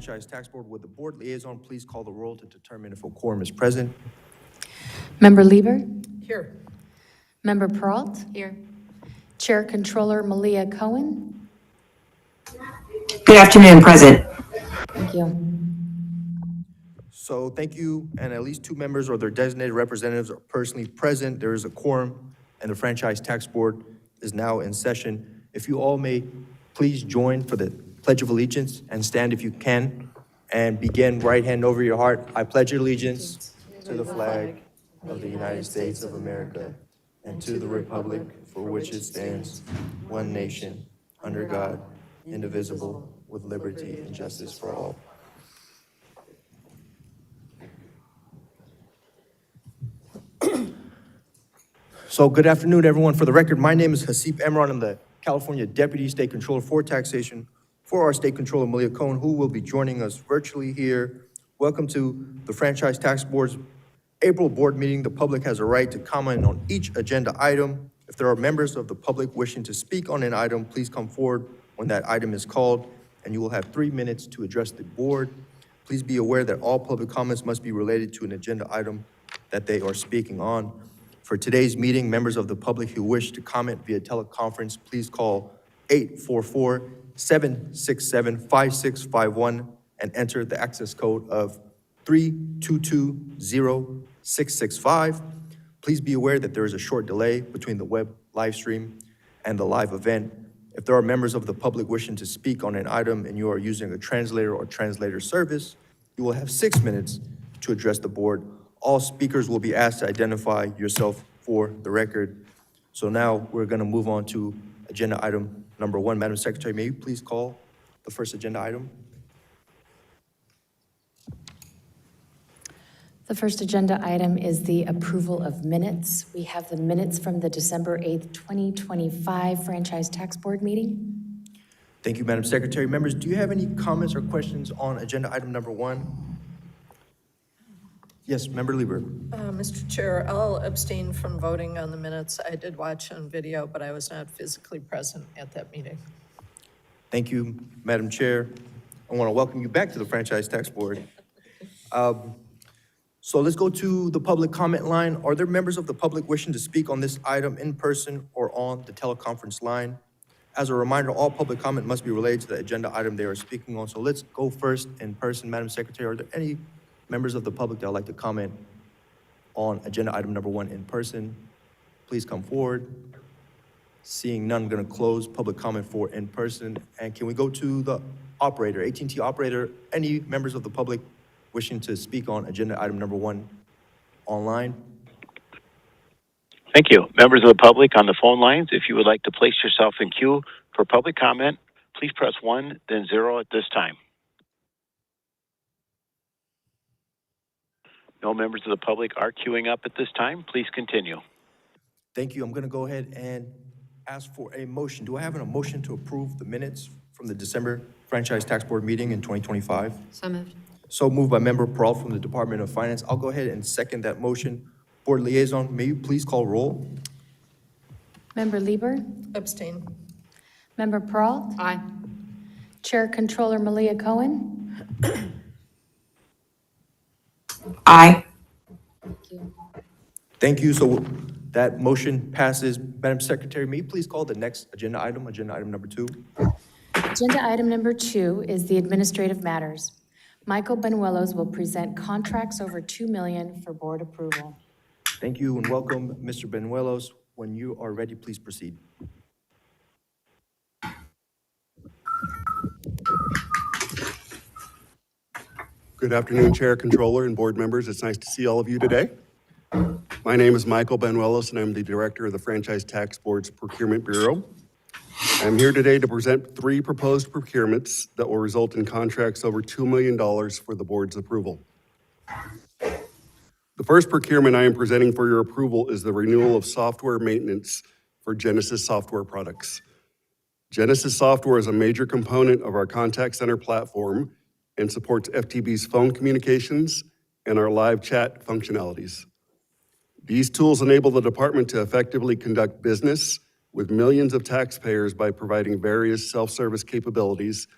Franchise Tax Board. Would the board liaison please call the roll to determine if a quorum is present? Member Lieber? Here. Member Peralt? Here. Chair Controller Malia Cohen? Good afternoon, present. Thank you. So thank you, and at least 2 members or their designated representatives are personally present. There is a quorum, and the Franchise Tax Board is now in session. If you all may please join for the Pledge of Allegiance and stand if you can, and begin right hand over your heart. I pledge allegiance to the flag of the United States of America and to the republic for which it stands, one nation, under God, indivisible, with liberty and justice for all. So good afternoon, everyone. For the record, my name is Hasib Emran. I'm the California Deputy State Controller for Taxation for our State Controller, Malia Cohen, who will be joining us virtually here. Welcome to the Franchise Tax Board's April board meeting. The public has a right to comment on each agenda item. If there are members of the public wishing to speak on an item, please come forward when that item is called, and you will have 3 minutes to address the board. Please be aware that all public comments must be related to an agenda item that they are speaking on. For today's meeting, members of the public who wish to comment via teleconference, please call 844-767-5651 and enter the access code of 3220665. Please be aware that there is a short delay between the web live stream and the live event. If there are members of the public wishing to speak on an item and you are using a translator or translator service, you will have 6 minutes to address the board. All speakers will be asked to identify yourself for the record. So now we're going to move on to agenda item number 1. Madam Secretary, may you please call the first agenda item? The first agenda item is the approval of minutes. We have the minutes from the December 8th, 2025 Franchise Tax Board meeting. Thank you, Madam Secretary. Members, do you have any comments or questions on agenda item number 1? Yes, Member Lieber. Mr. Chair, I'll abstain from voting on the minutes. I did watch on video, but I was not physically present at that meeting. Thank you, Madam Chair. I want to welcome you back to the Franchise Tax Board. So let's go to the public comment line. Are there members of the public wishing to speak on this item in person or on the teleconference line? As a reminder, all public comment must be related to the agenda item they are speaking on. So let's go first in person. Madam Secretary, are there any members of the public that would like to comment on agenda item number 1 in person? Please come forward. Seeing none, I'm going to close public comment for in person. And can we go to the operator, AT&T operator, any members of the public wishing to speak on agenda item number 1 online? Thank you. Members of the public on the phone lines, if you would like to place yourself in queue for public comment, please press 1, then 0 at this time. No members of the public are queuing up at this time. Please continue. Thank you. I'm going to go ahead and ask for a motion. Do I have a motion to approve the minutes from the December Franchise Tax Board meeting in 2025? So moved. So moved by Member Peralt from the Department of Finance. I'll go ahead and second that motion. Board Liaison, may you please call roll? Member Lieber? Abstain. Member Peralt? Aye. Chair Controller Malia Cohen? Aye. Thank you. Thank you. So that motion passes. Madam Secretary, may you please call the next agenda item number 2? Agenda item number 2 is the administrative matters. Michael Benuelos will present contracts over $2 million for board approval. Thank you and welcome, Mr. Benuelos. When you are ready, please proceed. Good afternoon, Chair, Controller, and board members. It's nice to see all of you today. My name is Michael Benuelos, and I'm the Director of the Franchise Tax Board's Procurement Bureau. I'm here today to present 3 proposed procurements that will result in contracts over $2 million for the board's approval. The first procurement I am presenting for your approval is the renewal of software maintenance for Genesis software products. Genesis software is a major component of our contact center platform and supports FTB's phone communications and our live chat functionalities. These tools enable the department to effectively conduct business with millions of taxpayers by providing various self-service capabilities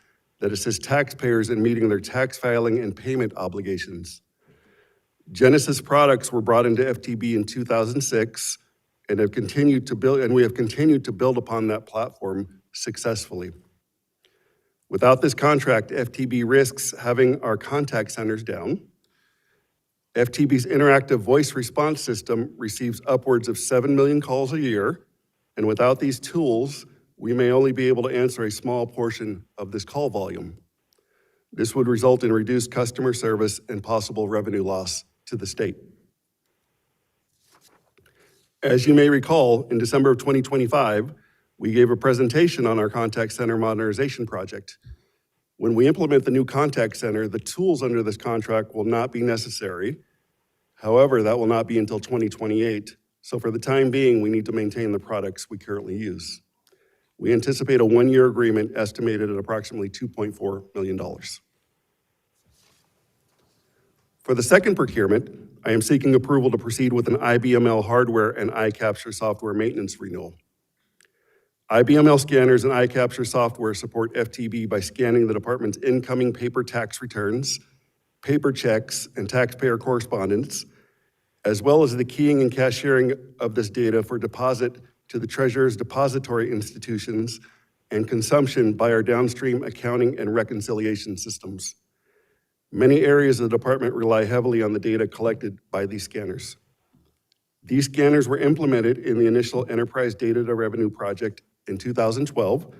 that assist taxpayers in meeting their tax filing and payment obligations. Genesis products were brought into FTB in 2006 and we have continued to build upon that platform successfully. Without this contract, FTB risks having our contact centers down. FTB's interactive voice response system receives upwards of 7 million calls a year, and without these tools, we may only be able to answer a small portion of this call volume. This would result in reduced customer service and possible revenue loss to the state. As you may recall, in December of 2025, we gave a presentation on our contact center modernization project. When we implement the new contact center, the tools under this contract will not be necessary. However, that will not be until 2028. So for the time being, we need to maintain the products we currently use. We anticipate a one-year agreement estimated at approximately $2.4 million. For the second procurement, I am seeking approval to proceed with an IBML hardware and iCapture software maintenance renewal. IBML scanners and iCapture software support FTB by scanning the department's incoming paper tax returns, paper checks, and taxpayer correspondence, as well as the keying and cashiering of this data for deposit to the Treasurer's depository institutions and consumption by our downstream accounting and reconciliation systems. Many areas of the department rely heavily on the data collected by these scanners. These scanners were implemented in the initial Enterprise Data to Revenue project in 2012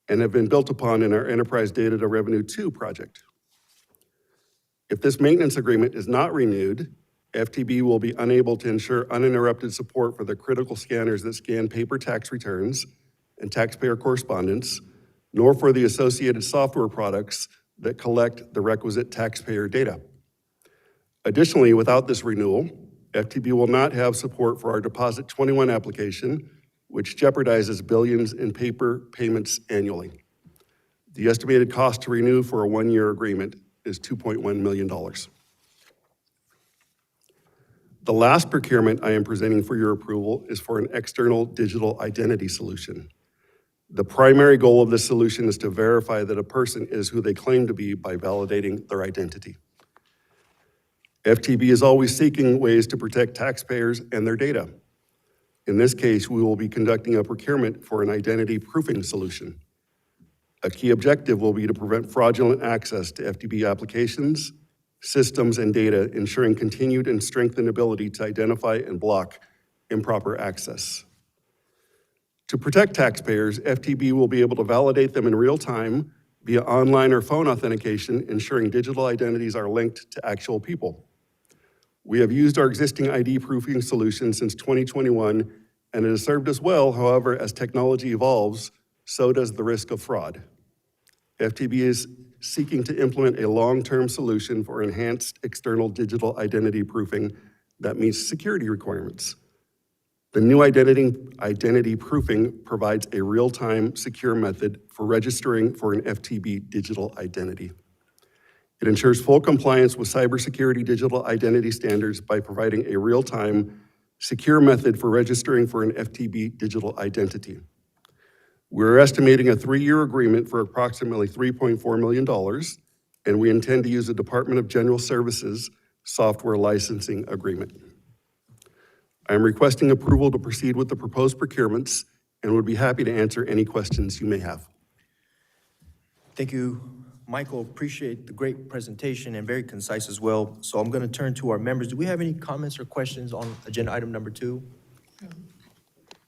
and have been built upon in our Enterprise Data to Revenue 2 project. If this maintenance agreement is not renewed, FTB will be unable to ensure uninterrupted support for the critical scanners that scan paper tax returns and taxpayer correspondence, nor for the associated software products that collect the requisite taxpayer data. Additionally, without this renewal, FTB will not have support for our Deposit 21 application, which jeopardizes billions in paper payments annually. The estimated cost to renew for a one-year agreement is $2.1 million. The last procurement I am presenting for your approval is for an external digital identity solution. The primary goal of this solution is to verify that a person is who they claim to be by validating their identity. FTB is always seeking ways to protect taxpayers and their data. In this case, we will be conducting a procurement for an identity proofing solution. A key objective will be to prevent fraudulent access to FTB applications, systems, and data, ensuring continued and strengthened ability to identify and block improper access. To protect taxpayers, FTB will be able to validate them in real time via online or phone authentication, ensuring digital identities are linked to actual people. We have used our existing ID proofing solution since 2021, and it has served us well. However, as technology evolves, so does the risk of fraud. FTB is seeking to implement a long-term solution for enhanced external digital identity proofing that meets security requirements. The new identity proofing provides a real-time secure method for registering for an FTB digital identity. It ensures full compliance with cybersecurity digital identity standards by providing a real-time, secure method for registering for an FTB digital identity. We're estimating a 3-year agreement for approximately $3.4 million, and we intend to use the Department of General Services software licensing agreement. I am requesting approval to proceed with the proposed procurements and would be happy to answer any questions you may have. Thank you, Michael. Appreciate the great presentation and very concise as well. So I'm going to turn to our members. Do we have any comments or questions on agenda item number 2?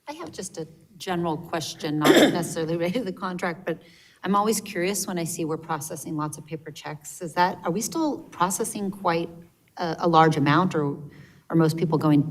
I have just a general question, not necessarily related to the contract, but I'm always curious when I see we're processing lots of paper checks. Are we still processing quite a large amount, or are most people going,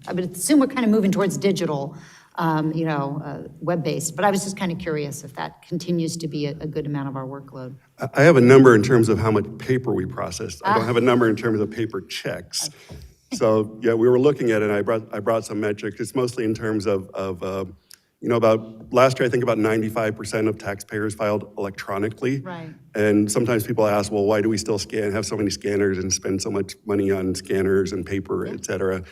I would assume we're kind of moving towards digital, web-based, but I was just kind of curious if that continues to be a good amount of our workload. I have a number in terms of how much paper we processed. I don't have a number in terms of paper checks. Okay. So, yeah, we were looking at it, and I brought some metrics. It's mostly in terms of about last year, I think about 95% of taxpayers filed electronically. Right. And sometimes people ask, well, why do we still have so many scanners and spend so much money on scanners and paper, et cetera?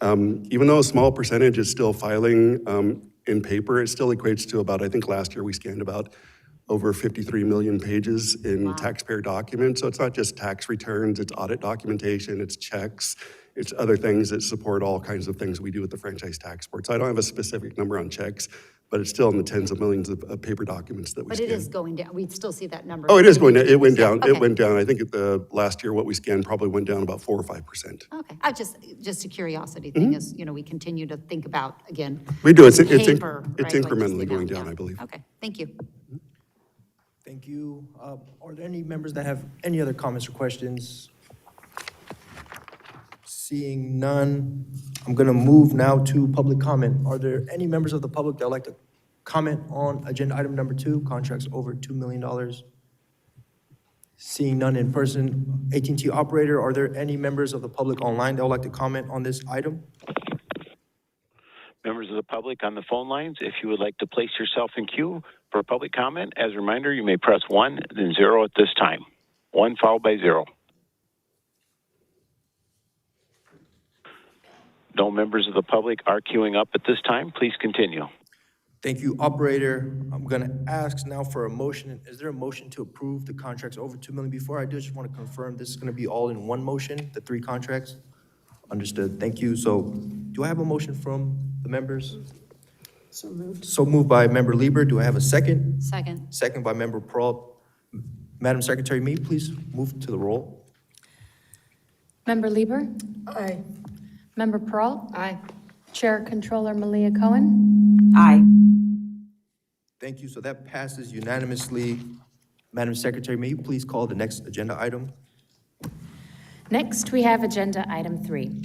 Even though a small percentage is still filing in paper, it still equates to about, I think last year we scanned about over 53 million pages in Wow. taxpayer documents. So it's not just tax returns, it's audit documentation, it's checks, it's other things that support all kinds of things we do with the franchise tax board. So I don't have a specific number on checks, but it's still in the tens of millions of paper documents that we But scan. it is going down. We still see that number. Oh, it is going down. It went down. Okay. It went down. I think at the last year, what we scanned probably went down about 4 or 5%. Okay, I just a curiosity thing is, we continue to think about, again. We do. It's paper, it's right, like just the incrementally going amount, down, yeah. I believe. Okay, thank you. Thank you. Are there any members that have any other comments or questions? Seeing none, I'm going to move now to public comment. Are there any members of the public that would like to comment on agenda item number 2, contracts over $2 million? Seeing none in person, AT&T operator, are there any members of the public online that would like to comment on this item? Members of the public on the phone lines, if you would like to place yourself in queue for public comment, as a reminder, you may press 1, then 0 at this time. 1 followed by 0. No members of the public are queuing up at this time. Please continue. Thank you, operator. I'm going to ask now for a motion. Is there a motion to approve the contracts over $2 million? Before I do, I just want to confirm this is going to be all in one motion, the 3 contracts? Understood. Thank you. So do I have a motion from the members? So moved. So moved by Member Lieber. Do I have a second? Second. Second by Member Peralt. Madam Secretary, may you please move to the roll? Member Lieber? Aye. Member Pearl? Aye. Chair Controller Malia Cohen? Aye. Thank you. So that passes unanimously. Madam Secretary, may you please call the next agenda item? Next, we have agenda item 3,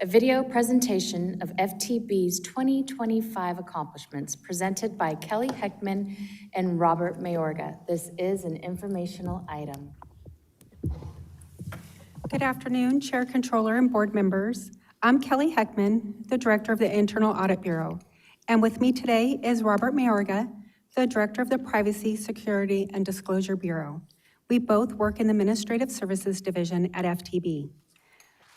a video presentation of FTB's 2025 accomplishments presented by Kelly Heckman and Robert Mayorga. This is an informational item. Good afternoon, Chair, Controller, and board members. I'm Kelly Heckman, the Director of the Internal Audit Bureau. And with me today is Robert Mayorga, the Director of the Privacy, Security, and Disclosure Bureau. We both work in the Administrative Services Division at FTB.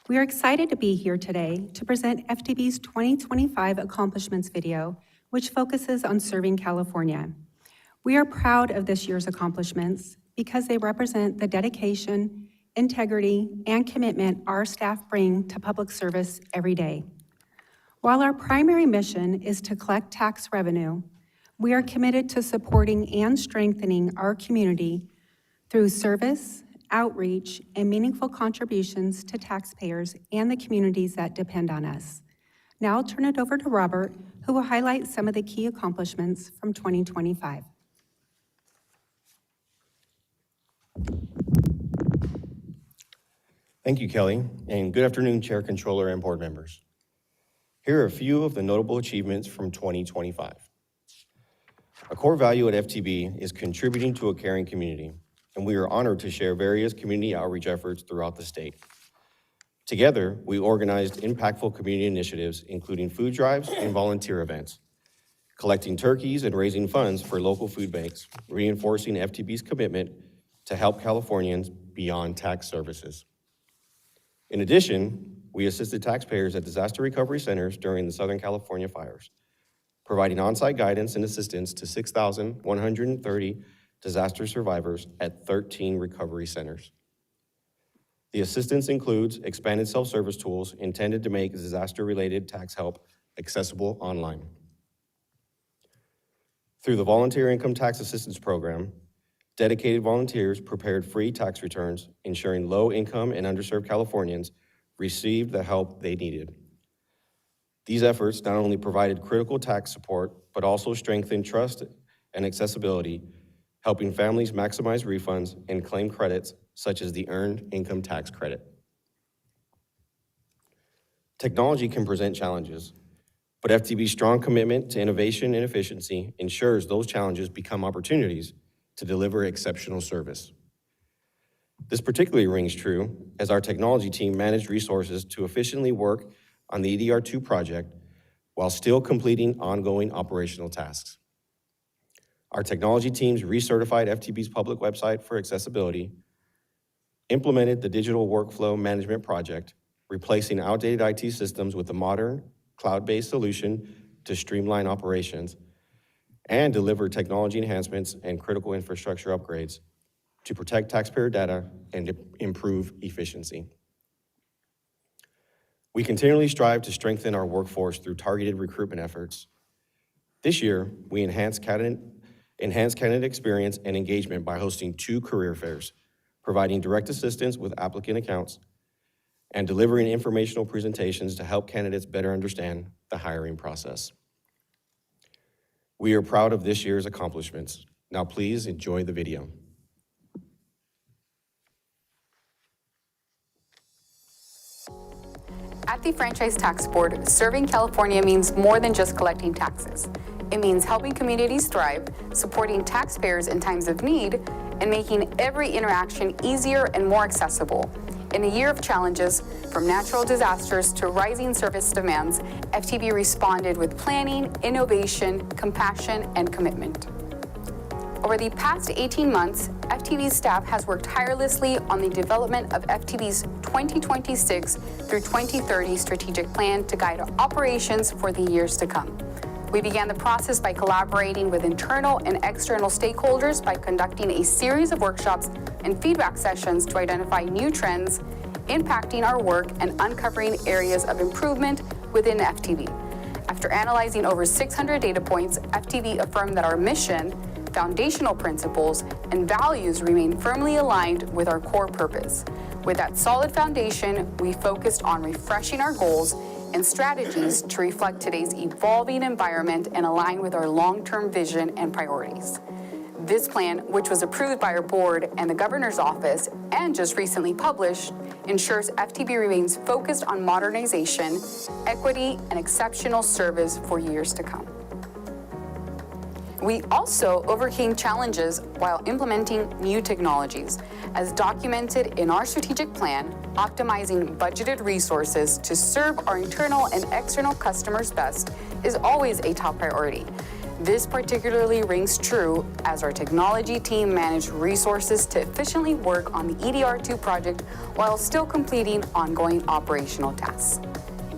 We are excited to be here today to present FTB's 2025 accomplishments video, which focuses on serving California. We are proud of this year's accomplishments because they represent the dedication, integrity, and commitment our staff bring to public service every day. While our primary mission is to collect tax revenue, we are committed to supporting and strengthening our community through service, outreach, and meaningful contributions to taxpayers and the communities that depend on us. Now I'll turn it over to Robert, who will highlight some of the key accomplishments from 2025. Thank you, Kelly, and good afternoon, Chair, Controller, and board members. Here are a few of the notable achievements from 2025. A core value at FTB is contributing to a caring community, and we are honored to share various community outreach efforts throughout the state. Together, we organized impactful community initiatives, including food drives and volunteer events, collecting turkeys and raising funds for local food banks, reinforcing FTB's commitment to help Californians beyond tax services. In addition, we assisted taxpayers at disaster recovery centers during the Southern California fires, providing on-site guidance and assistance to 6,130 disaster survivors at 13 recovery centers. The assistance includes expanded self-service tools intended to make disaster-related tax help accessible online. Through the Volunteer Income Tax Assistance Program, dedicated volunteers prepared free tax returns, ensuring low-income and underserved Californians received the help they needed. These efforts not only provided critical tax support, but also strengthened trust and accessibility, helping families maximize refunds and claim credits such as the Earned Income Tax Credit. Technology can present challenges, but FTB's strong commitment to innovation and efficiency ensures those challenges become opportunities to deliver exceptional service. This particularly rings true as our technology team managed resources to efficiently work on the EDR2 project while still completing ongoing operational tasks. Our technology teams recertified FTB's public website for accessibility, implemented the digital workflow management project, replacing outdated IT systems with a modern, cloud-based solution to streamline operations, and deliver technology enhancements and critical infrastructure upgrades to protect taxpayer data and to improve efficiency. We continually strive to strengthen our workforce through targeted recruitment efforts. This year, we enhanced candidate experience and engagement by hosting 2 career fairs, providing direct assistance with applicant accounts, and delivering informational presentations to help candidates better understand the hiring process. We are proud of this year's accomplishments. Now please enjoy the video. At the Franchise Tax Board, serving California means more than just collecting taxes. It means helping communities thrive, supporting taxpayers in times of need, and making every interaction easier and more accessible. In a year of challenges, from natural disasters to rising service demands, FTB responded with planning, innovation, compassion, and commitment. Over the past 18 months, FTB's staff has worked tirelessly on the development of FTB's 2026 through 2030 strategic plan to guide operations for the years to come. We began the process by collaborating with internal and external stakeholders by conducting a series of workshops and feedback sessions to identify new trends impacting our work and uncovering areas of improvement within FTB. After analyzing over 600 data points, FTB affirmed that our mission, foundational principles, and values remain firmly aligned with our core purpose. With that solid foundation, we focused on refreshing our goals and strategies to reflect today's evolving environment and align with our long-term vision and priorities. This plan, which was approved by our board and the governor's office and just recently published, ensures FTB remains focused on modernization, equity, and exceptional service for years to come. We also overcame challenges while implementing new technologies. As documented in our strategic plan, optimizing budgeted resources to serve our internal and external customers best is always a top priority. This particularly rings true as our technology team managed resources to efficiently work on the EDR2 project while still completing ongoing operational tasks.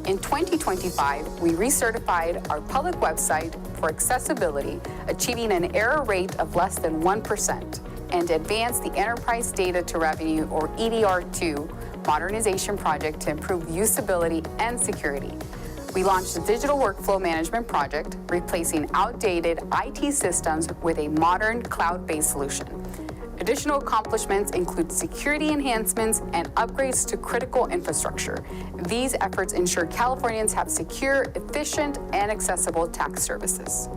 In 2025, we recertified our public website for accessibility, achieving an error rate of less than 1%, and advanced the Enterprise Data to Revenue, or EDR2, modernization project to improve usability and security. We launched a digital workflow management project, replacing outdated IT systems with a modern cloud-based solution. Additional accomplishments include security enhancements and upgrades to critical infrastructure. These efforts ensure Californians have secure, efficient, and accessible tax services.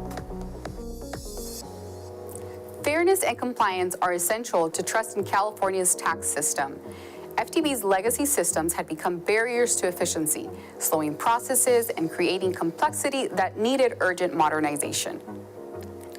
Fairness and compliance are essential to trust in California's tax system. FTB's legacy systems had become barriers to efficiency, slowing processes and creating complexity that needed urgent modernization.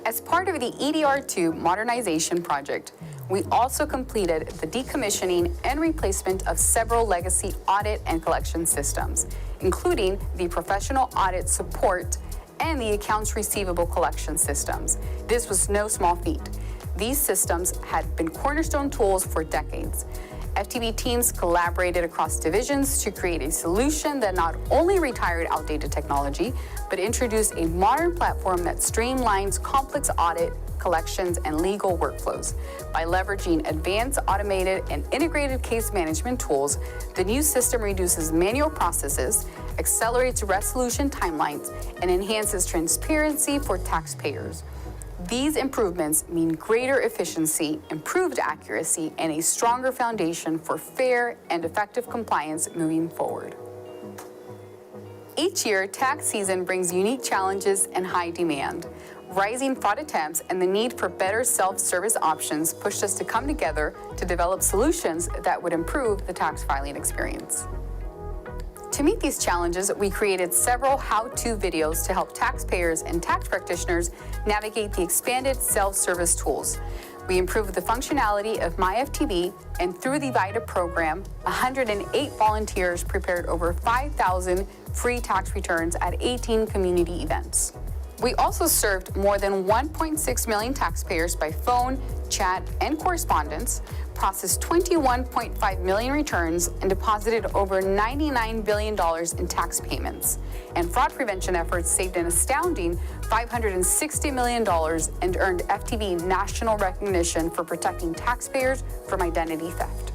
As part of the EDR2 modernization project, we also completed the decommissioning and replacement of several legacy audit and collection systems, including the professional audit support and the accounts receivable collection systems. This was no small feat. These systems had been cornerstone tools for decades. FTB teams collaborated across divisions to create a solution that not only retired outdated technology, but introduced a modern platform that streamlines complex audit, collections, and legal workflows. By leveraging advanced automated and integrated case management tools, the new system reduces manual processes, accelerates resolution timelines, and enhances transparency for taxpayers. These improvements mean greater efficiency, improved accuracy, and a stronger foundation for fair and effective compliance moving forward. Each year, tax season brings unique challenges and high demand. Rising fraud attempts and the need for better self-service options pushed us to come together to develop solutions that would improve the tax filing experience. To meet these challenges, we created several how-to videos to help taxpayers and tax practitioners navigate the expanded self-service tools. We improved the functionality of MyFTB, and through the VITA program, 108 volunteers prepared over 5,000 free tax returns at 18 community events. We also served more than 1.6 million taxpayers by phone, chat, and correspondence, processed 21.5 million returns, and deposited over $99 billion in tax payments. And fraud prevention efforts saved an astounding $560 million and earned FTB national recognition for protecting taxpayers from identity theft.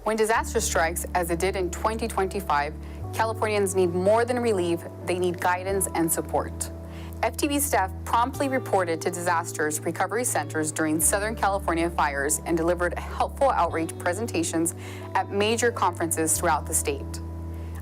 When disaster strikes, as it did in 2025, Californians need more than relief, they need guidance and support. FTB staff promptly reported to disasters recovery centers during Southern California fires and delivered helpful outreach presentations at major conferences throughout the state.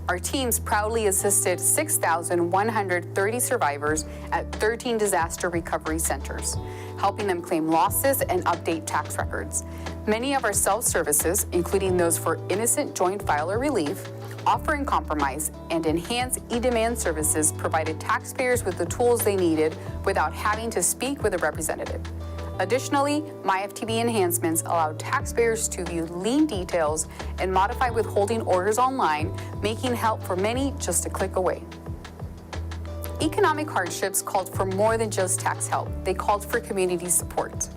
Our teams proudly assisted 6,130 survivors at 13 disaster recovery centers, helping them claim losses and update tax records. Many of our self-services, including those for innocent joint filer relief, offer in compromise, and enhanced e-demand services provided taxpayers with the tools they needed without having to speak with a representative. Additionally, MyFTB enhancements allowed taxpayers to view lien details and modify withholding orders online, making help for many just a click away. Economic hardships called for more than just tax help. They called for community support.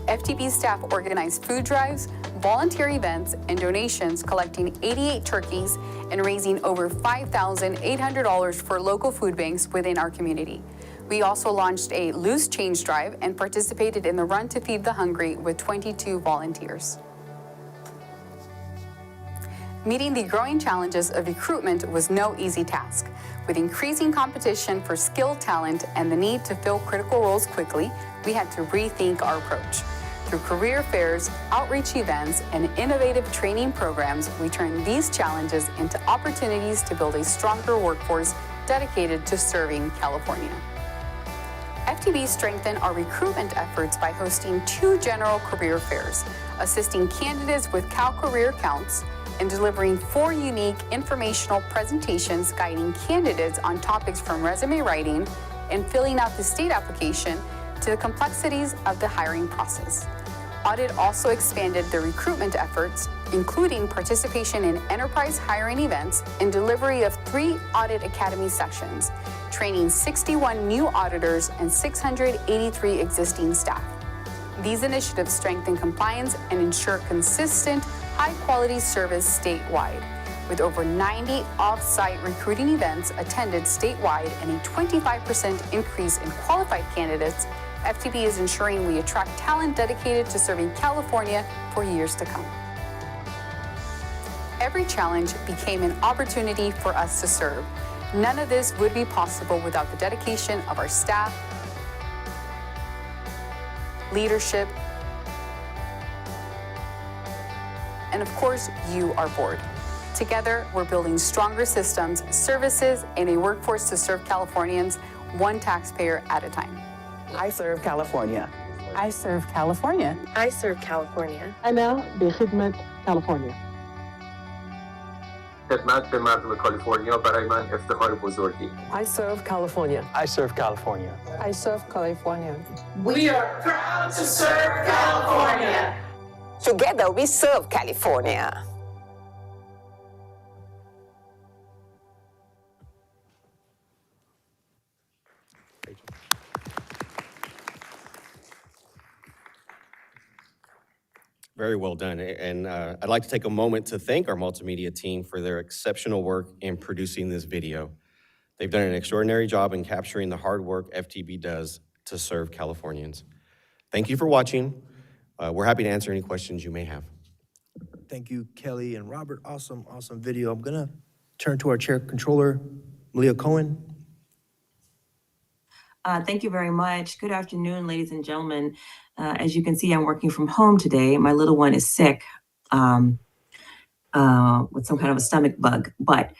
FTB staff organized food drives, volunteer events, and donations, collecting 88 turkeys and raising over $5,800 for local food banks within our community. We also launched a loose change drive and participated in the Run to Feed the Hungry with 22 volunteers. Meeting the growing challenges of recruitment was no easy task. With increasing competition for skilled talent and the need to fill critical roles quickly, we had to rethink our approach. Through career fairs, outreach events, and innovative training programs, we turned these challenges into opportunities to build a stronger workforce dedicated to serving California. FTB strengthened our recruitment efforts by hosting 2 general career fairs, assisting candidates with Cal Career Counts, and delivering 4 unique informational presentations guiding candidates on topics from resume writing and filling out the state application to the complexities of the hiring process. Audit also expanded their recruitment efforts, including participation in enterprise hiring events and delivery of 3 Audit Academy sessions, training 61 new auditors and 683 existing staff. These initiatives strengthen compliance and ensure consistent, high-quality service statewide. With over 90 off-site recruiting events attended statewide and a 25% increase in qualified candidates, FTB is ensuring we attract talent dedicated to serving California for years to come. Every challenge became an opportunity for us to serve. None of this would be possible without the dedication of our staff, leadership, and of course, you, our board. Together, we're building stronger systems, services, and a workforce to serve Californians, one taxpayer at a time. I serve California. I serve California. I serve California. أنا بخدمة كاليفورنيا. خدمت به مردم کالیفرنیا برای من افتخار بزرگی. I serve California. I serve California. I serve California. We are proud to serve California. Together we serve California. Very well done. And I'd like to take a moment to thank our multimedia team for their exceptional work in producing this video. They've done an extraordinary job in capturing the hard work FTB does to serve Californians. Thank you for watching. We're happy to answer any questions you may have. Thank you, Kelly and Robert. Awesome, awesome video. I'm gonna turn to our Chair Controller, Malia Cohen. Thank you very much. Good afternoon, ladies and gentlemen. As you can see, I'm working from home today. My little one is sick with some kind of a stomach bug. But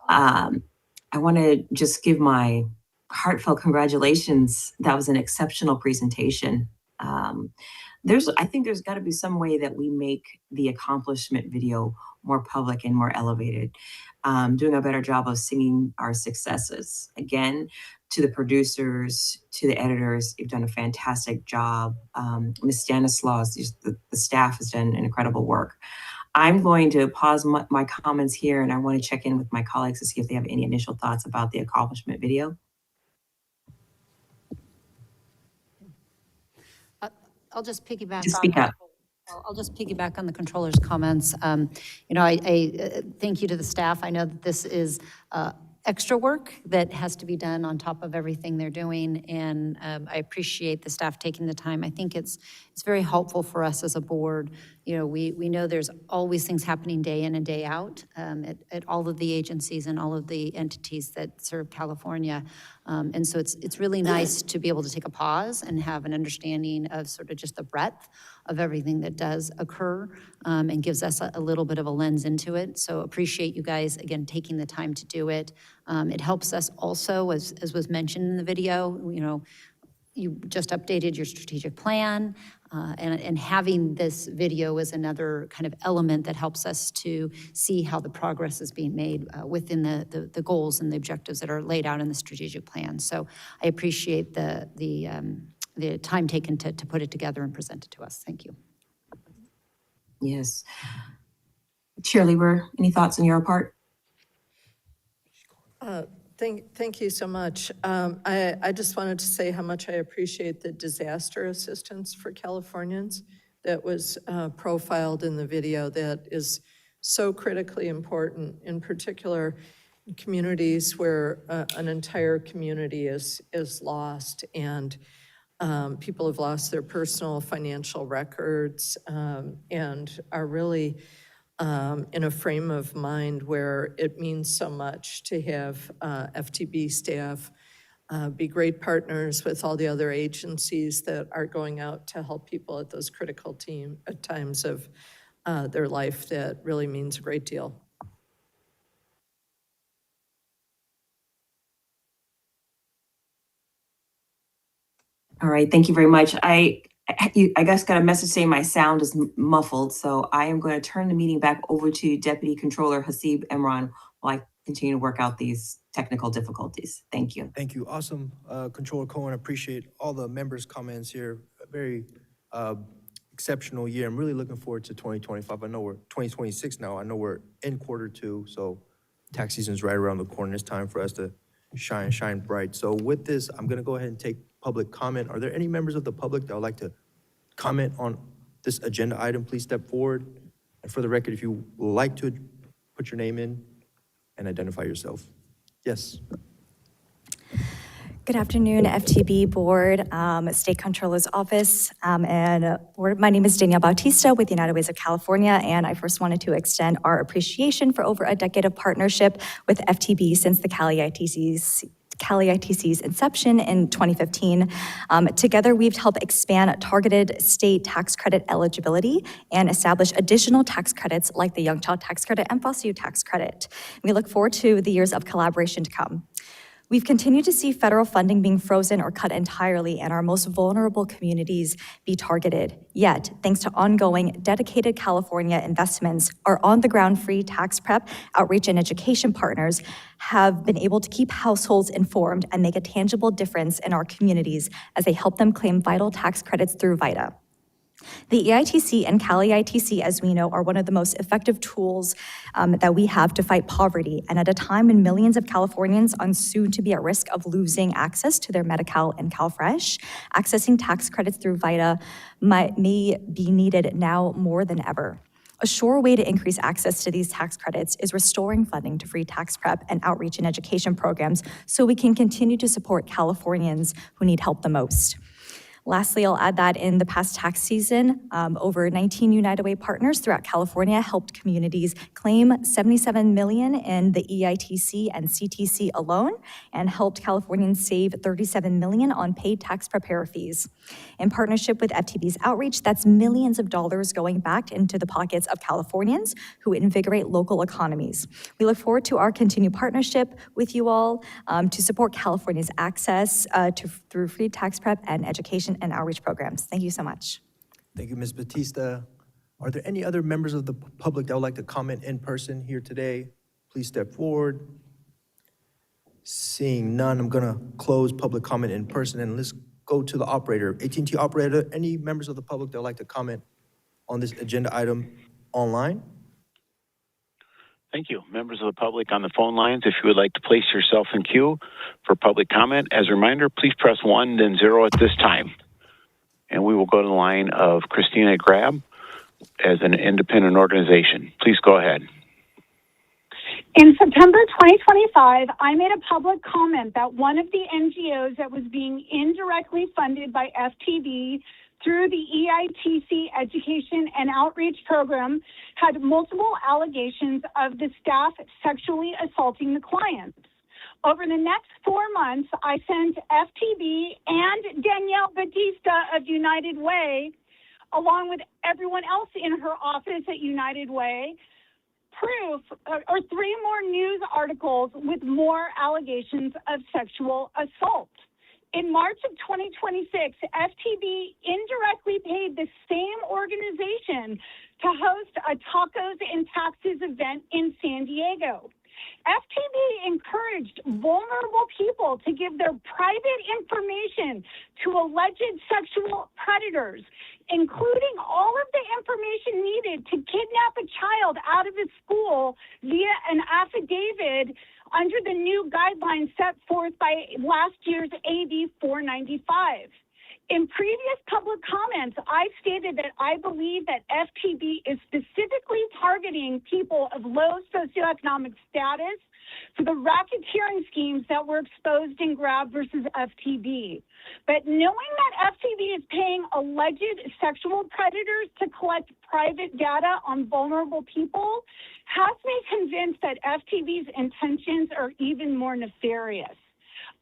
I want to just give my heartfelt congratulations. That was an exceptional presentation. I think there's got to be some way that we make the accomplishment video more public and more elevated, doing a better job of singing our successes. Again, to the producers, to the editors, you've done a fantastic job. Ms. Stanislaus, the staff has done an incredible work. I'm going to pause my comments here, and I want to check in with my colleagues to see if they have any initial thoughts about the accomplishment video. I'll just piggyback Just on speak up. I'll just piggyback on the controller's comments. I thank you to the staff. I know that this is extra work that has to be done on top of everything they're doing, and I appreciate the staff taking the time. I think it's very helpful for us as a board. We know there's always things happening day in and day out at all of the agencies and all of the entities that serve California. And so it's really nice to be able to take a pause and have an understanding of sort of just the breadth of everything that does occur, and gives us a little bit of a lens into it. So appreciate you guys, again, taking the time to do it. It helps us also, as was mentioned in the video, you just updated your strategic plan, and having this video is another kind of element that helps us to see how the progress is being made within the goals and the objectives that are laid out in the strategic plan. So I appreciate the time taken to put it together and present it to us. Thank you. Yes. Chair Lieber, any thoughts on your part? Thank you so much. I just wanted to say how much I appreciate the disaster assistance for Californians that was profiled in the video. That is so critically important, in particular in communities where an entire community is lost, and people have lost their personal financial records, and are really in a frame of mind where it means so much to have FTB staff be great partners with all the other agencies that are going out to help people at those critical times of their life. That really means a great deal. All right, thank you very much. I guess got a message saying my sound is muffled, so I am going to turn the meeting back over to Deputy Controller Hasib Emran while I continue to work out these technical difficulties. Thank you. Thank you. Awesome. Controller Cohen, appreciate all the members' comments here. A very exceptional year. I'm really looking forward to 2025. I know we're 2026 now. I know we're in Q2, so tax season's right around the corner. It's time for us to shine bright. So with this, I'm going to go ahead and take public comment. Are there any members of the public that would like to comment on this agenda item? Please step forward. And for the record, if you would like to put your name in and identify yourself. Yes. Good afternoon, FTB Board, State Controller's Office, and Board. My name is Danielle Bautista with United Ways of California, and I first wanted to extend our appreciation for over a decade of partnership with FTB since the Cali ITC's inception in 2015. Together, we've helped expand targeted state tax credit eligibility and establish additional tax credits like the Young Child Tax Credit and Foster Youth Tax Credit. We look forward to the years of collaboration to come. We've continued to see federal funding being frozen or cut entirely and our most vulnerable communities be targeted. Yet, thanks to ongoing dedicated California investments, our on-the-ground free tax prep, outreach, and education partners have been able to keep households informed and make a tangible difference in our communities as they help them claim vital tax credits through VITA. The EITC and Cali ITC, as we know, are one of the most effective tools that we have to fight poverty. And at a time when millions of Californians are soon to be at risk of losing access to their Medi-Cal and CalFresh, accessing tax credits through VITA may be needed now more than ever. A sure way to increase access to these tax credits is restoring funding to free tax prep and outreach and education programs so we can continue to support Californians who need help the most. Lastly, I'll add that in the past tax season, over 19 United Way partners throughout California helped communities claim $77 million in the EITC and CTC alone, and helped Californians save $37 million on paid tax preparer fees. In partnership with FTB's outreach, that's millions of dollars going back into the pockets of Californians who invigorate local economies. We look forward to our continued partnership with you all to support California's access through free tax prep and education and outreach programs. Thank you so much. Thank you, Ms. Batista. Are there any other members of the public that would like to comment in person here today? Please step forward. Seeing none, I'm gonna close public comment in person and let's go to the operator. AT&T operator, any members of the public that would like to comment on this agenda item online? Thank you. Members of the public on the phone lines, if you would like to place yourself in queue for public comment, as a reminder, please press 1, then 0 at this time. And we will go to the line of Christina Grab as an independent organization. Please go ahead. In September 2025, I made a public comment that one of the NGOs that was being indirectly funded by FTB through the EITC Education and Outreach Program had multiple allegations of the staff sexually assaulting the clients. Over the next 4 months, I sent FTB and Danielle Batista of United Way, along with everyone else in her office at United Way, proof or 3 more news articles with more allegations of sexual assault. In March of 2026, FTB indirectly paid the same organization to host a Tacos and Taxes event in San Diego. FTB encouraged vulnerable people to give their private information to alleged sexual predators, including all of the information needed to kidnap a child out of a school via an affidavit under the new guidelines set forth by last year's AB 495. In previous public comments, I stated that I believe that FTB is specifically targeting people of low socioeconomic status for the racketeering schemes that were exposed in Grab versus FTB. But knowing that FTB is paying alleged sexual predators to collect private data on vulnerable people has me convinced that FTB's intentions are even more nefarious.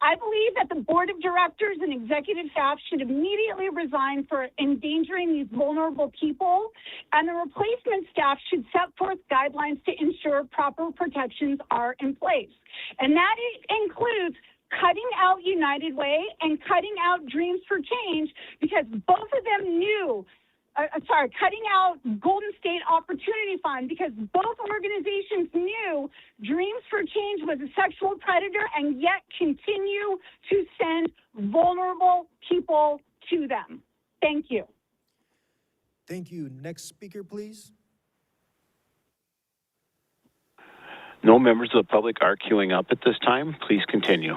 I believe that the board of directors and executive staff should immediately resign for endangering these vulnerable people, and the replacement staff should set forth guidelines to ensure proper protections are in place. And that includes cutting out United Way and cutting out Dreams for Change, because both of them knew cutting out Golden State Opportunity Fund, because both organizations knew Dreams for Change was a sexual predator and yet continue to send vulnerable people to them. Thank you. Thank you. Next speaker, please. No members of the public are queuing up at this time. Please continue.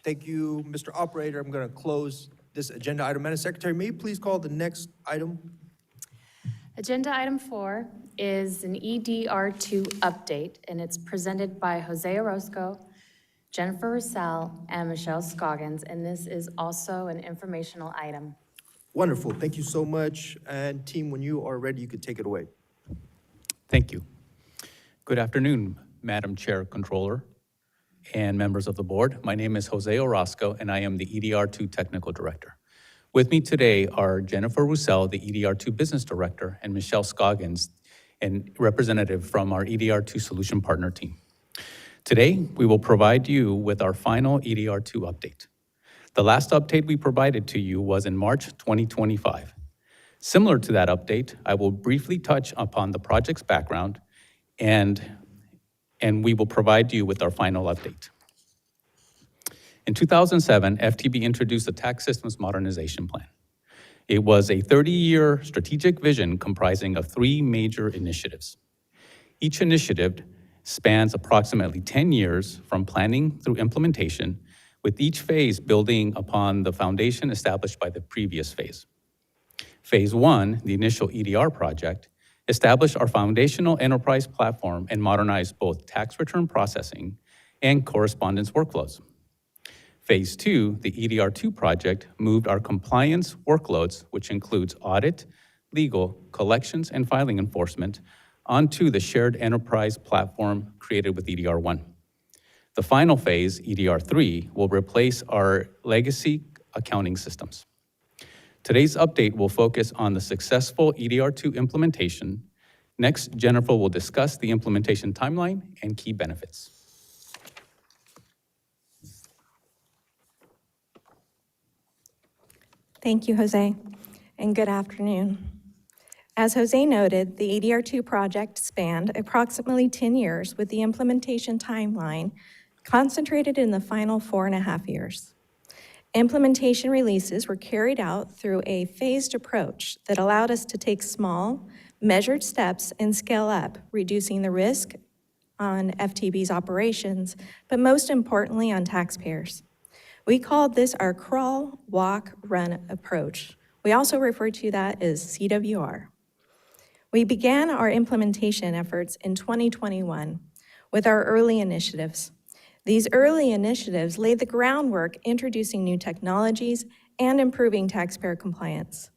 Thank you, Mr. Operator. I'm going to close this agenda item. Madam Secretary, may you please call the next item? Agenda item 4 is an EDR2 update, and it's presented by Jose Orozco, Jennifer Roussel, and Michelle Scoggins, and this is also an informational item. Wonderful. Thank you so much. And team, when you are ready, you could take it away. Thank you. Good afternoon, Madam Chair Controller and members of the board. My name is Jose Orozco, and I am the EDR2 Technical Director. With me today are Jennifer Roussel, the EDR2 Business Director, and Michelle Scoggins, a representative from our EDR2 Solution Partner team. Today, we will provide you with our final EDR2 update. The last update we provided to you was in March 2025. Similar to that update, I will briefly touch upon the project's background, and we will provide you with our final update. In 2007, FTB introduced the Tax Systems Modernization Plan. It was a 30-year strategic vision comprising of 3 major initiatives. Each initiative spans approximately 10 years from planning through implementation, with each phase building upon the foundation established by the previous phase. Phase 1, the initial EDR project, established our foundational enterprise platform and modernized both tax return processing and correspondence workflows. Phase 2, the EDR2 project, moved our compliance workloads, which includes audit, legal, collections, and filing enforcement, onto the shared enterprise platform created with EDR1. The final phase, EDR3, will replace our legacy accounting systems. Today's update will focus on the successful EDR2 implementation. Next, Jennifer will discuss the implementation timeline and key benefits. Thank you, Jose, and good afternoon. As Jose noted, the EDR2 project spanned approximately 10 years, with the implementation timeline concentrated in the final 4.5 years. Implementation releases were carried out through a phased approach that allowed us to take small, measured steps and scale up, reducing the risk on FTB's operations, but most importantly on taxpayers. We called this our crawl, walk, run approach, We also refer to that as CWR. We began our implementation efforts in 2021 with our early initiatives. These early initiatives laid the groundwork introducing new technologies and improving taxpayer compliance.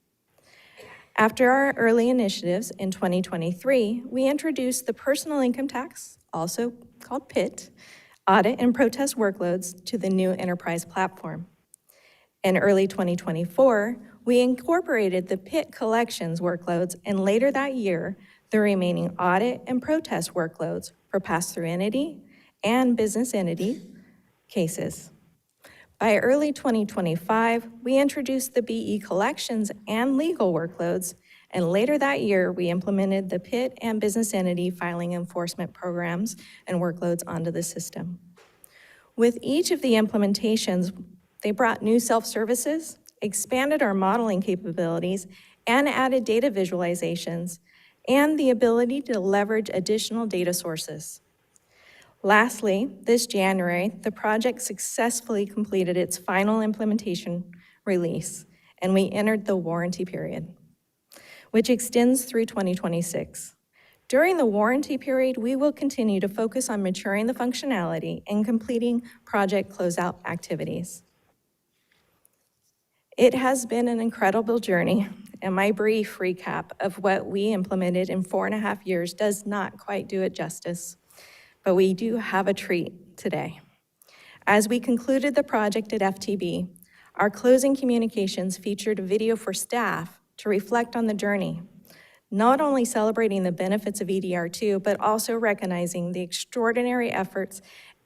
After our early initiatives in 2023, we introduced the personal income tax, also called PIT, audit and protest workloads to the new enterprise platform. In early 2024, we incorporated the PIT collections workloads, and later that year, the remaining audit and protest workloads for pass-through entity and business entity cases. By early 2025, we introduced the BE collections and legal workloads, and later that year, we implemented the PIT and business entity filing enforcement programs and workloads onto the system. With each of the implementations, they brought new self-services, expanded our modeling capabilities, and added data visualizations, and the ability to leverage additional data sources. Lastly, this January, the project successfully completed its final implementation release, and we entered the warranty period, which extends through 2026. During the warranty period, we will continue to focus on maturing the functionality and completing project closeout activities. It has been an incredible journey, and my brief recap of what we implemented in 4.5 years does not quite do it justice. But we do have a treat today. As we concluded the project at FTB, our closing communications featured a video for staff to reflect on the journey, not only celebrating the benefits of EDR2, but also recognizing the extraordinary efforts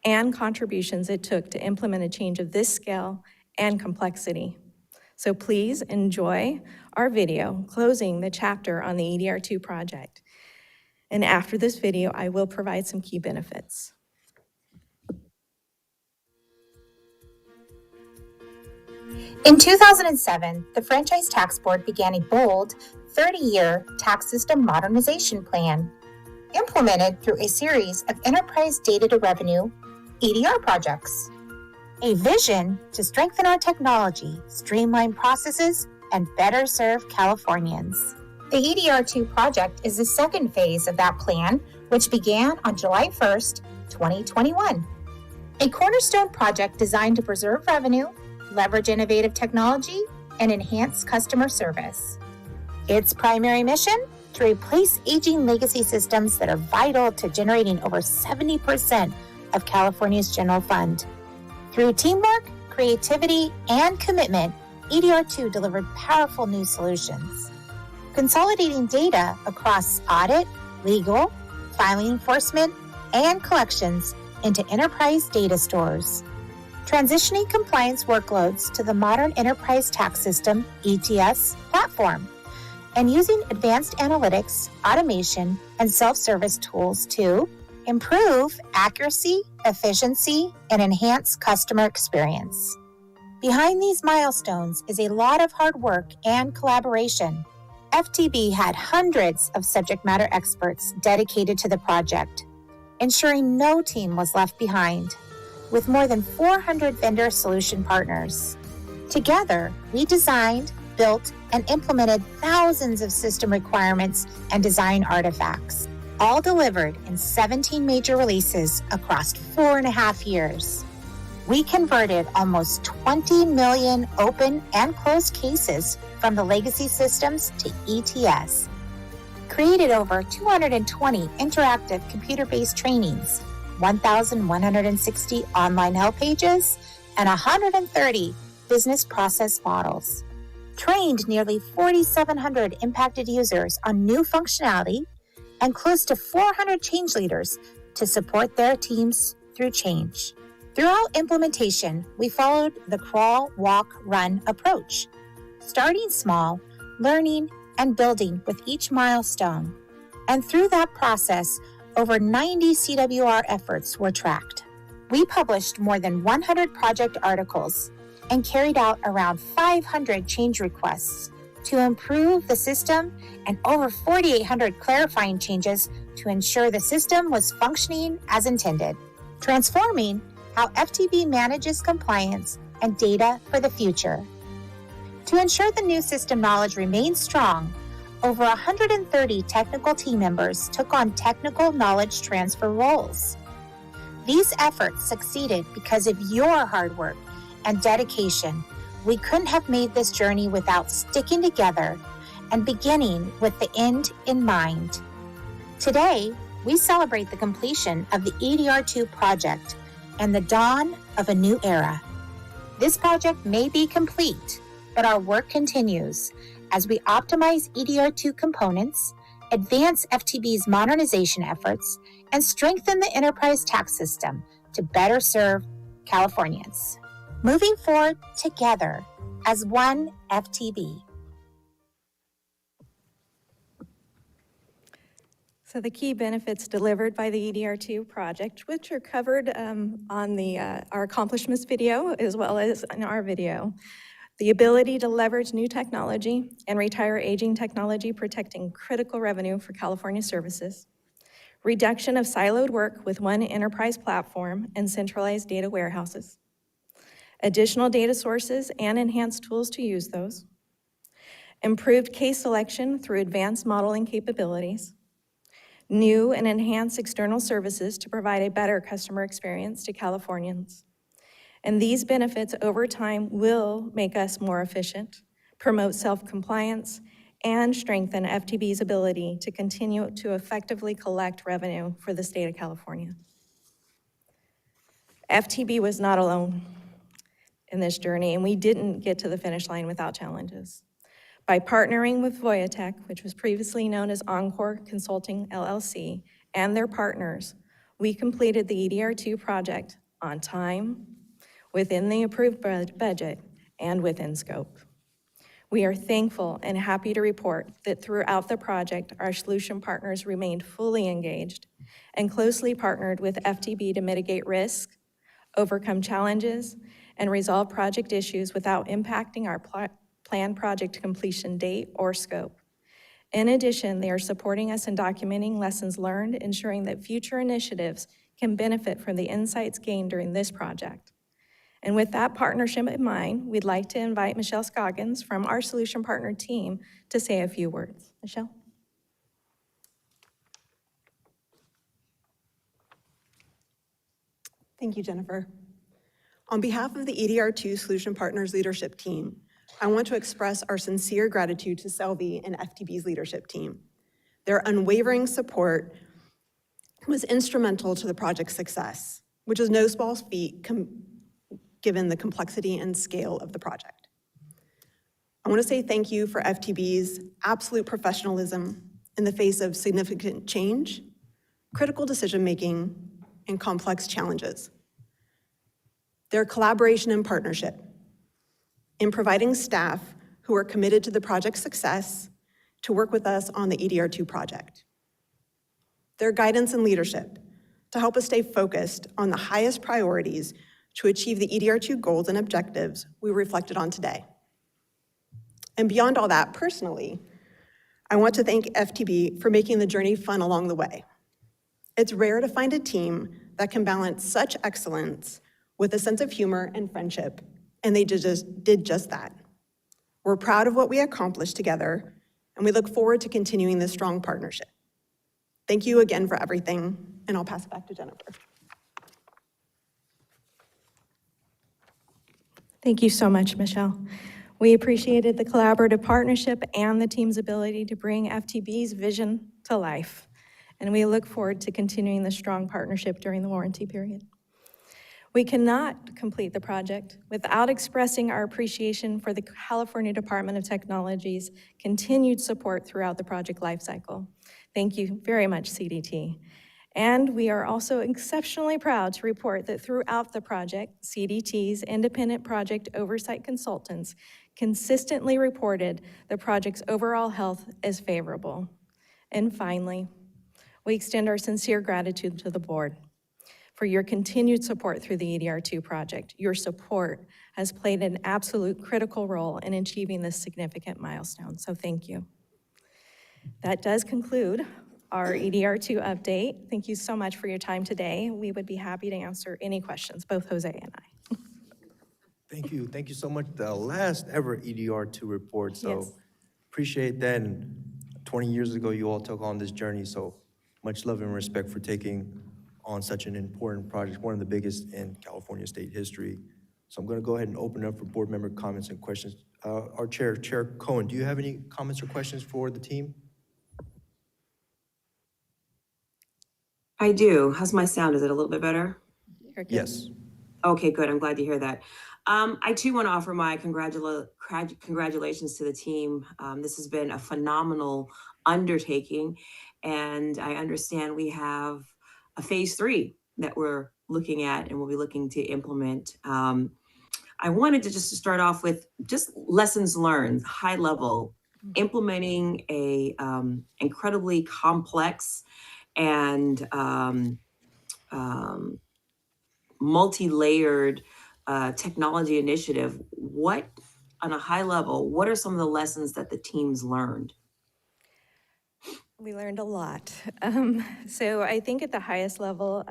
and contributions it took to implement a change of this scale and complexity. So please enjoy our video closing the chapter on the EDR2 project. And after this video, I will provide some key benefits. In 2007, the Franchise Tax Board began a bold 30-year tax system modernization plan, implemented through a series of enterprise data to revenue EDR projects. A vision to strengthen our technology, streamline processes, and better serve Californians. The EDR2 project is the second phase of that plan, which began on July 1st, 2021. A cornerstone project designed to preserve revenue, leverage innovative technology, and enhance customer service. Its primary mission? To replace aging legacy systems that are vital to generating over 70% of California's general fund. Through teamwork, creativity, and commitment, EDR2 delivered powerful new solutions. Consolidating data across audit, legal, filing enforcement, and collections into enterprise data stores. Transitioning compliance workloads to the modern enterprise tax system, ETS, platform. And using advanced analytics, automation, and self-service tools to improve accuracy, efficiency, and enhance customer experience. Behind these milestones is a lot of hard work and collaboration. FTB had hundreds of subject matter experts dedicated to the project, ensuring no team was left behind, with more than 400 vendor solution partners. Together, we designed, built, and implemented thousands of system requirements and design artifacts, all delivered in 17 major releases across 4.5 years. We converted almost 20 million open and closed cases from the legacy systems to ETS, created over 220 interactive computer-based trainings, 1,160 online help pages, and 130 business process models, trained nearly 4,700 impacted users on new functionality, and close to 400 change leaders to support their teams through change. Throughout implementation, we followed the crawl, walk, run approach, starting small, learning, and building with each milestone. And through that process, over 90 CWR efforts were tracked. We published more than 100 project articles and carried out around 500 change requests to improve the system and over 4,800 clarifying changes to ensure the system was functioning as intended, transforming how FTB manages compliance and data for the future. To ensure the new system knowledge remains strong, over 130 technical team members took on technical knowledge transfer roles. These efforts succeeded because of your hard work and dedication. We couldn't have made this journey without sticking together and beginning with the end in mind. Today, we celebrate the completion of the EDR2 project and the dawn of a new era. This project may be complete, but our work continues as we optimize EDR2 components, advance FTB's modernization efforts, and strengthen the enterprise tax system to better serve Californians. Moving forward together as one FTB. So the key benefits delivered by the EDR2 project, which are covered on our accomplishments video as well as in our video. The ability to leverage new technology and retire aging technology, protecting critical revenue for California services. Reduction of siloed work with one enterprise platform and centralized data warehouses. Additional data sources and enhanced tools to use those. Improved case selection through advanced modeling capabilities. New and enhanced external services to provide a better customer experience to Californians. And these benefits over time will make us more efficient, promote self-compliance, and strengthen FTB's ability to continue to effectively collect revenue for the state of California. FTB was not alone in this journey, and we didn't get to the finish line without challenges. By partnering with Voyatech, which was previously known as Encore Consulting LLC, and their partners, we completed the EDR2 project on time, within the approved budget, and within scope. We are thankful and happy to report that throughout the project, our solution partners remained fully engaged and closely partnered with FTB to mitigate risk, overcome challenges, and resolve project issues without impacting our planned project completion date or scope. In addition, they are supporting us in documenting lessons learned, ensuring that future initiatives can benefit from the insights gained during this project. And with that partnership in mind, we'd like to invite Michelle Scoggins from our solution partner team to say a few words. Michelle? Thank you, Jennifer. On behalf of the EDR2 Solution Partners leadership team, I want to express our sincere gratitude to Selvi and FTB's leadership team. Their unwavering support was instrumental to the project's success, which is no small feat given the complexity and scale of the project. I want to say thank you for FTB's absolute professionalism in the face of significant change, critical decision-making, and complex challenges. Their collaboration and partnership in providing staff who are committed to the project's success to work with us on the EDR2 project. Their guidance and leadership to help us stay focused on the highest priorities to achieve the EDR2 goals and objectives we reflected on today. And beyond all that, personally, I want to thank FTB for making the journey fun along the way. It's rare to find a team that can balance such excellence with a sense of humor and friendship, and they did just that. We're proud of what we accomplished together, and we look forward to continuing this strong partnership. Thank you again for everything, and I'll pass it back to Jennifer. Thank you so much, Michelle. We appreciated the collaborative partnership and the team's ability to bring FTB's vision to life. And we look forward to continuing the strong partnership during the warranty period. We cannot complete the project without expressing our appreciation for the California Department of Technology's continued support throughout the project lifecycle. Thank you very much, CDT. And we are also exceptionally proud to report that throughout the project, CDT's independent project oversight consultants consistently reported the project's overall health as favorable. And finally, we extend our sincere gratitude to the board for your continued support through the EDR2 project. Your support has played an absolute critical role in achieving this significant milestone, so thank you. That does conclude our EDR2 update. Thank you so much for your time today. We would be happy to answer any questions, both Jose and I. Thank you so much. The last ever EDR2 report, so Yes. appreciate that. And 20 years ago, you all took on this journey, so much love and respect for taking on such an important project, one of the biggest in California state history. So I'm going to go ahead and open up for board member comments and questions. Our chair, Chair Cohen, do you have any comments or questions for the team? I do. How's my sound? Is it a little bit better? Yes. Okay, good. I'm glad to hear that. I too want to offer my congratulations to the team. This has been a phenomenal undertaking, and I understand we have a phase 3 that we're looking at and we'll be looking to implement. I wanted to just start off with just lessons learned, high level, implementing a incredibly complex and multi-layered technology initiative. What, on a high level, what are some of the lessons that the teams learned? We learned a lot. So I think at the highest level,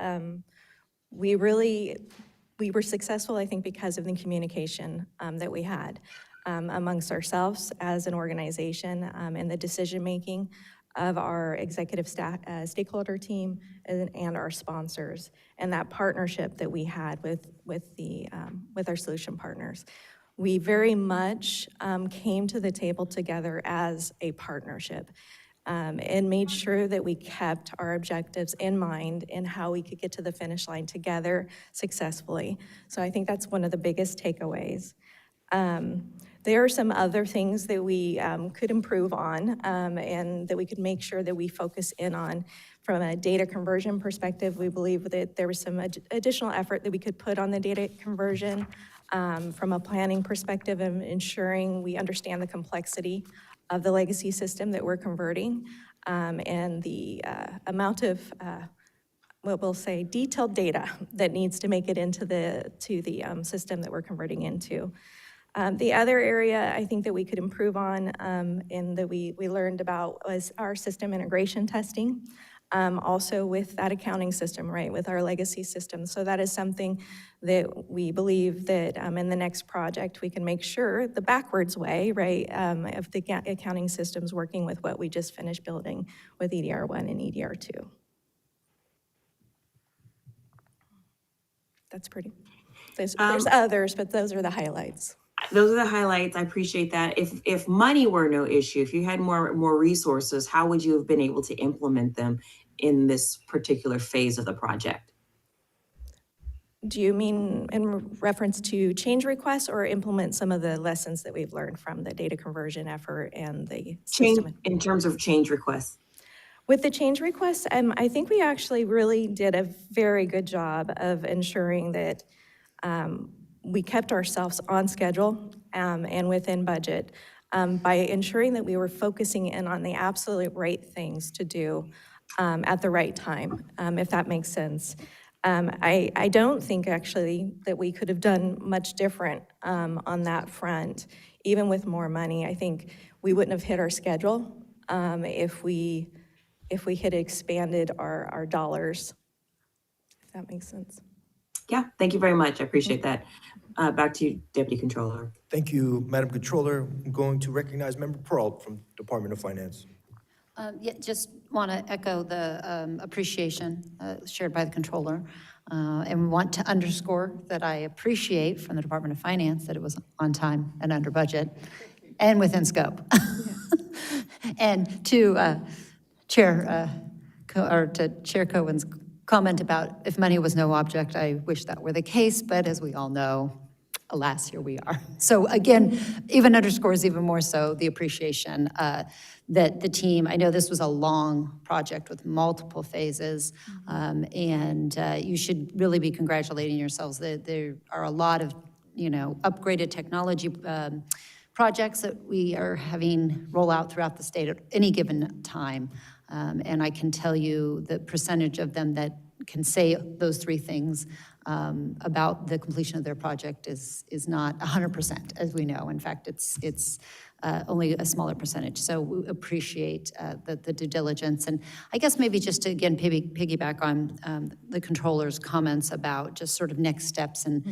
we were successful, I think, because of the communication that we had amongst ourselves as an organization and the decision-making of our executive stakeholder team and our sponsors, and that partnership that we had with our solution partners. We very much came to the table together as a partnership and made sure that we kept our objectives in mind and how we could get to the finish line together successfully. So I think that's one of the biggest takeaways. There are some other things that we could improve on and that we could make sure that we focus in on. From a data conversion perspective, we believe that there was some additional effort that we could put on the data conversion from a planning perspective and ensuring we understand the complexity of the legacy system that we're converting and the amount of what we'll say detailed data that needs to make it into the system that we're converting into. The other area I think that we could improve on and that we learned about was our system integration testing, also with that accounting system, right, with our legacy system. So that is something that we believe that in the next project we can make sure the backwards way, right, of the accounting systems working with what we just finished building with EDR1 and EDR2. That's pretty. There's others, but those are the highlights. Those are the highlights. I appreciate that. If money were no issue, if you had more resources, how would you have been able to implement them in this particular phase of the project? Do you mean in reference to change requests or implement some of the lessons that we've learned from the data conversion effort and the system? In terms of change requests. With the change requests, I think we actually really did a very good job of ensuring that we kept ourselves on schedule and within budget by ensuring that we were focusing in on the absolute right things to do at the right time, if that makes sense. I don't think actually that we could have done much different on that front, even with more money. I think we wouldn't have hit our schedule if we had expanded our dollars, if that makes sense. Yeah, thank you very much. I appreciate that. Back to you, Deputy Controller. Thank you, Madam Controller. I'm going to recognize Member Peralt from Department of Finance. Yeah, just want to echo the appreciation shared by the controller and want to underscore that I appreciate from the Department of Finance that it was on time and under budget and within scope. And to Chair Cohen's comment about if money was no object, I wish that were the case, but as we all know, alas, here we are. So again, even underscores even more so the appreciation that the team, I know this was a long project with multiple phases, and you should really be congratulating yourselves. There are a lot of, upgraded technology projects that we are having roll out throughout the state at any given time. And I can tell you the percentage of them that can say those three things about the completion of their project is not 100%, as we know. In fact, it's only a smaller percentage. So we appreciate the due diligence. And I guess maybe just to, again, piggyback on the controller's comments about just sort of next steps and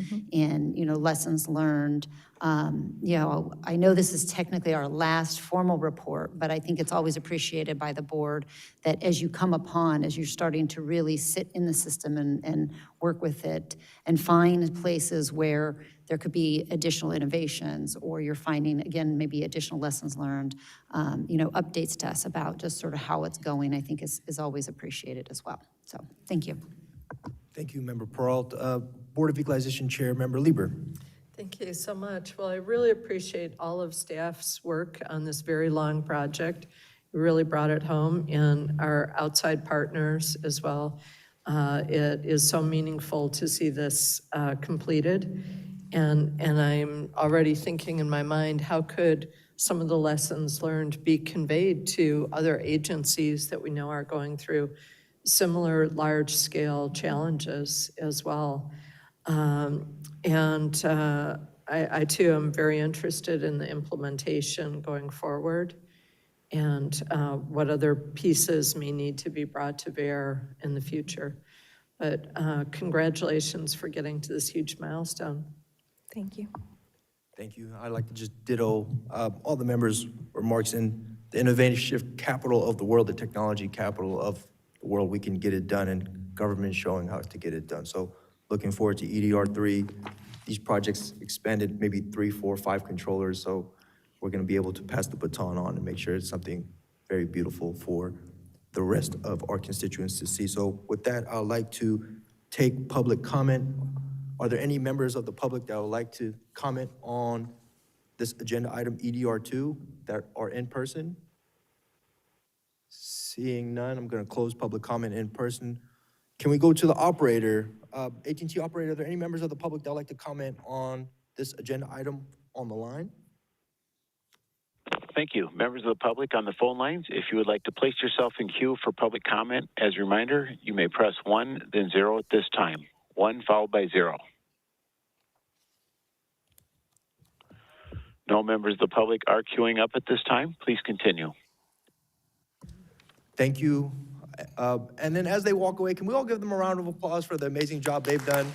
lessons learned. I know this is technically our last formal report, but I think it's always appreciated by the board that as you're starting to really sit in the system and work with it and find places where there could be additional innovations, or you're finding, again, maybe additional lessons learned, updates to us about just sort of how it's going, I think is always appreciated as well. So, thank you. Thank you, Member Peralt. Board of Equalization Chair, Member Lieber. Thank you so much. Well, I really appreciate all of staff's work on this very long project. You really brought it home, and our outside partners as well. It is so meaningful to see this completed. And I'm already thinking in my mind, how could some of the lessons learned be conveyed to other agencies that we know are going through similar large-scale challenges as well? I too am very interested in the implementation going forward and what other pieces may need to be brought to bear in the future. But congratulations for getting to this huge milestone. Thank you. Thank you. I'd like to just ditto all the members' remarks. In the innovation capital of the world, the technology capital of the world, we can get it done, and government showing how to get it done. So looking forward to EDR3. These projects expanded maybe 3, 4, 5 controllers, so we're going to be able to pass the baton on and make sure it's something very beautiful for the rest of our constituents to see. So with that, I'd like to take public comment. Are there any members of the public that would like to comment on this agenda item EDR2 that are in person? Seeing none, I'm going to close public comment in person. Can we go to the operator? AT&T operator, are there any members of the public that would like to comment on this agenda item on the line? Thank you. Members of the public on the phone lines, if you would like to place yourself in queue for public comment, as a reminder, you may press 1, then 0 at this time. 1 followed by 0. No members of the public are queuing up at this time. Please continue. Thank you. And then as they walk away, can we all give them a round of applause for the amazing job they've done?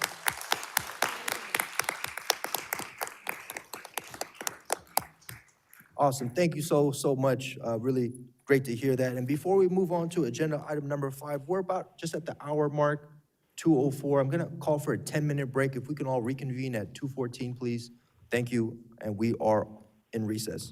Awesome. Thank you so much. Really great to hear that. And before we move on to agenda item number 5, we're about just at the hour mark, 2:04. I'm going to call for a 10-minute break. If we can all reconvene at 2:14, please. Thank you. And we are in recess.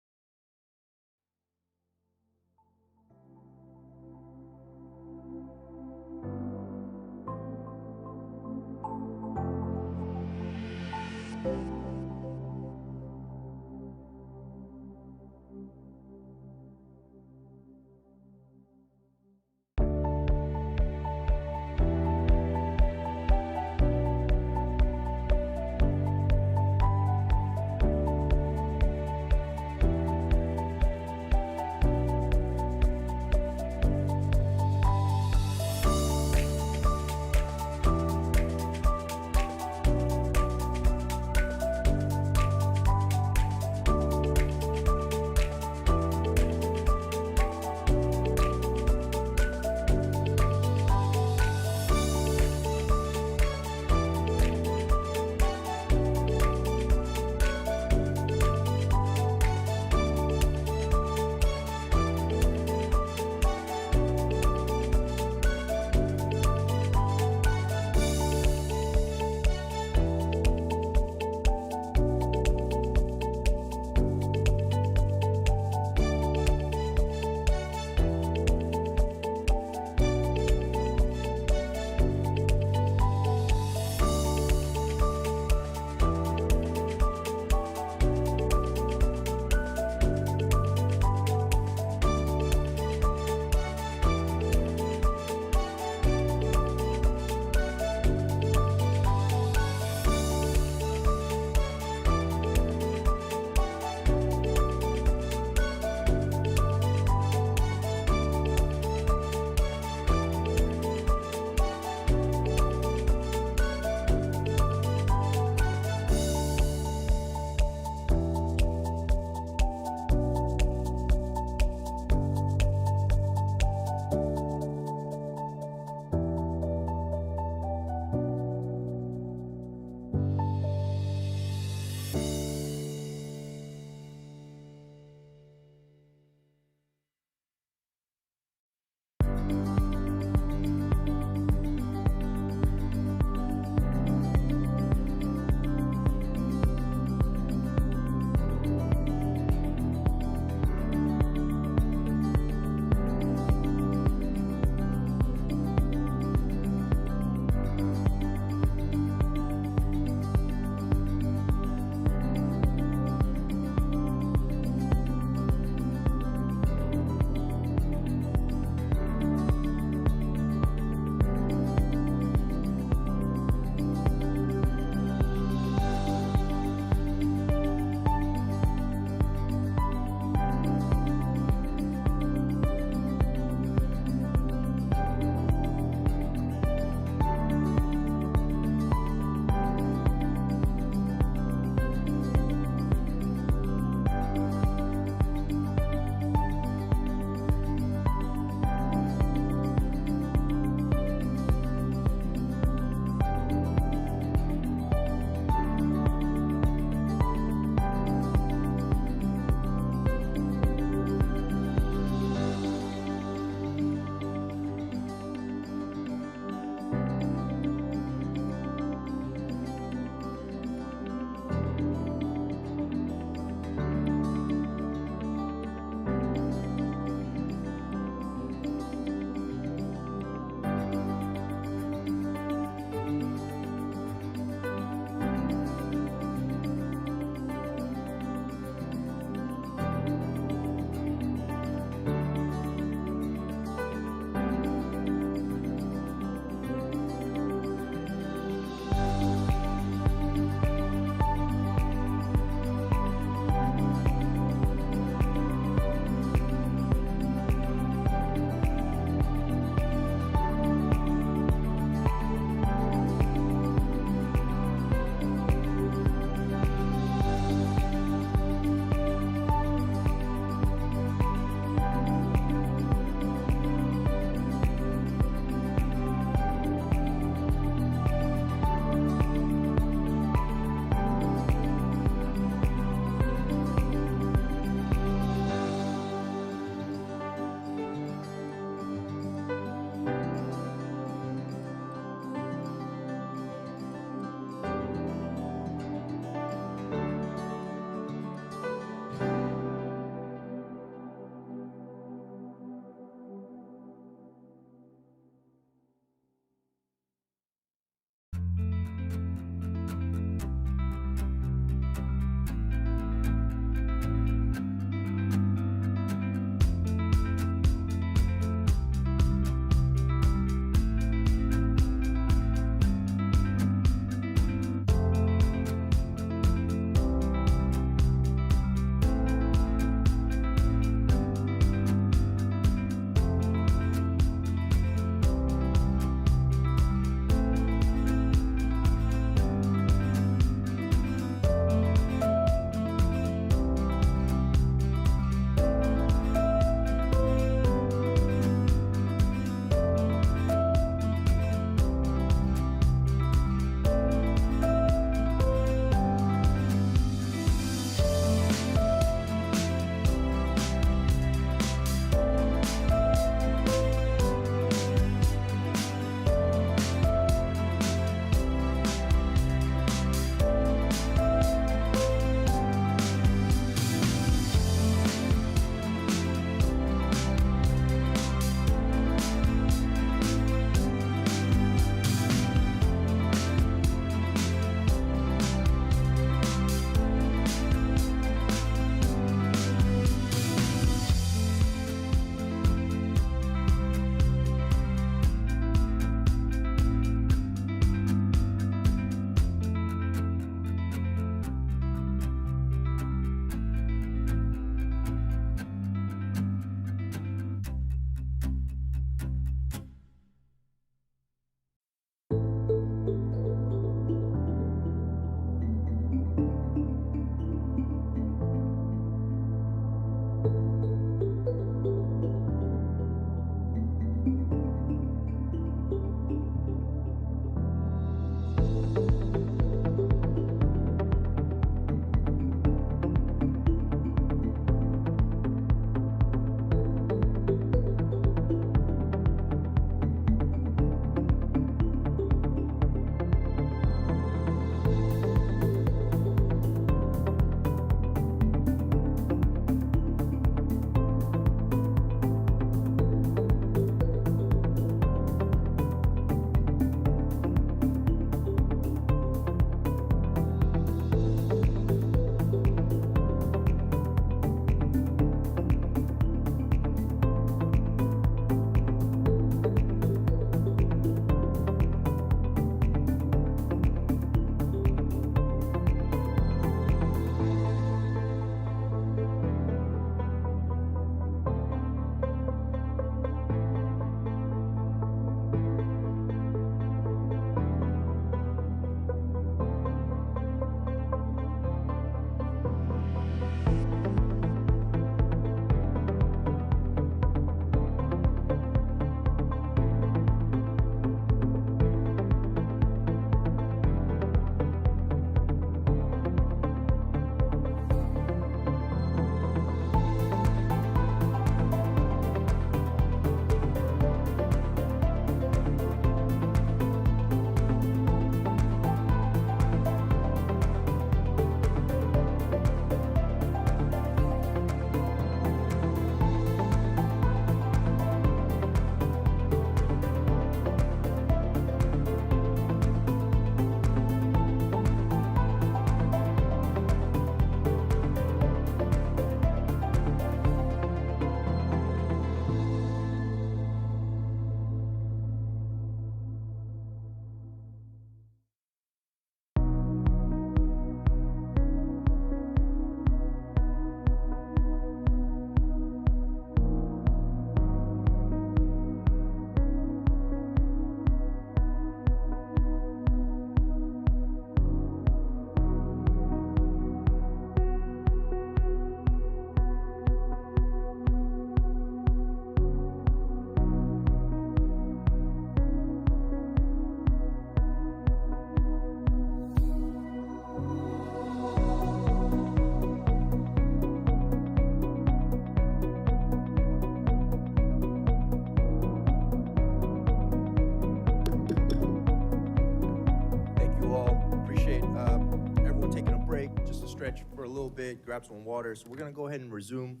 stretch for a little bit, grab some water. So we're going to go ahead and resume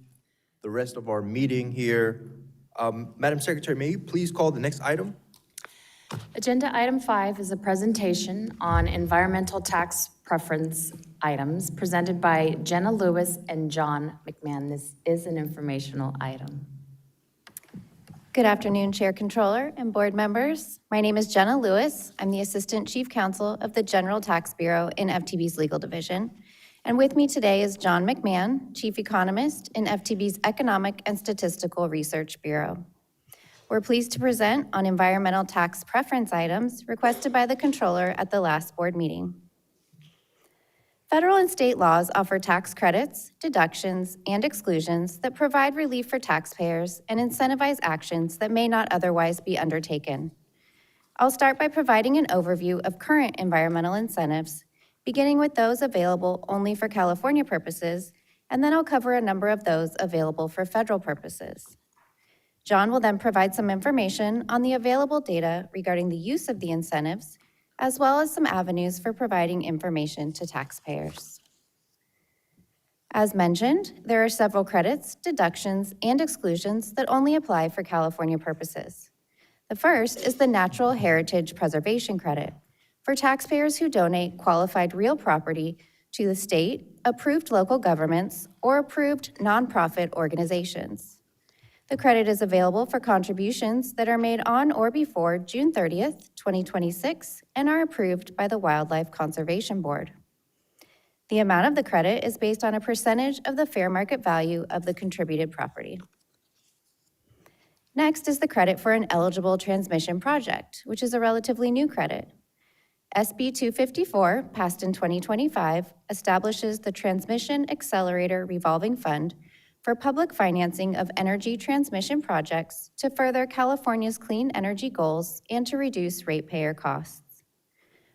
the rest of our meeting here. Madam Secretary, may you please call the next item? Agenda item 5 is a presentation on environmental tax preference items presented by Jenna Lewis and John McMahon. This is an informational item. Good afternoon, Chair Controller and board members. My name is Jenna Lewis. I'm the Assistant Chief Counsel of the General Tax Bureau in FTB's Legal Division. And with me today is John McMahon, Chief Economist in FTB's Economic and Statistical Research Bureau. We're pleased to present on environmental tax preference items requested by the Controller at the last board meeting. Federal and state laws offer tax credits, deductions, and exclusions that provide relief for taxpayers and incentivize actions that may not otherwise be undertaken. I'll start by providing an overview of current environmental incentives, beginning with those available only for California purposes, and then I'll cover a number of those available for federal purposes. John will then provide some information on the available data regarding the use of the incentives, as well as some avenues for providing information to taxpayers. As mentioned, there are several credits, deductions, and exclusions that only apply for California purposes. The first is the Natural Heritage Preservation Credit for taxpayers who donate qualified real property to the state, approved local governments, or approved nonprofit organizations. The credit is available for contributions that are made on or before June 30th, 2026, and are approved by the Wildlife Conservation Board. The amount of the credit is based on a percentage of the fair market value of the contributed property. Next is the credit for an eligible transmission project, which is a relatively new credit. SB 254, passed in 2025, establishes the Transmission Accelerator Revolving Fund for public financing of energy transmission projects to further California's clean energy goals and to reduce ratepayer costs.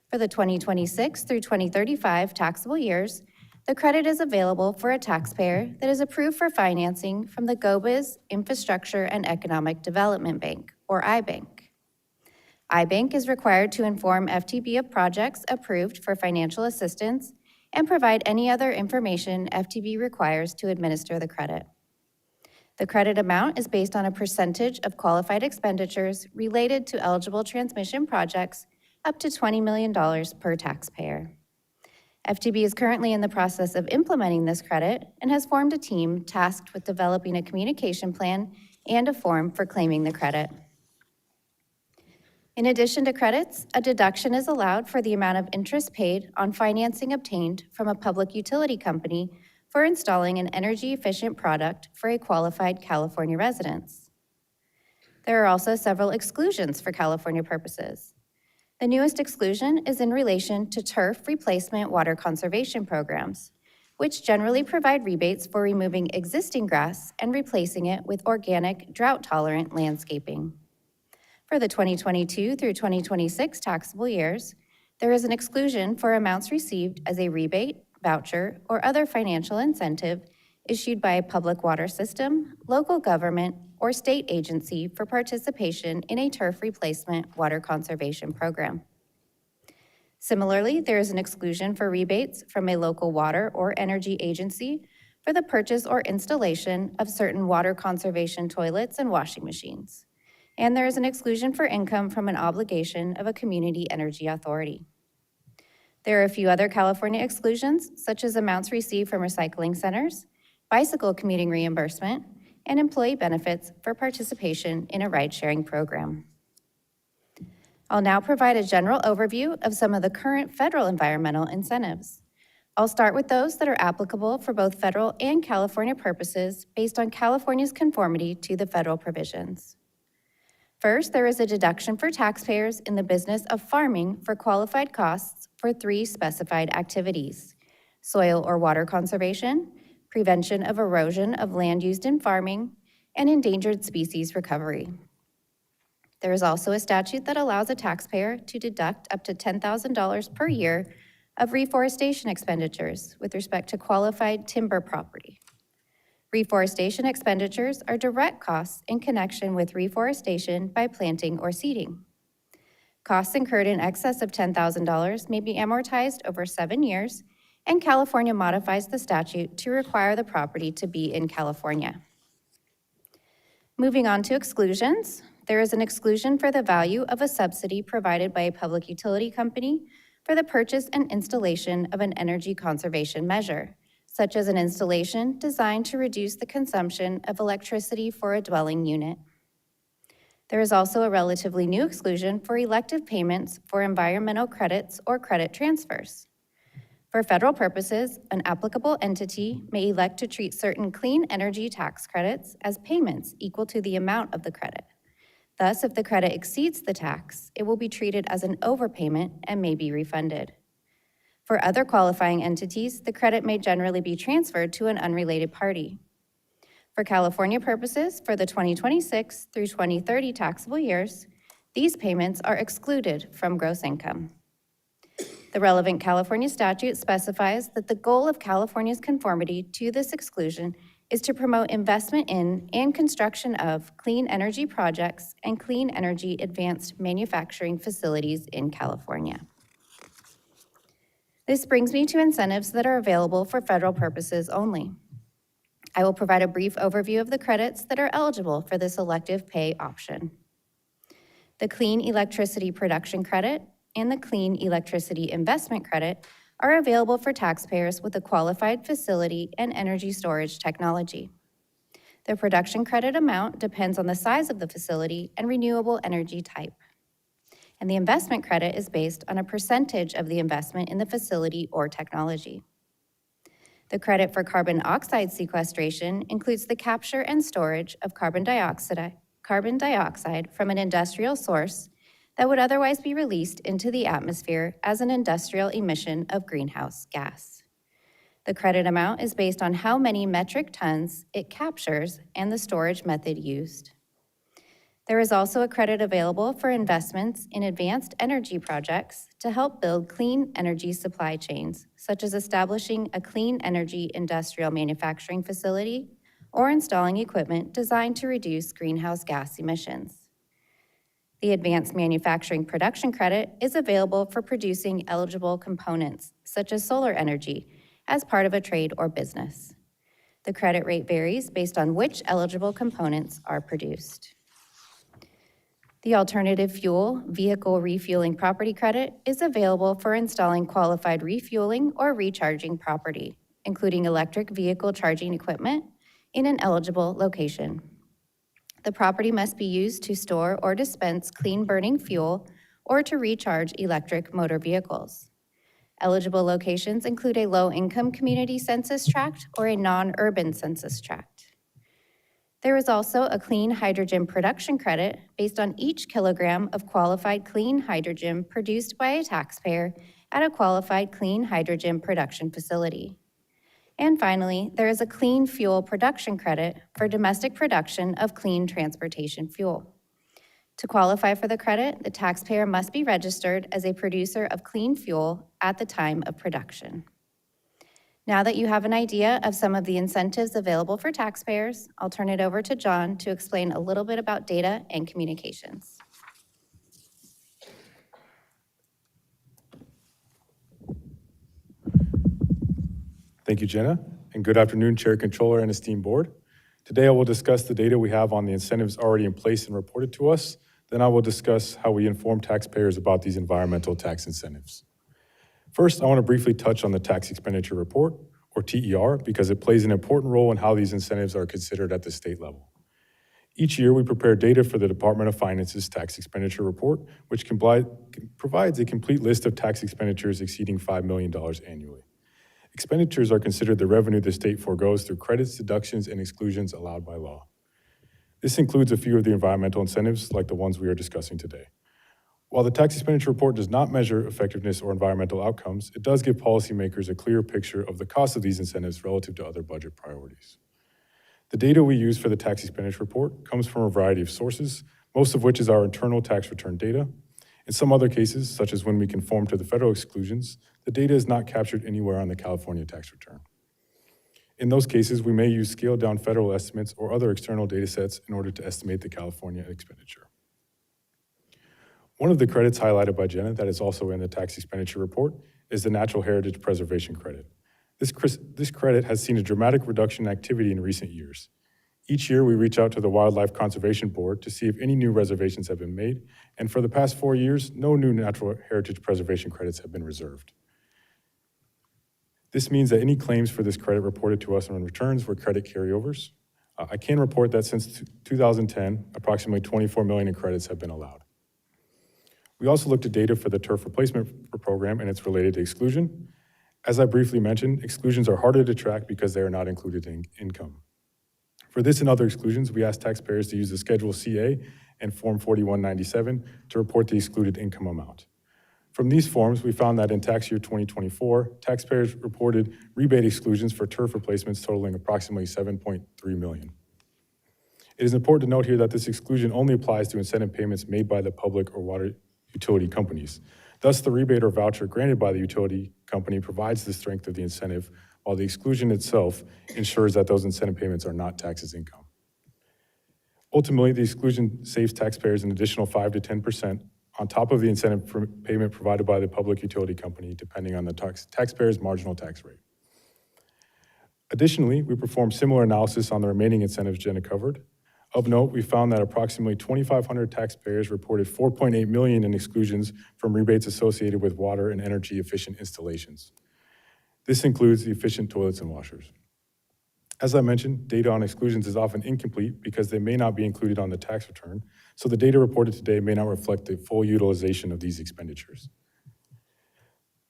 For the 2026 through 2035 taxable years, the credit is available for a taxpayer that is approved for financing from the GOBIZ Infrastructure and Economic Development Bank, or IBank. IBank is required to inform FTB of projects approved for financial assistance and provide any other information FTB requires to administer the credit. The credit amount is based on a percentage of qualified expenditures related to eligible transmission projects up to $20 million per taxpayer. FTB is currently in the process of implementing this credit and has formed a team tasked with developing a communication plan and a form for claiming the credit. In addition to credits, a deduction is allowed for the amount of interest paid on financing obtained from a public utility company for installing an energy-efficient product for a qualified California residence. There are also several exclusions for California purposes. The newest exclusion is in relation to turf replacement water conservation programs, which generally provide rebates for removing existing grass and replacing it with organic, drought-tolerant landscaping. For the 2022 through 2026 taxable years, there is an exclusion for amounts received as a rebate, voucher, or other financial incentive issued by a public water system, local government, or state agency for participation in a turf replacement water conservation program. Similarly, there is an exclusion for rebates from a local water or energy agency for the purchase or installation of certain water conservation toilets and washing machines. And there is an exclusion for income from an obligation of a community energy authority. There are a few other California exclusions, such as amounts received from recycling centers, bicycle commuting reimbursement, and employee benefits for participation in a ride-sharing program. I'll now provide a general overview of some of the current federal environmental incentives. I'll start with those that are applicable for both federal and California purposes based on California's conformity to the federal provisions. First, there is a deduction for taxpayers in the business of farming for qualified costs for 3 specified activities: soil or water conservation, prevention of erosion of land used in farming, and endangered species recovery. There is also a statute that allows a taxpayer to deduct up to $10,000 per year of reforestation expenditures with respect to qualified timber property. Reforestation expenditures are direct costs in connection with reforestation by planting or seeding. Costs incurred in excess of $10,000 may be amortized over 7 years, and California modifies the statute to require the property to be in California. Moving on to exclusions, there is an exclusion for the value of a subsidy provided by a public utility company for the purchase and installation of an energy conservation measure, such as an installation designed to reduce the consumption of electricity for a dwelling unit. There is also a relatively new exclusion for elective payments for environmental credits or credit transfers. For federal purposes, an applicable entity may elect to treat certain clean energy tax credits as payments equal to the amount of the credit. Thus, if the credit exceeds the tax, it will be treated as an overpayment and may be refunded. For other qualifying entities, the credit may generally be transferred to an unrelated party. For California purposes, for the 2026 through 2030 taxable years, these payments are excluded from gross income. The relevant California statute specifies that the goal of California's conformity to this exclusion is to promote investment in and construction of clean energy projects and clean energy advanced manufacturing facilities in California. This brings me to incentives that are available for federal purposes only. I will provide a brief overview of the credits that are eligible for this elective pay option. The Clean Electricity Production Credit and the Clean Electricity Investment Credit are available for taxpayers with a qualified facility and energy storage technology. The production credit amount depends on the size of the facility and renewable energy type. And the investment credit is based on a percentage of the investment in the facility or technology. The credit for carbon oxide sequestration includes the capture and storage of carbon dioxide from an industrial source that would otherwise be released into the atmosphere as an industrial emission of greenhouse gas. The credit amount is based on how many metric tons it captures and the storage method used. There is also a credit available for investments in advanced energy projects to help build clean energy supply chains, such as establishing a clean energy industrial manufacturing facility or installing equipment designed to reduce greenhouse gas emissions. The Advanced Manufacturing Production Credit is available for producing eligible components, such as solar energy, as part of a trade or business. The credit rate varies based on which eligible components are produced. The Alternative Fuel Vehicle Refueling Property Credit is available for installing qualified refueling or recharging property, including electric vehicle charging equipment, in an eligible location. The property must be used to store or dispense clean-burning fuel or to recharge electric motor vehicles. Eligible locations include a low-income community census tract or a non-urban census tract. There is also a clean hydrogen production credit based on each kilogram of qualified clean hydrogen produced by a taxpayer at a qualified clean hydrogen production facility. And finally, there is a clean fuel production credit for domestic production of clean transportation fuel. To qualify for the credit, the taxpayer must be registered as a producer of clean fuel at the time of production. Now that you have an idea of some of the incentives available for taxpayers, I'll turn it over to John to explain a little bit about data and communications. Thank you, Jenna, and good afternoon, Chair, Controller, and esteemed board. Today, I will discuss the data we have on the incentives already in place and reported to us. Then I will discuss how we inform taxpayers about these environmental tax incentives. First, I want to briefly touch on the Tax Expenditure Report, or TER, because it plays an important role in how these incentives are considered at the state level. Each year, we prepare data for the Department of Finance's Tax Expenditure Report, which provides a complete list of tax expenditures exceeding $5 million annually. Expenditures are considered the revenue the state forgoes through credits, deductions, and exclusions allowed by law. This includes a few of the environmental incentives like the ones we are discussing today. While the Tax Expenditure Report does not measure effectiveness or environmental outcomes, it does give policymakers a clear picture of the cost of these incentives relative to other budget priorities. The data we use for the Tax Expenditure Report comes from a variety of sources, most of which is our internal tax return data. In some other cases, such as when we conform to the federal exclusions, the data is not captured anywhere on the California tax return. In those cases, we may use scaled-down federal estimates or other external data sets in order to estimate the California expenditure. One of the credits highlighted by Jenna that is also in the Tax Expenditure Report is the Natural Heritage Preservation Credit. This credit has seen a dramatic reduction in activity in recent years. Each year, we reach out to the Wildlife Conservation Board to see if any new reservations have been made, and for the past 4 years, no new natural heritage preservation credits have been reserved. This means that any claims for this credit reported to us on returns were credit carryovers. I can report that since 2010, approximately 24 million in credits have been allowed. We also looked at data for the turf replacement program and its related to exclusion. As I briefly mentioned, exclusions are harder to track because they are not included in income. For this and other exclusions, we asked taxpayers to use the Schedule CA and Form 4197 to report the excluded income amount. From these forms, we found that in tax year 2024, taxpayers reported rebate exclusions for turf replacements totaling approximately $7.3 million. It is important to note here that this exclusion only applies to incentive payments made by the public or water utility companies. Thus, the rebate or voucher granted by the utility company provides the strength of the incentive, while the exclusion itself ensures that those incentive payments are not taxed as income. Ultimately, the exclusion saves taxpayers an additional 5 to 10% on top of the incentive payment provided by the public utility company, depending on the taxpayer's marginal tax rate. Additionally, we performed similar analysis on the remaining incentives Jenna covered. Of note, we found that approximately 2,500 taxpayers reported $4.8 million in exclusions from rebates associated with water and energy efficient installations. This includes the efficient toilets and washers. As I mentioned, data on exclusions is often incomplete because they may not be included on the tax return, so the data reported today may not reflect the full utilization of these expenditures.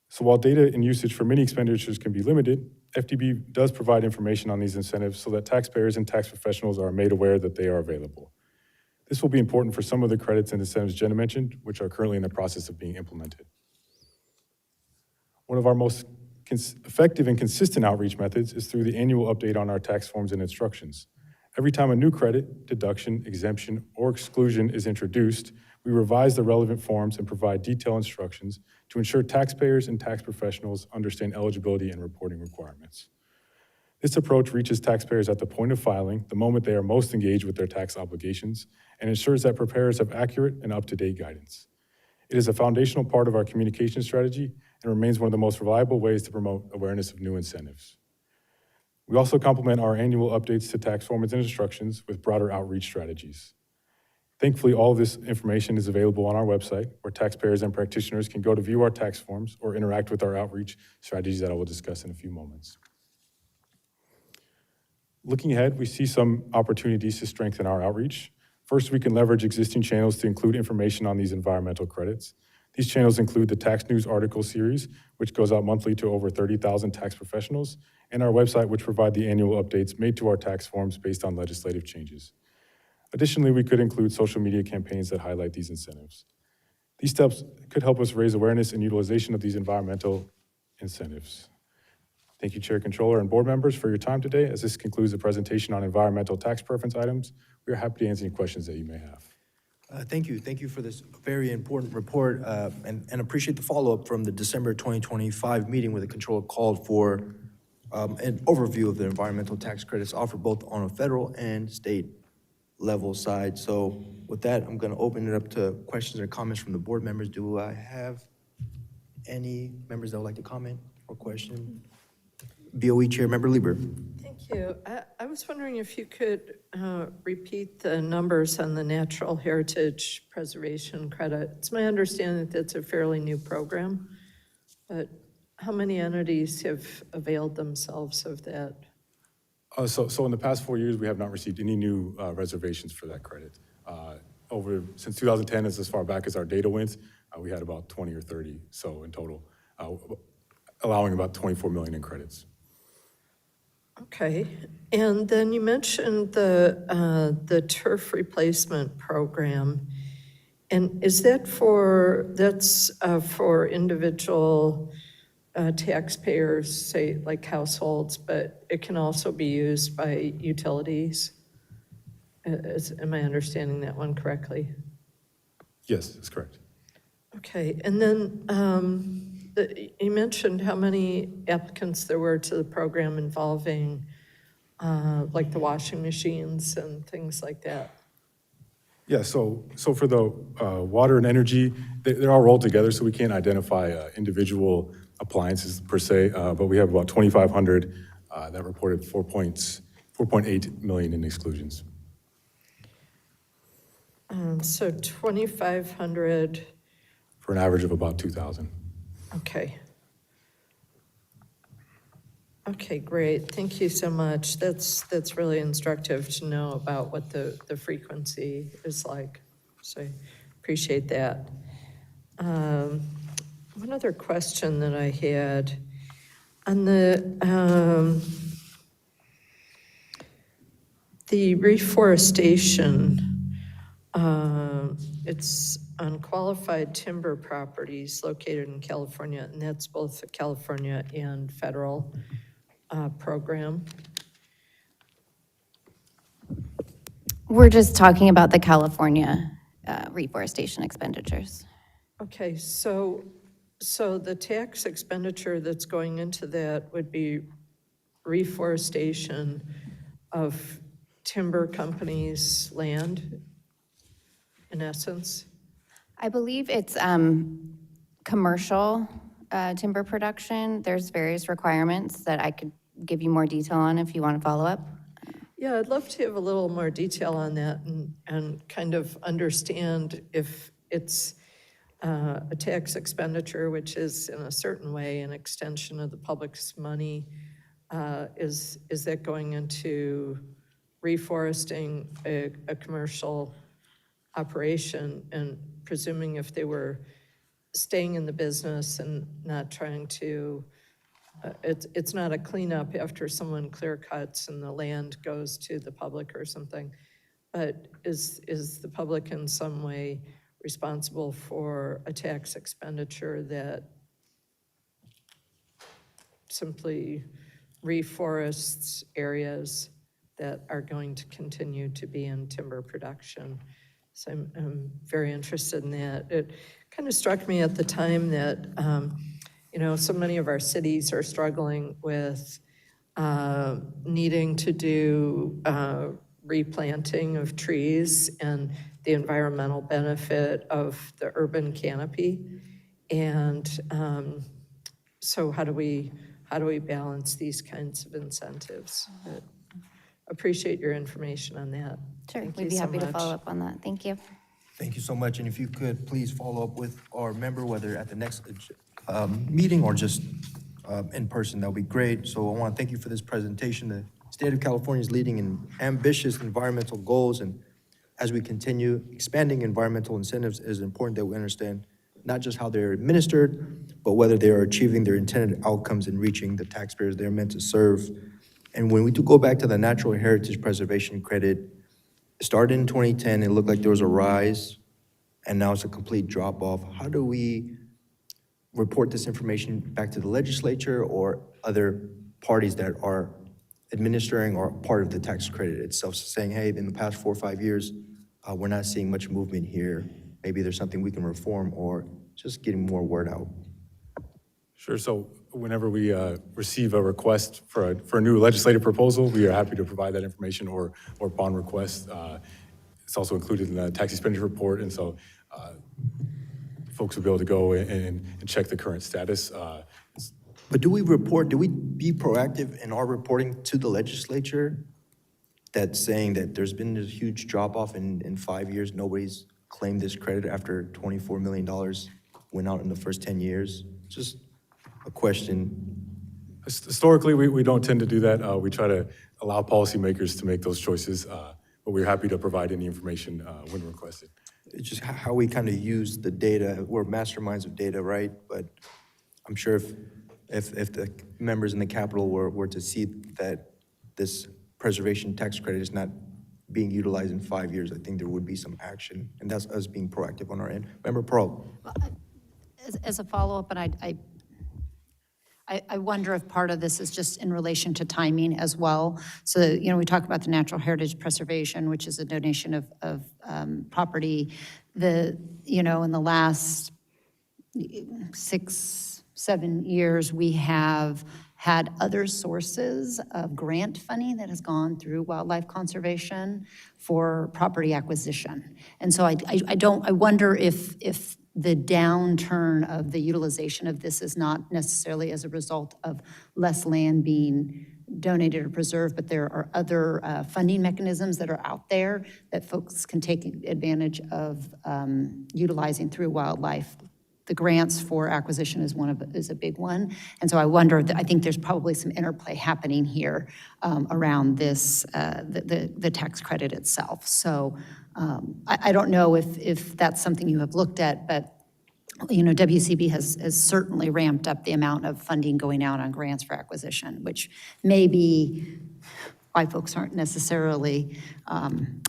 So while data and usage for many expenditures can be limited, FTB does provide information on these incentives so that taxpayers and tax professionals are made aware that they are available. This will be important for some of the credits and incentives Jenna mentioned, which are currently in the process of being implemented. One of our most effective and consistent outreach methods is through the annual update on our tax forms and instructions. Every time a new credit, deduction, exemption, or exclusion is introduced, we revise the relevant forms and provide detailed instructions to ensure taxpayers and tax professionals understand eligibility and reporting requirements. This approach reaches taxpayers at the point of filing, the moment they are most engaged with their tax obligations, and ensures that preparers have accurate and up-to-date guidance. It is a foundational part of our communication strategy and remains one of the most reliable ways to promote awareness of new incentives. We also complement our annual updates to tax forms and instructions with broader outreach strategies. Thankfully, all of this information is available on our website, where taxpayers and practitioners can go to view our tax forms or interact with our outreach strategies that I will discuss in a few moments. Looking ahead, we see some opportunities to strengthen our outreach. First, we can leverage existing channels to include information on these environmental credits. These channels include the Tax News article series, which goes out monthly to over 30,000 tax professionals, and our website, which provide the annual updates made to our tax forms based on legislative changes. Additionally, we could include social media campaigns that highlight these incentives. These steps could help us raise awareness and utilization of these environmental incentives. Thank you, Chair, Controller, and board members for your time today. As this concludes the presentation on environmental tax preference items, we are happy to answer any questions that you may have. Thank you. Thank you for this very important report and appreciate the follow-up from the December 2025 meeting where the controller called for an overview of the environmental tax credits offered both on a federal and state level side. So with that, I'm going to open it up to questions or comments from the board members. Do I have any members that would like to comment or question? BOE Chair Member Lieber. Thank you. I was wondering if you could repeat the numbers on the natural heritage preservation credit. It's my understanding that that's a fairly new program, but how many entities have availed themselves of that? So in the past 4 years, we have not received any new reservations for that credit. Since 2010, as far back as our data went, we had about 20 or 30, so in total, allowing about 24 million in credits. Okay, and then you mentioned the turf replacement program, and is that for individual taxpayers, say like households, but it can also be used by utilities? Am I understanding that one correctly? Yes, that's correct. Okay, and then you mentioned how many applicants there were to the program involving like the washing machines and things like that. Yeah, so for the water and energy, they're all rolled together, so we can't identify individual appliances per se, but we have about 2,500 that reported 4.8 million in exclusions. So 2,500. For an average of about 2,000. Okay. Okay, great. Thank you so much. That's really instructive to know about what the frequency is like. So I appreciate that. One other question that I had on the reforestation. It's on qualified timber properties located in California, and that's both a California and federal program. We're just talking about the California reforestation expenditures. Okay, so the tax expenditure that's going into that would be reforestation of timber companies' land, in essence? I believe it's commercial timber production. There's various requirements that I could give you more detail on if you want to follow up. Yeah, I'd love to have a little more detail on that and kind of understand if it's a tax expenditure, which is in a certain way an extension of the public's money. Is that going into reforesting a commercial operation, and presuming if they were staying in the business and not trying to, it's not a cleanup after someone clear cuts and the land goes to the public or something. but is the public in some way responsible for a tax expenditure that simply reforests areas that are going to continue to be in timber production? So I'm very interested in that. It kind of struck me at the time that, so many of our cities are struggling with needing to do replanting of trees and the environmental benefit of the urban canopy. And so how do we balance these kinds of incentives? But appreciate your information on that. Sure, Thank we'd you be so happy to much. follow up on that. Thank you. Thank you so much, and if you could, please follow up with our member, whether at the next meeting or just in person, that would be great. So I want to thank you for this presentation. The state of California is leading in ambitious environmental goals, and as we continue expanding environmental incentives, it is important that we understand not just how they're administered, but whether they are achieving their intended outcomes and reaching the taxpayers they're meant to serve. And when we do go back to the natural heritage preservation credit, it started in 2010, it looked like there was a rise, and now it's a complete drop-off. How do we report this information back to the legislature or other parties that are administering or part of the tax credit itself, saying, hey, in the past 4 or 5 years, we're not seeing much movement here. Maybe there's something we can reform, or just getting more word out? Sure. So whenever we receive a request for a new legislative proposal, we are happy to provide that information or bond request. It's also included in the tax expenditure report, and so folks will be able to go and check the current status. But do we be proactive in our reporting to the legislature that's saying that there's been this huge drop-off in 5 years, nobody's claimed this credit after $24 million went out in the first 10 years? Just a question. Historically, we don't tend to do that. We try to allow policymakers to make those choices, but we're happy to provide any information when requested. It's just how we kind of use the data. We're masterminds of data, right? But I'm sure if the members in the Capitol were to see that this preservation tax credit is not being utilized in 5 years, I think there would be some action, and that's us being proactive on our end. Member Pearl. As a follow-up, and I wonder if part of this is just in relation to timing as well. So, we talk about the natural heritage preservation, which is a donation of property. In the last 6-7 years, we have had other sources of grant funding that has gone through wildlife conservation for property acquisition. And so I wonder if the downturn of the utilization of this is not necessarily as a result of less land being donated or preserved, but there are other funding mechanisms that are out there that folks can take advantage of utilizing through wildlife. The grants for acquisition is a big one. And so I wonder, I think there's probably some interplay happening here around this, the tax credit itself. So I don't know if that's something you have looked at, but WCB has certainly ramped up the amount of funding going out on grants for acquisition, which may be why folks aren't necessarily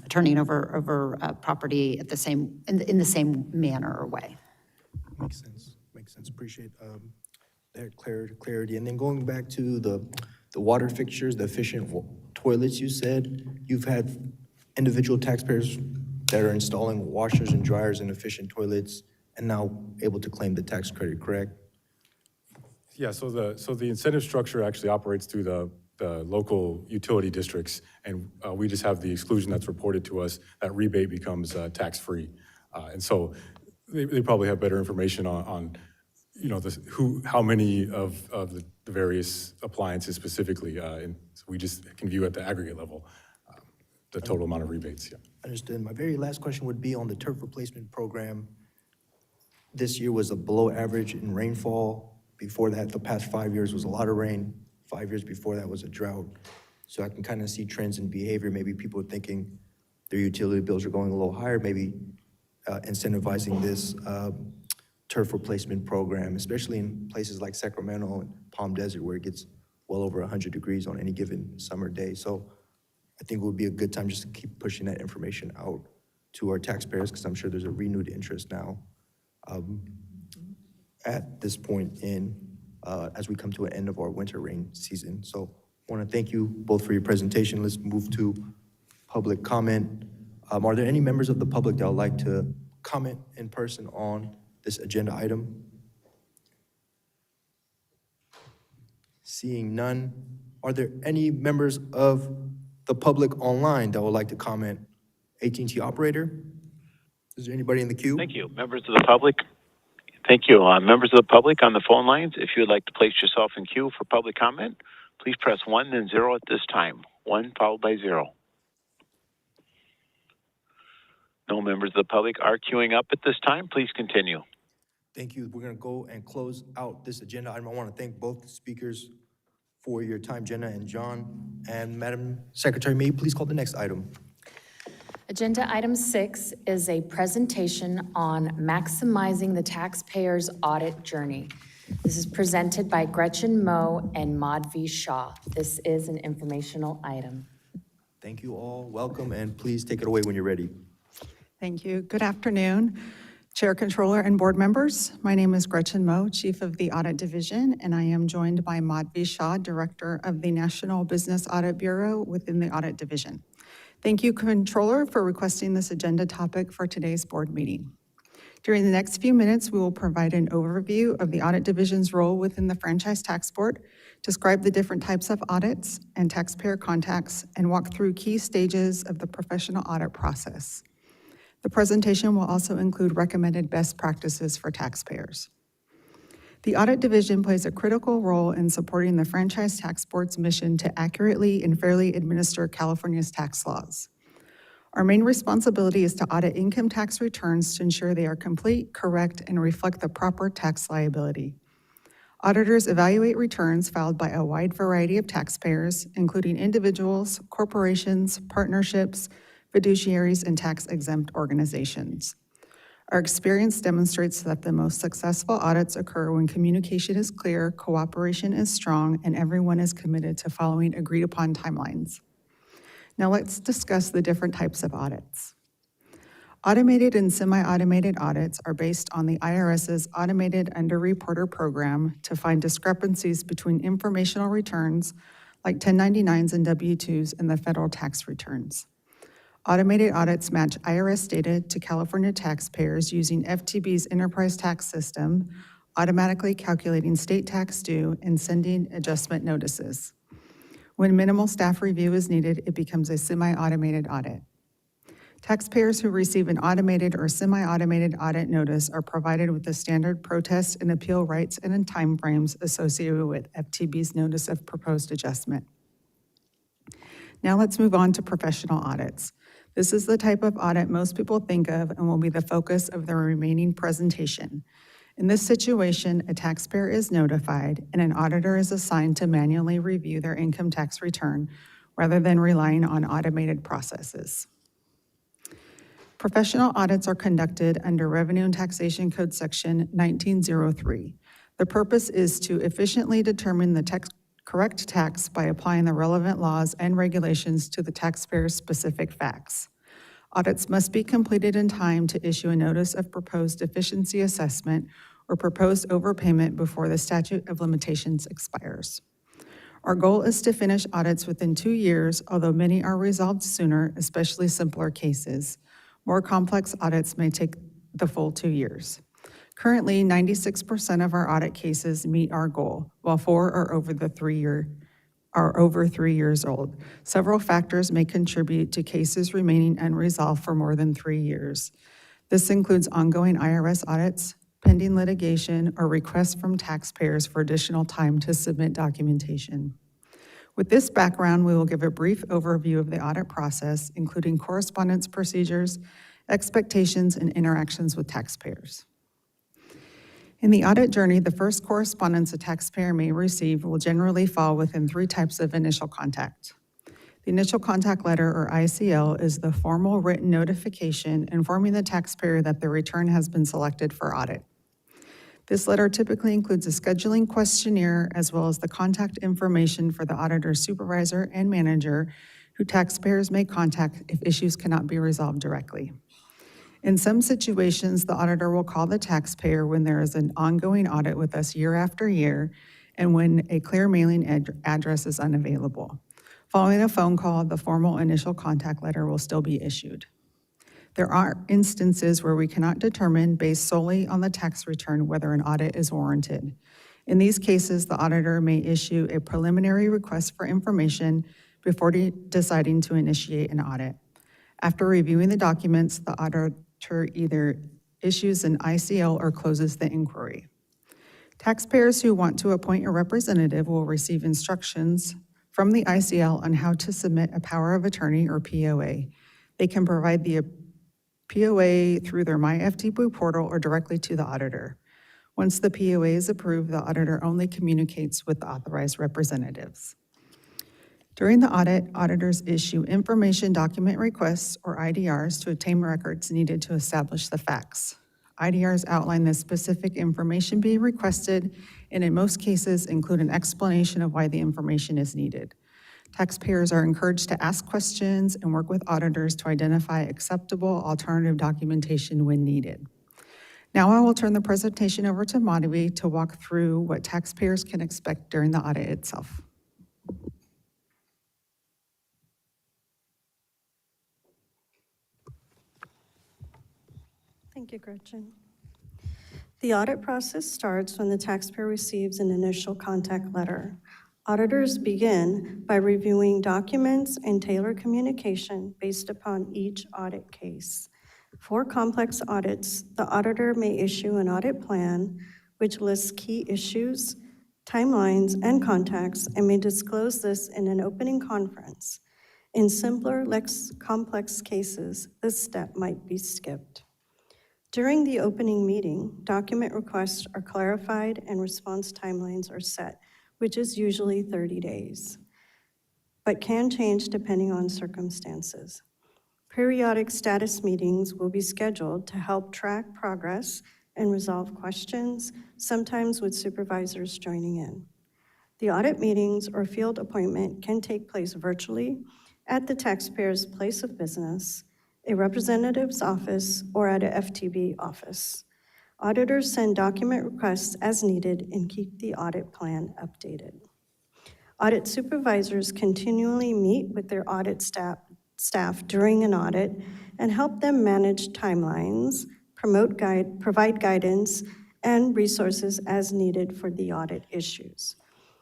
turning over property at in the same manner or way. Makes sense. Appreciate that clarity. And then going back to the water fixtures, the efficient toilets, you said you've had individual taxpayers that are installing washers and dryers and efficient toilets and now able to claim the tax credit, correct? Yeah, so the incentive structure actually operates through the local utility districts, and we just have the exclusion that's reported to us. That rebate becomes tax-free. And so they probably have better information on how many of the various appliances specifically, and so we just can view at the aggregate level the total amount of rebates. Yeah. Understood. My very last question would be on the turf replacement program. This year was a below average in rainfall. Before that, the past 5 years was a lot of rain. 5 years before that was a drought. So I can kind of see trends in behavior. Maybe people are thinking their utility bills are going a little higher, maybe incentivizing this turf replacement program, especially in places like Sacramento and Palm Desert, where it gets well over 100 degrees on any given summer day. So I think it would be a good time just to keep pushing that information out to our taxpayers, because I'm sure there's a renewed interest now at this point as we come to an end of our winter rain season. So I want to thank you both for your presentation. Let's move to public comment. Are there any members of the public that would like to comment in person on this agenda item? Seeing none, are there any members of the public online that would like to comment? AT&T operator? Is there anybody in the queue? Thank you. Members of the public, thank you. Members of the public on the phone lines, if you would like to place yourself in queue for public comment, please press 1, then 0 at this time. 1 followed by 0. No members of the public are queuing up at this time. Please continue. Thank you. We're going to go and close out this agenda item. I want to thank both speakers for your time, Jenna and John. And Madam Secretary, may you please call the next item? Agenda item 6 is a presentation on maximizing the taxpayer's audit journey. This is presented by Gretchen Moe and Maud V. Shaw. This is an informational item. Thank you all. Welcome, and please take it away when you're ready. Thank you. Good afternoon, Chair, Controller, and board members. My name is Gretchen Moe, Chief of the Audit Division, and I am joined by Maud V. Shaw, Director of the National Business Audit Bureau within the Audit Division. Thank you, Controller, for requesting this agenda topic for today's board meeting. During the next few minutes, we will provide an overview of the Audit Division's role within the Franchise Tax Board, describe the different types of audits and taxpayer contacts, and walk through key stages of the professional audit process. The presentation will also include recommended best practices for taxpayers. The Audit Division plays a critical role in supporting the Franchise Tax Board's mission to accurately and fairly administer California's tax laws. Our main responsibility is to audit income tax returns to ensure they are complete, correct, and reflect the proper tax liability. Auditors evaluate returns filed by a wide variety of taxpayers, including individuals, corporations, partnerships, fiduciaries, and tax-exempt organizations. Our experience demonstrates that the most successful audits occur when communication is clear, cooperation is strong, and everyone is committed to following agreed-upon timelines. Now let's discuss the different types of audits. Automated and semi-automated audits are based on the IRS's Automated Under-Reporter program to find discrepancies between informational returns like 1099s and W-2s and the federal tax returns. Automated audits match IRS data to California taxpayers using FTB's enterprise tax system, automatically calculating state tax due and sending adjustment notices. When minimal staff review is needed, it becomes a semi-automated audit. Taxpayers who receive an automated or semi-automated audit notice are provided with the standard protest and appeal rights and timeframes associated with FTB's notice of proposed adjustment. Now let's move on to professional audits. This is the type of audit most people think of and will be the focus of the remaining presentation. In this situation, a taxpayer is notified and an auditor is assigned to manually review their income tax return rather than relying on automated processes. Professional audits are conducted under Revenue and Taxation Code Section 1903. The purpose is to efficiently determine the correct tax by applying the relevant laws and regulations to the taxpayer's specific facts. Audits must be completed in time to issue a notice of proposed deficiency assessment or proposed overpayment before the statute of limitations expires. Our goal is to finish audits within 2 years, although many are resolved sooner, especially simpler cases. More complex audits may take the full 2 years. Currently, 96% of our audit cases meet our goal, while 4 are over 3 years old. Several factors may contribute to cases remaining unresolved for more than 3 years. This includes ongoing IRS audits, pending litigation, or requests from taxpayers for additional time to submit documentation. With this background, we will give a brief overview of the audit process, including correspondence procedures, expectations, and interactions with taxpayers. In the audit journey, the first correspondence a taxpayer may receive will generally fall within 3 types of initial contact. The initial contact letter, or ICL, is the formal written notification informing the taxpayer that the return has been selected for audit. This letter typically includes a scheduling questionnaire as well as the contact information for the auditor's supervisor and manager who taxpayers may contact if issues cannot be resolved directly. In some situations, the auditor will call the taxpayer when there is an ongoing audit with us year after year and when a clear mailing address is unavailable. Following a phone call, the formal initial contact letter will still be issued. There are instances where we cannot determine, based solely on the tax return, whether an audit is warranted. In these cases, the auditor may issue a preliminary request for information before deciding to initiate an audit. After reviewing the documents, the auditor either issues an ICL or closes the inquiry. Taxpayers who want to appoint a representative will receive instructions from the ICL on how to submit a power of attorney or POA. They can provide the POA through their MyFTB portal or directly to the auditor. Once the POA is approved, the auditor only communicates with the authorized representatives. During the audit, auditors issue information document requests, or IDRs, to obtain records needed to establish the facts. IDRs outline the specific information being requested and in most cases include an explanation of why the information is needed. Taxpayers are encouraged to ask questions and work with auditors to identify acceptable alternative documentation when needed. Now I will turn the presentation over to Madhavi to walk through what taxpayers can expect during the audit itself. Thank you, Gretchen. The audit process starts when the taxpayer receives an initial contact letter. Auditors begin by reviewing documents and tailor communication based upon each audit case. For complex audits, the auditor may issue an audit plan which lists key issues, timelines, and contacts, and may disclose this in an opening conference. In simpler, less complex cases, this step might be skipped. During the opening meeting, document requests are clarified and response timelines are set, which is usually 30 days, but can change depending on circumstances. Periodic status meetings will be scheduled to help track progress and resolve questions, sometimes with supervisors joining in. The audit meetings or field appointment can take place virtually at the taxpayer's place of business, a representative's office, or at a FTB office. Auditors send document requests as needed and keep the audit plan updated. Audit supervisors continually meet with their audit staff during an audit and help them manage timelines, provide guidance, and resources as needed for the audit issues.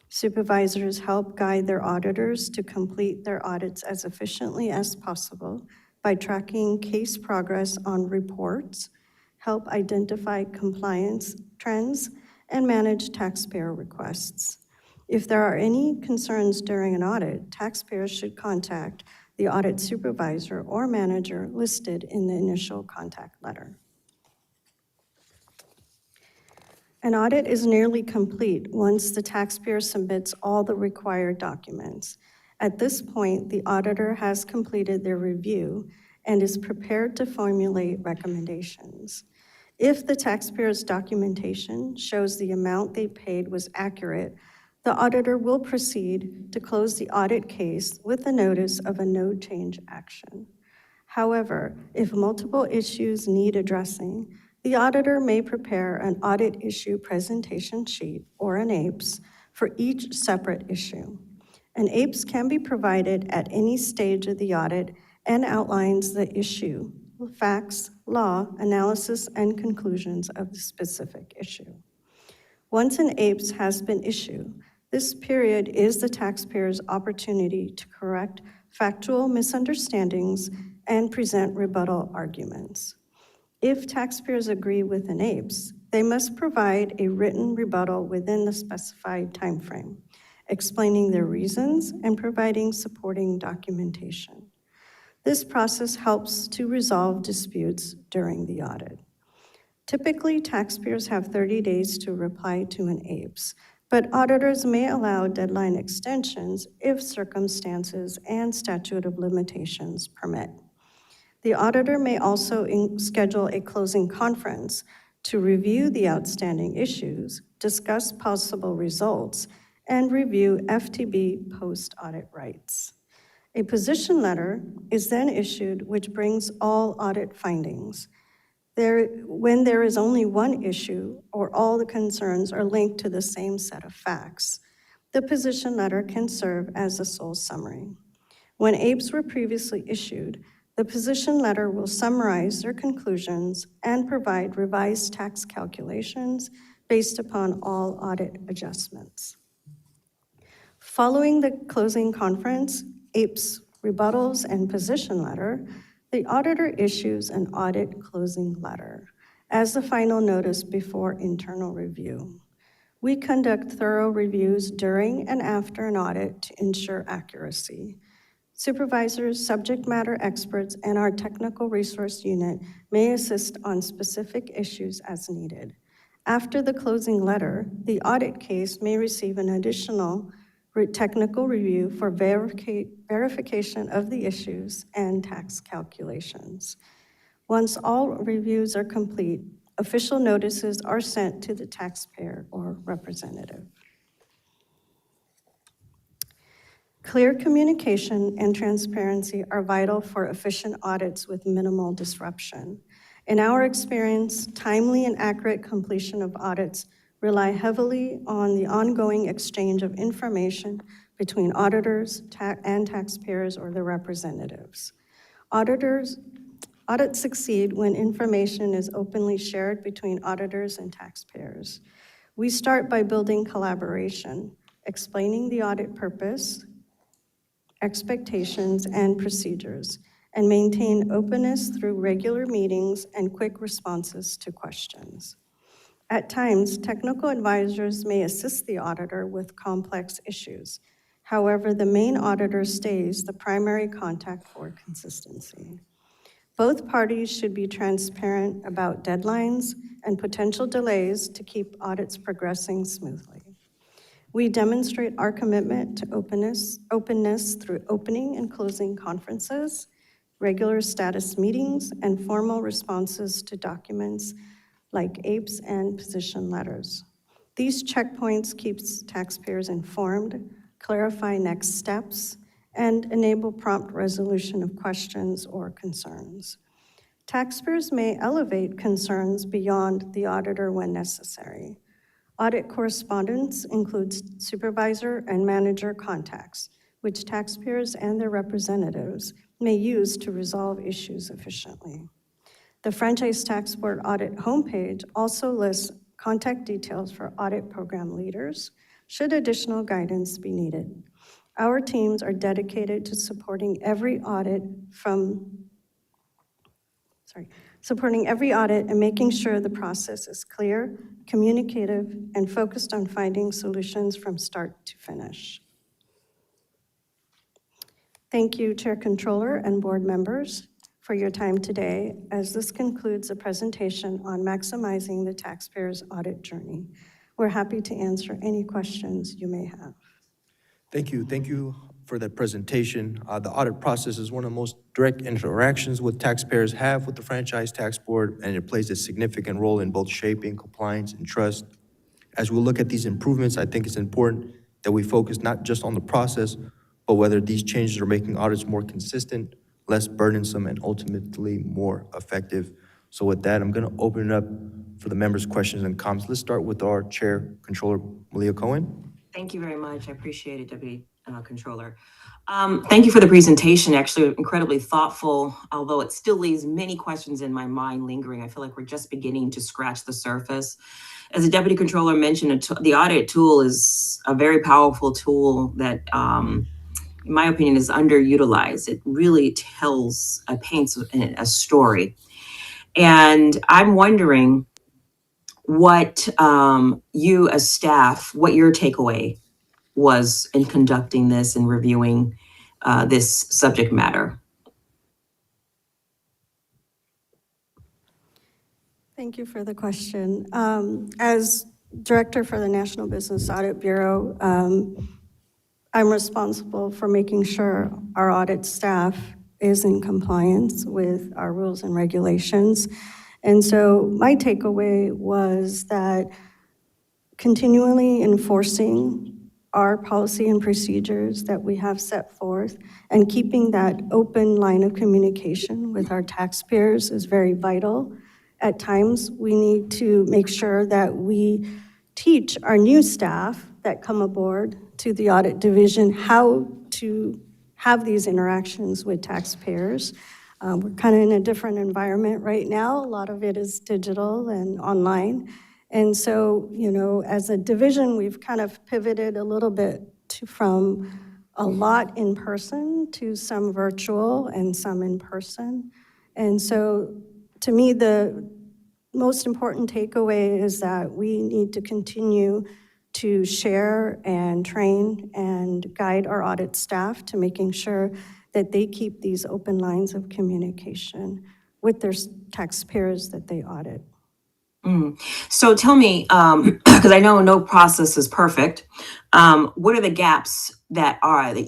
Supervisors help guide their auditors to complete their audits as efficiently as possible by tracking case progress on reports, help identify compliance trends, and manage taxpayer requests. If there are any concerns during an audit, taxpayers should contact the audit supervisor or manager listed in the initial contact letter. An audit is nearly complete once the taxpayer submits all the required documents. At this point, the auditor has completed their review and is prepared to formulate recommendations. If the taxpayer's documentation shows the amount they paid was accurate, the auditor will proceed to close the audit case with a notice of a no change action. However, if multiple issues need addressing, the auditor may prepare an audit issue presentation sheet, or an APS, for each separate issue. An APS can be provided at any stage of the audit and outlines the issue, facts, law, analysis, and conclusions of the specific issue. Once an APS has been issued, this period is the taxpayer's opportunity to correct factual misunderstandings and present rebuttal arguments. If taxpayers agree with an APS, they must provide a written rebuttal within the specified timeframe, explaining their reasons and providing supporting documentation. This process helps to resolve disputes during the audit. Typically, taxpayers have 30 days to reply to an APS, but auditors may allow deadline extensions if circumstances and statute of limitations permit. The auditor may also schedule a closing conference to review the outstanding issues, discuss possible results, and review FTB post-audit rights. A position letter is then issued, which brings all audit findings. When there is only one issue or all the concerns are linked to the same set of facts, the position letter can serve as a sole summary. When APEs were previously issued, the position letter will summarize their conclusions and provide revised tax calculations based upon all audit adjustments. Following the closing conference, APE's rebuttals and position letter, the auditor issues an audit closing letter as the final notice before internal review. We conduct thorough reviews during and after an audit to ensure accuracy. Supervisors, subject matter experts, and our technical resource unit may assist on specific issues as needed. After the closing letter, the audit case may receive an additional technical review for verification of the issues and tax calculations. Once all reviews are complete, official notices are sent to the taxpayer or representative. Clear communication and transparency are vital for efficient audits with minimal disruption. In our experience, timely and accurate completion of audits rely heavily on the ongoing exchange of information between auditors and taxpayers or their representatives. Audits succeed when information is openly shared between auditors and taxpayers. We start by building collaboration, explaining the audit purpose, expectations, and procedures, and maintain openness through regular meetings and quick responses to questions. At times, technical advisors may assist the auditor with complex issues. However, the main auditor stays the primary contact for consistency. Both parties should be transparent about deadlines and potential delays to keep audits progressing smoothly. We demonstrate our commitment to openness through opening and closing conferences, regular status meetings, and formal responses to documents like APEs and position letters. These checkpoints keep taxpayers informed, clarify next steps, and enable prompt resolution of questions or concerns. Taxpayers may elevate concerns beyond the auditor when necessary. Audit correspondence includes supervisor and manager contacts, which taxpayers and their representatives may use to resolve issues efficiently. The Franchise Tax Board Audit homepage also lists contact details for audit program leaders, should additional guidance be needed. Our teams are dedicated to supporting every audit and making sure the process is clear, communicative, and focused on finding solutions from start to finish. Thank you, Chair Controller and board members, for your time today, as this concludes a presentation on maximizing the taxpayer's audit journey. We're happy to answer any questions you may have. Thank you for that presentation. The audit process is one of the most direct interactions with taxpayers have with the Franchise Tax Board, and it plays a significant role in both shaping compliance and trust. As we look at these improvements, I think it's important that we focus not just on the process, but whether these changes are making audits more consistent, less burdensome, and ultimately more effective. So with that, I'm going to open it up for the members' questions and comments. Let's start with our Chair Controller, Malia Cohen. Thank you very much. I appreciate it, Deputy Controller. Thank you for the presentation. Actually, incredibly thoughtful, although it still leaves many questions in my mind lingering. I feel like we're just beginning to scratch the surface. As the Deputy Controller mentioned, the audit tool is a very powerful tool that, in my opinion, is underutilized. It really paints a story. And I'm wondering what you as staff, what your takeaway was in conducting this and reviewing this subject matter. Thank you for the question. As Director for the National Business Audit Bureau, I'm responsible for making sure our audit staff is in compliance with our rules and regulations. And so my takeaway was that continually enforcing our policy and procedures that we have set forth, and keeping that open line of communication with our taxpayers is very vital. At times, we need to make sure that we teach our new staff that come aboard to the audit division how to have these interactions with taxpayers. We're kind of in a different environment right now. A lot of it is digital and online. And so, as a division, we've kind of pivoted a little bit from a lot in person to some virtual and some in person. And so, to me, the most important takeaway is that we need to continue to share and train and guide our audit staff to making sure that they keep these open lines of communication with their taxpayers that they audit. So tell me, because I know no process is perfect, what are the gaps that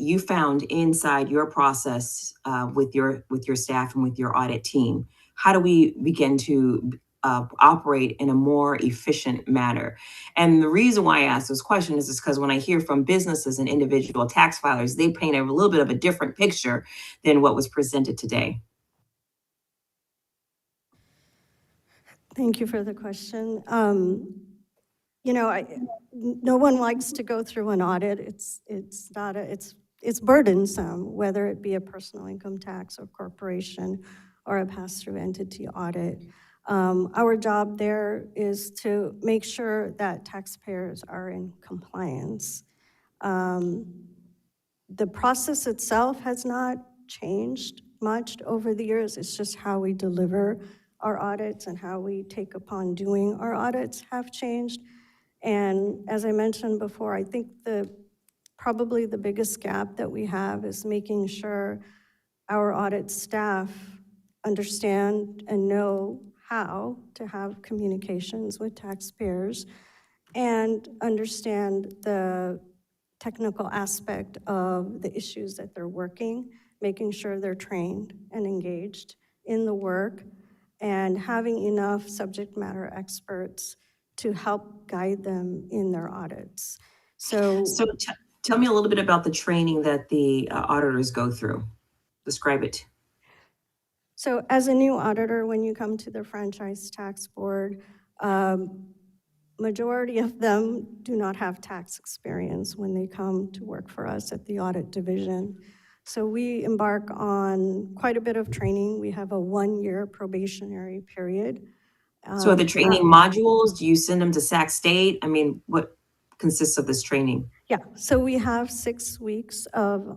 you found inside your process with your staff and with your audit team? How do we begin to operate in a more efficient manner? And the reason why I ask this question is because when I hear from businesses and individual tax filers, they paint a little bit of a different picture than what was presented today. Thank you for the question. No one likes to go through an audit. It's burdensome, whether it be a personal income tax or corporation or a pass-through entity audit. Our job there is to make sure that taxpayers are in compliance. The process itself has not changed much over the years. It's just how we deliver our audits and how we take upon doing our audits have changed. And as I mentioned before, I think probably the biggest gap that we have is making sure our audit staff understand and know how to have communications with taxpayers and understand the technical aspect of the issues that they're working, making sure they're trained and engaged in the work, and having enough subject matter experts to help guide them in their audits. So Tell me a little bit about the training that the auditors go through. Describe it. So as a new auditor, when you come to the Franchise Tax Board, majority of them do not have tax experience when they come to work for us at the audit division. So we embark on quite a bit of training. We have a 1-year probationary period. So are the training modules, do you send them to Sac State? I mean, what consists of this training? Yeah, so we have 6 weeks of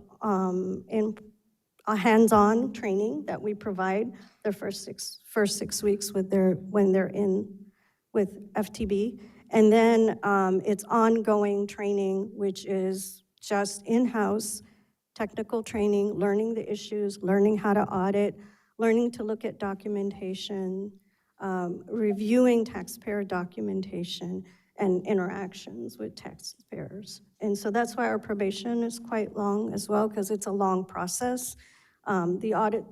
hands-on training that we provide the first six weeks when they're in with FTB. And then it's ongoing training, which is just in-house technical training, learning the issues, learning how to audit, learning to look at documentation, reviewing taxpayer documentation, and interactions with taxpayers. And so that's why our probation is quite long as well, because it's a long process. The audit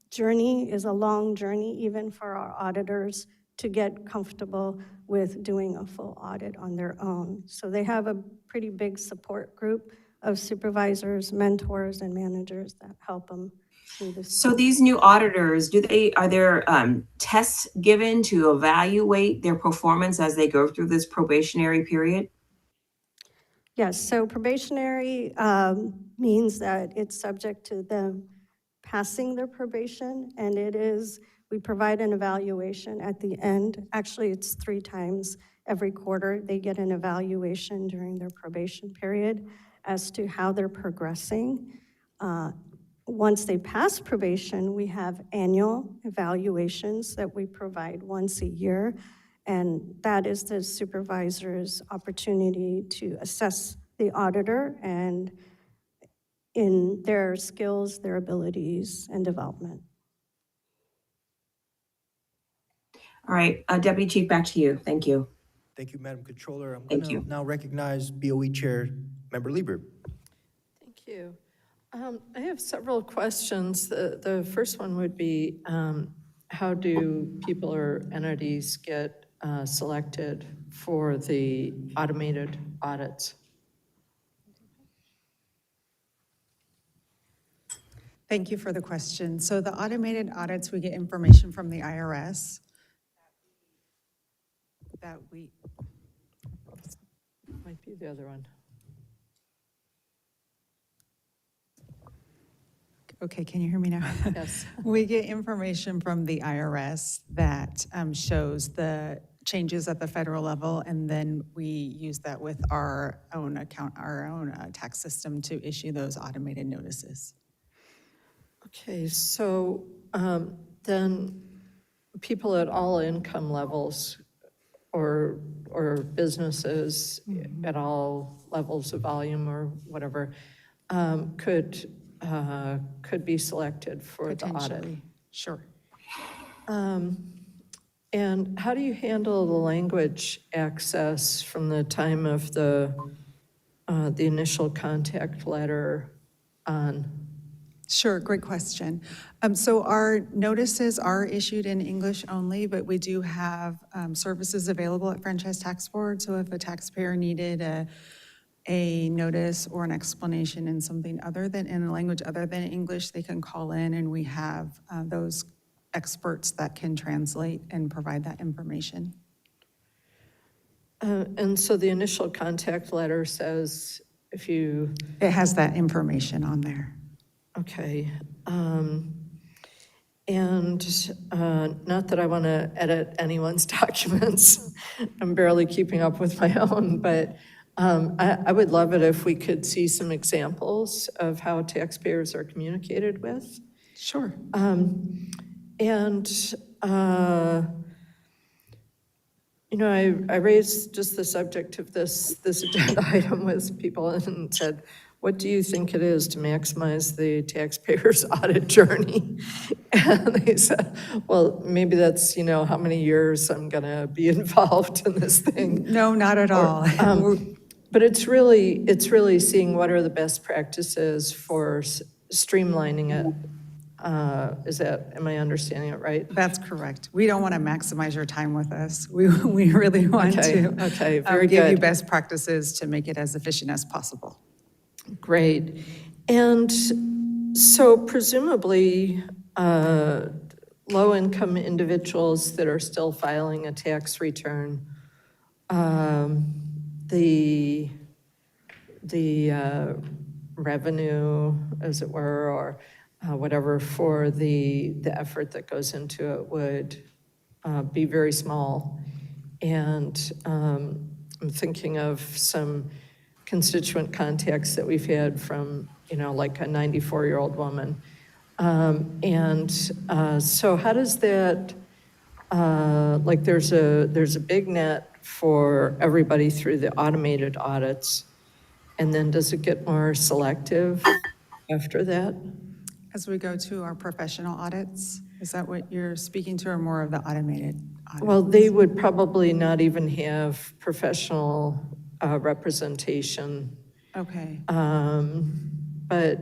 journey is a long journey, even for our auditors to get comfortable with doing a full audit on their own. So they have a pretty big support group of supervisors, mentors, and managers that help them through this. So these new auditors, are there tests given to evaluate their performance as they go through this probationary period? Yes, so probationary means that it's subject to them passing their probation, and we provide an evaluation at the end. Actually, it's 3 times every quarter. They get an evaluation during their probation period as to how they're progressing. Once they pass probation, we have annual evaluations that we provide once a year, and that is the supervisor's opportunity to assess the auditor and in their skills, their abilities, and development. All right, Deputy Chief, back to you. Thank you. Thank you, Madam Controller. I'm going to now recognize BOE Chair Member Lieber. Thank you. I have several questions. The first one would be, how do people or entities get selected for the automated audits? Thank you for the question. So the automated audits, we get information from the IRS that we, Might be the other one. okay, can you hear me now? Yes. We get information from the IRS that shows the changes at the federal level, and then we use that with our own account, our own tax system to issue those automated notices. Okay, so then people at all income levels or businesses at all levels of volume or whatever could be selected for the audit. Potentially, sure. And how do you handle the language access from the time of the initial contact letter on? Sure, great question. So our notices are issued in English only, but we do have services available at Franchise Tax Board. So if a taxpayer needed a notice or an explanation in something other than, in a language other than English, they can call in, and we have those experts that can translate and provide that information. And so the initial contact letter says if you... It has that information on there. Okay. And not that I want to edit anyone's documents. I'm barely keeping up with my own, but I would love it if we could see some examples of how taxpayers are communicated with. Sure. And, you know, I raised just the subject of this agenda item with people and said, what do you think it is to maximize the taxpayer's audit journey? And they said, well, maybe that's, you know, how many years I'm going to be involved in this thing. No, not at all. But it's really seeing what are the best practices for streamlining it. Am I understanding it right? That's correct. We don't want to maximize your time with us. We really want to very give you good. best practices to make it as efficient as possible. Great. And so presumably, low-income individuals that are still filing a tax return, the revenue, as it were, or whatever for the effort that goes into it would be very small. And I'm thinking of some constituent contacts that we've had from, you know, like a 94-year-old woman. So how does that, like there's a big net for everybody through the automated audits, and then does it get more selective after that? As we go to our professional audits, is that what you're speaking to, or more of the automated audits? Well, they would probably not even have professional representation. Okay. But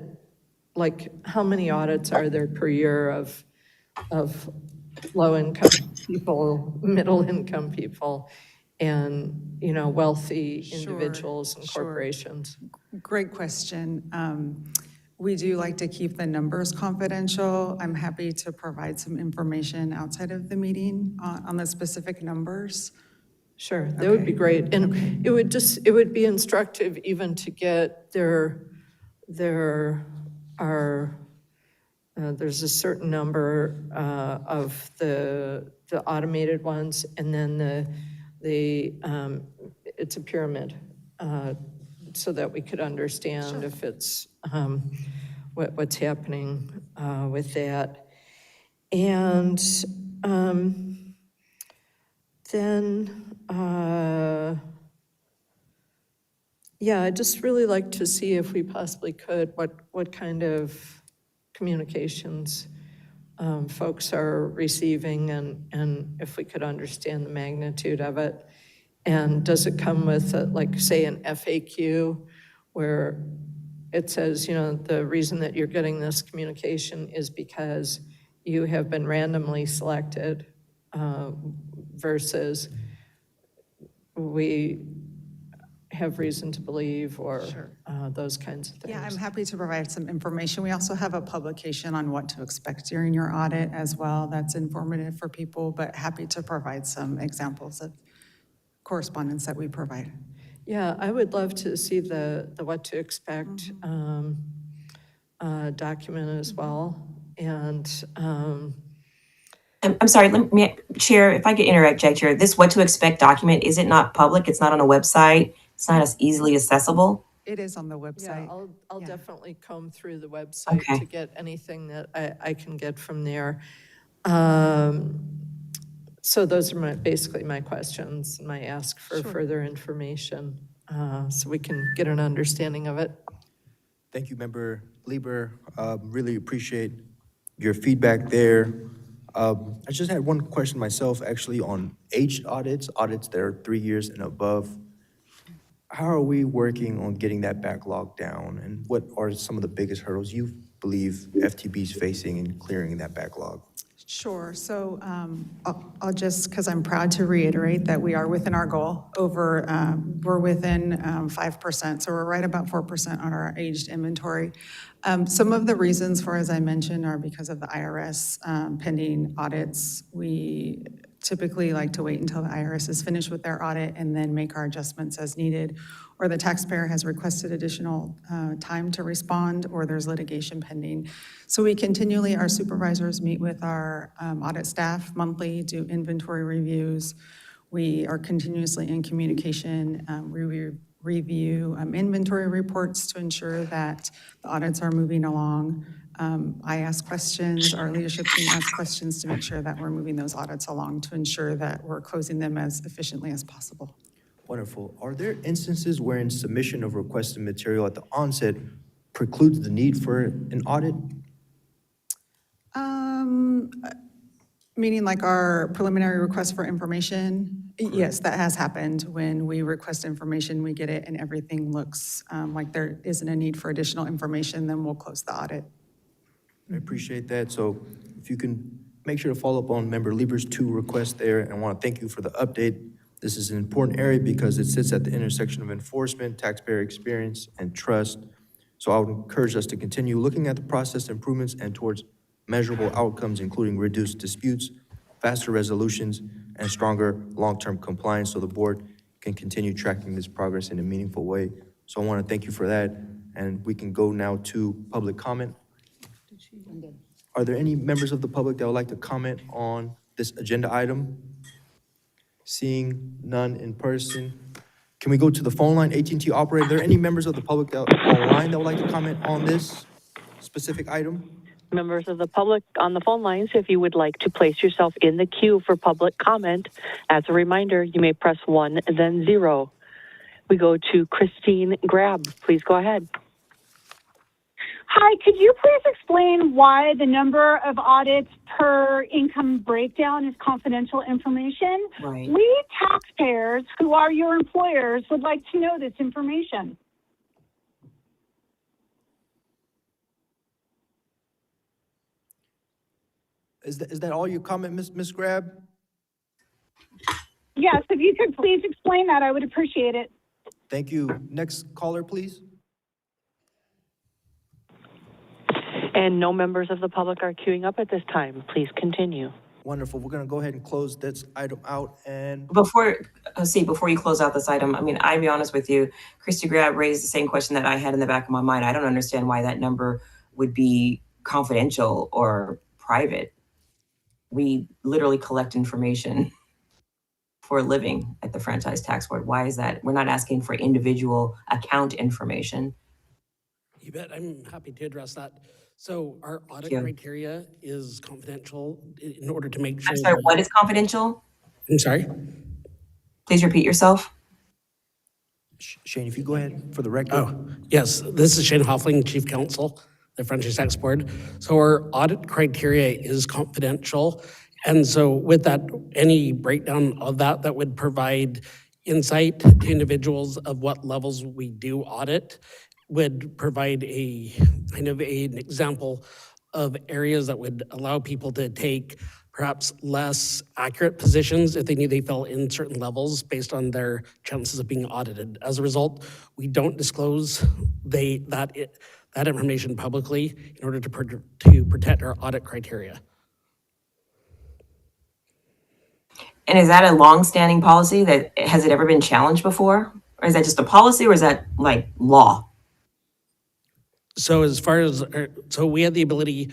like, how many audits are there per year of low-income people, middle-income people, and, you know, wealthy individuals and corporations? Great question. We do like to keep the numbers confidential. I'm happy to provide some information outside of the meeting on the specific numbers. Sure, that would be great. And it would be instructive even to get there's a certain number of the automated ones, and then it's a pyramid, so that we could understand if it's what's happening with that. And then, yeah, I'd just really like to see if we possibly could, what kind of communications folks are receiving, and if we could understand the magnitude of it. And does it come with, like, say, an FAQ where it says, you know, the reason that you're getting this communication is because you have been randomly selected, versus we have reason to believe or Sure. those kinds of things. Yeah, I'm happy to provide some information. We also have a publication on what to expect during your audit as well. That's informative for people, but happy to provide some examples of correspondence that we provide. Yeah, I would love to see the what to expect document as well. And I'm sorry, Chair, if I could interject here, this what to expect document, is it not public? It's not on a website? It's not as easily accessible? It is on the yeah, website. I'll definitely comb through the website Okay. to get anything that I can get from there. So those are basically my questions, my ask for further information, so we can get an understanding of it. Thank you, Member Lieber. Really appreciate your feedback there. I just had one question myself, actually, on aged audits that are 3 years and above. How are we working on getting that backlog down? And what are some of the biggest hurdles you believe FTB is facing in clearing that backlog? Sure. So I'll just, because I'm proud to reiterate that we are within our goal we're within 5%. So we're right about 4% on our aged inventory. Some of the reasons for, as I mentioned, are because of the IRS pending audits. We typically like to wait until the IRS is finished with their audit and then make our adjustments as needed, or the taxpayer has requested additional time to respond, or there's litigation pending. So we continually, our supervisors meet with our audit staff monthly, do inventory reviews. We are continuously in communication. We review inventory reports to ensure that the audits are moving along. I ask questions, our leadership team asks questions to make sure that we're moving those audits along to ensure that we're closing them as efficiently as possible. Wonderful. Are there instances wherein submission of requested material at the onset precludes the need for an audit? Meaning like our preliminary request for information? Yes, that has happened. When we request information, we get it, and everything looks like there isn't a need for additional information, then we'll close the audit. I appreciate that. So if you can make sure to follow up on Member Lieber's 2 requests there, and I want to thank you for the update. This is an important area because it sits at the intersection of enforcement, taxpayer experience, and trust. So I would encourage us to continue looking at the process improvements and towards measurable outcomes, including reduced disputes, faster resolutions, and stronger long-term compliance, so the board can continue tracking this progress in a meaningful way. So I want to thank you for that, and we can go now to public comment. Are there any members of the public that would like to comment on this agenda item? Seeing none in person. Can we go to the phone line, AT&T operator? Are there any members of the public that online that would like to comment on this specific item? Members of the public on the phone lines, if you would like to place yourself in the queue for public comment, as a reminder, you may press 1, then 0. We go to Christine Grab. Please go ahead. Hi, could you please explain why the number of audits per income breakdown is confidential information? Right. We taxpayers, who are your employers, would like to know this information. Is that all your comment, Ms. Grab? Yes, if you could please explain that, I would appreciate it. Thank you. Next caller, please. And no members of the public are queuing up at this time. Please continue. Wonderful. We're going to go ahead and close this item out. And Before you close out this item, I mean, I'll be honest with you, Christy Grab raised the same question that I had in the back of my mind. I don't understand why that number would be confidential or private. We literally collect information for a living at the Franchise Tax Board. Why is that? We're not asking for individual account information. You bet. I'm happy to address that. So our audit Thank you. criteria is confidential in order to make sure. I'm sorry, what is confidential? I'm sorry? Please repeat yourself. Shane, if you go ahead for the record. Oh, yes. This is Shane Hoffling, Chief Counsel, the Franchise Tax Board. So our audit criteria is confidential. And so with that, any breakdown of that would provide insight to individuals of what levels we do audit, would provide a kind of an example of areas that would allow people to take perhaps less accurate positions if they knew they fell in certain levels based on their chances of being audited. As a result, we don't disclose that information publicly in order to protect our audit criteria. And is that a long-standing policy that, has it ever been challenged before? Or is that just a policy or is that like law? So as far as, so we have the ability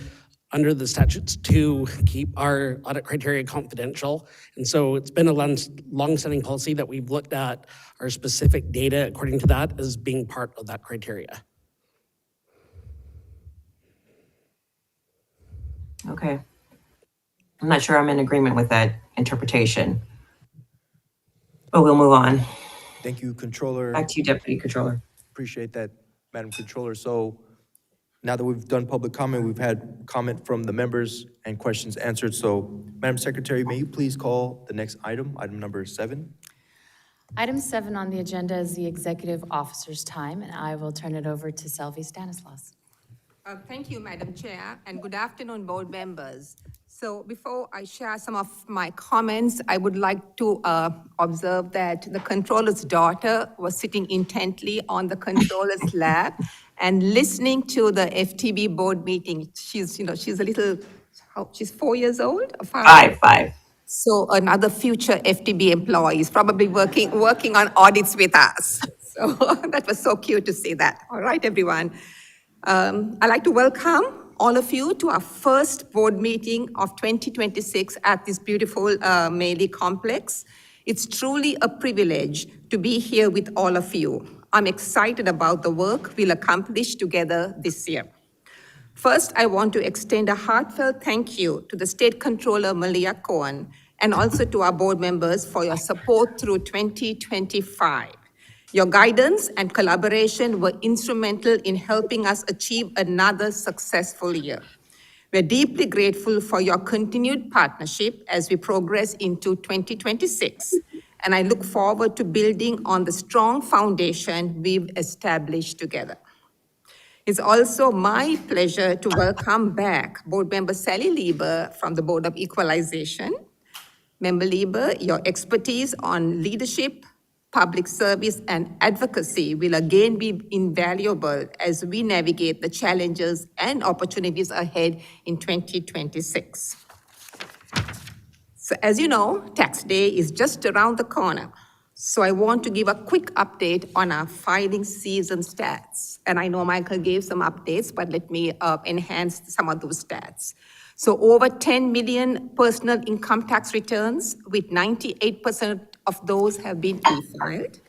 under the statutes to keep our audit criteria confidential. And so it's been a long-standing policy that we've looked at our specific data according to that as being part of that criteria. Okay. I'm not sure I'm in agreement with that interpretation. But we'll move on. Thank you, Controller. Back to you, Deputy Controller. Appreciate that, Madam Controller. So now that we've done public comment, we've had comment from the members and questions answered. So, Madam Secretary, may you please call the next item, item number 7? Item 7 on the agenda is the executive officer's time, and I will turn it over to Selvi Stanislaus. Thank you, Madam Chair, and good afternoon, board members. So before I share some of my comments, I would like to observe that the controller's daughter was sitting intently on the controller's lap and listening to the FTB board meeting. She's a little, she's 4 years old? Or 5? Five. So another future FTB employee is probably working on audits with us. So that was so cute to see that. All right, everyone. I'd like to welcome all of you to our first board meeting of 2026 at this beautiful Meili complex. It's truly a privilege to be here with all of you. I'm excited about the work we'll accomplish together this year. First, I want to extend a heartfelt thank you to the State Controller Malia Cohen and also to our board members for your support through 2025. Your guidance and collaboration were instrumental in helping us achieve another successful year. We're deeply grateful for your continued partnership as we progress into 2026, and I look forward to building on the strong foundation we've established together. It's also my pleasure to welcome back Board Member Sally Lieber from the Board of Equalization. Member Lieber, your expertise on leadership, public service, and advocacy will again be invaluable as we navigate the challenges and opportunities ahead in 2026. So as you know, tax day is just around the corner. So I want to give a quick update on our filing season stats. And I know Michael gave some updates, but let me enhance some of those stats. So over 10 million personal income tax returns, with 98% of those have been e-filed.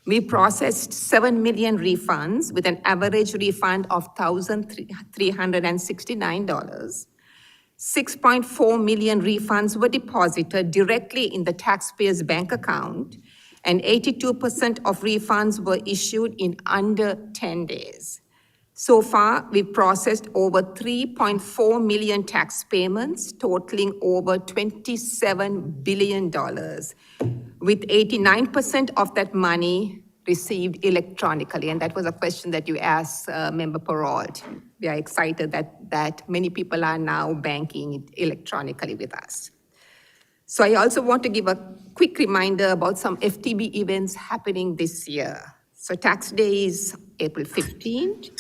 We processed 7 million refunds with an average refund of $1,369. 6.4 million refunds were deposited directly in the taxpayer's bank account, and 82% of refunds were issued in under 10 days. So far, we've processed over 3.4 million tax payments, totaling over $27 billion, with 89% of that money received electronically. And that was a question that you asked, Member Perrault. We are excited that many people are now banking electronically with us. So I also want to give a quick reminder about some FTB events happening this year. So tax day is April 15th.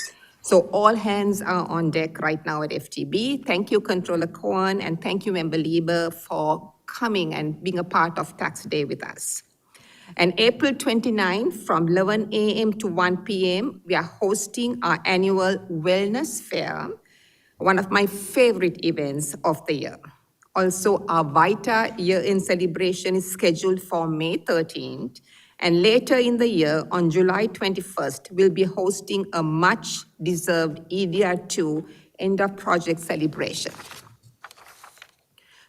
So all hands are on deck right now at FTB. Thank you, Controller Cohen, and thank you, Member Lieber, for coming and being a part of tax day with us. And April 29th, from 11 a.m. to 1 p.m., we are hosting our annual Wellness Fair, one of my favorite events of the year. Also, our Vita year-end celebration is scheduled for May 13th, and later in the year, on July 21st, we'll be hosting a much-deserved EDR2 end-of-project celebration.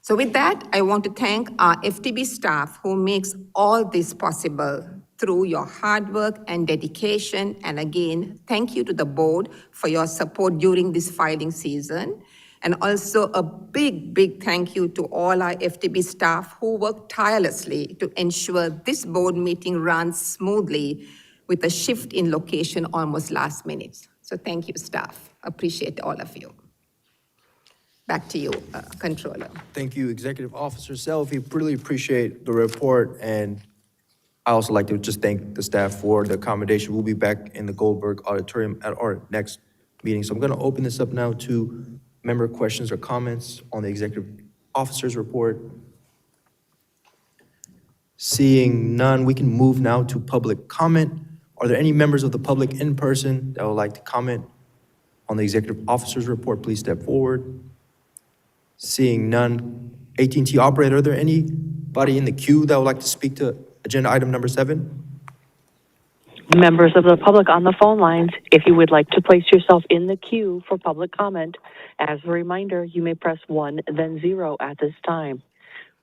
So with that, I want to thank our FTB staff who makes all this possible through your hard work and dedication. And again, thank you to the board for your support during this filing season. And also a big, big thank you to all our FTB staff who work tirelessly to ensure this board meeting runs smoothly with a shift in location almost last minute. So thank you, staff. Appreciate all of you. Back to you, Controller. Thank you, Executive Officer Selfie. Really appreciate the report, and I also like to just thank the staff for the accommodation. We'll be back in the Goldberg Auditorium at our next meeting. So I'm going to open this up now to member questions or comments on the Executive Officer's report. Seeing none, we can move now to public comment. Are there any members of the public in person that would like to comment on the Executive Officer's report? Please step forward. Seeing none, AT&T operator, are there anybody in the queue that would like to speak to agenda item number 7? Members of the public on the phone lines, if you would like to place yourself in the queue for public comment, as a reminder, you may press 1, then 0 at this time.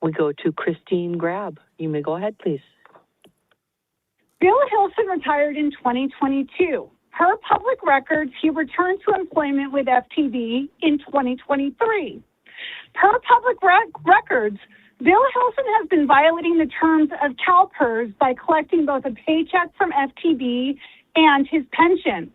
We go to Christine Grab. You may go ahead, please. Bill Hilson retired in 2022. Per public records, he returned to employment with FTB in 2023. Per public records, Bill Hilson has been violating the terms of CalPERS by collecting both a paycheck from FTB and his pension.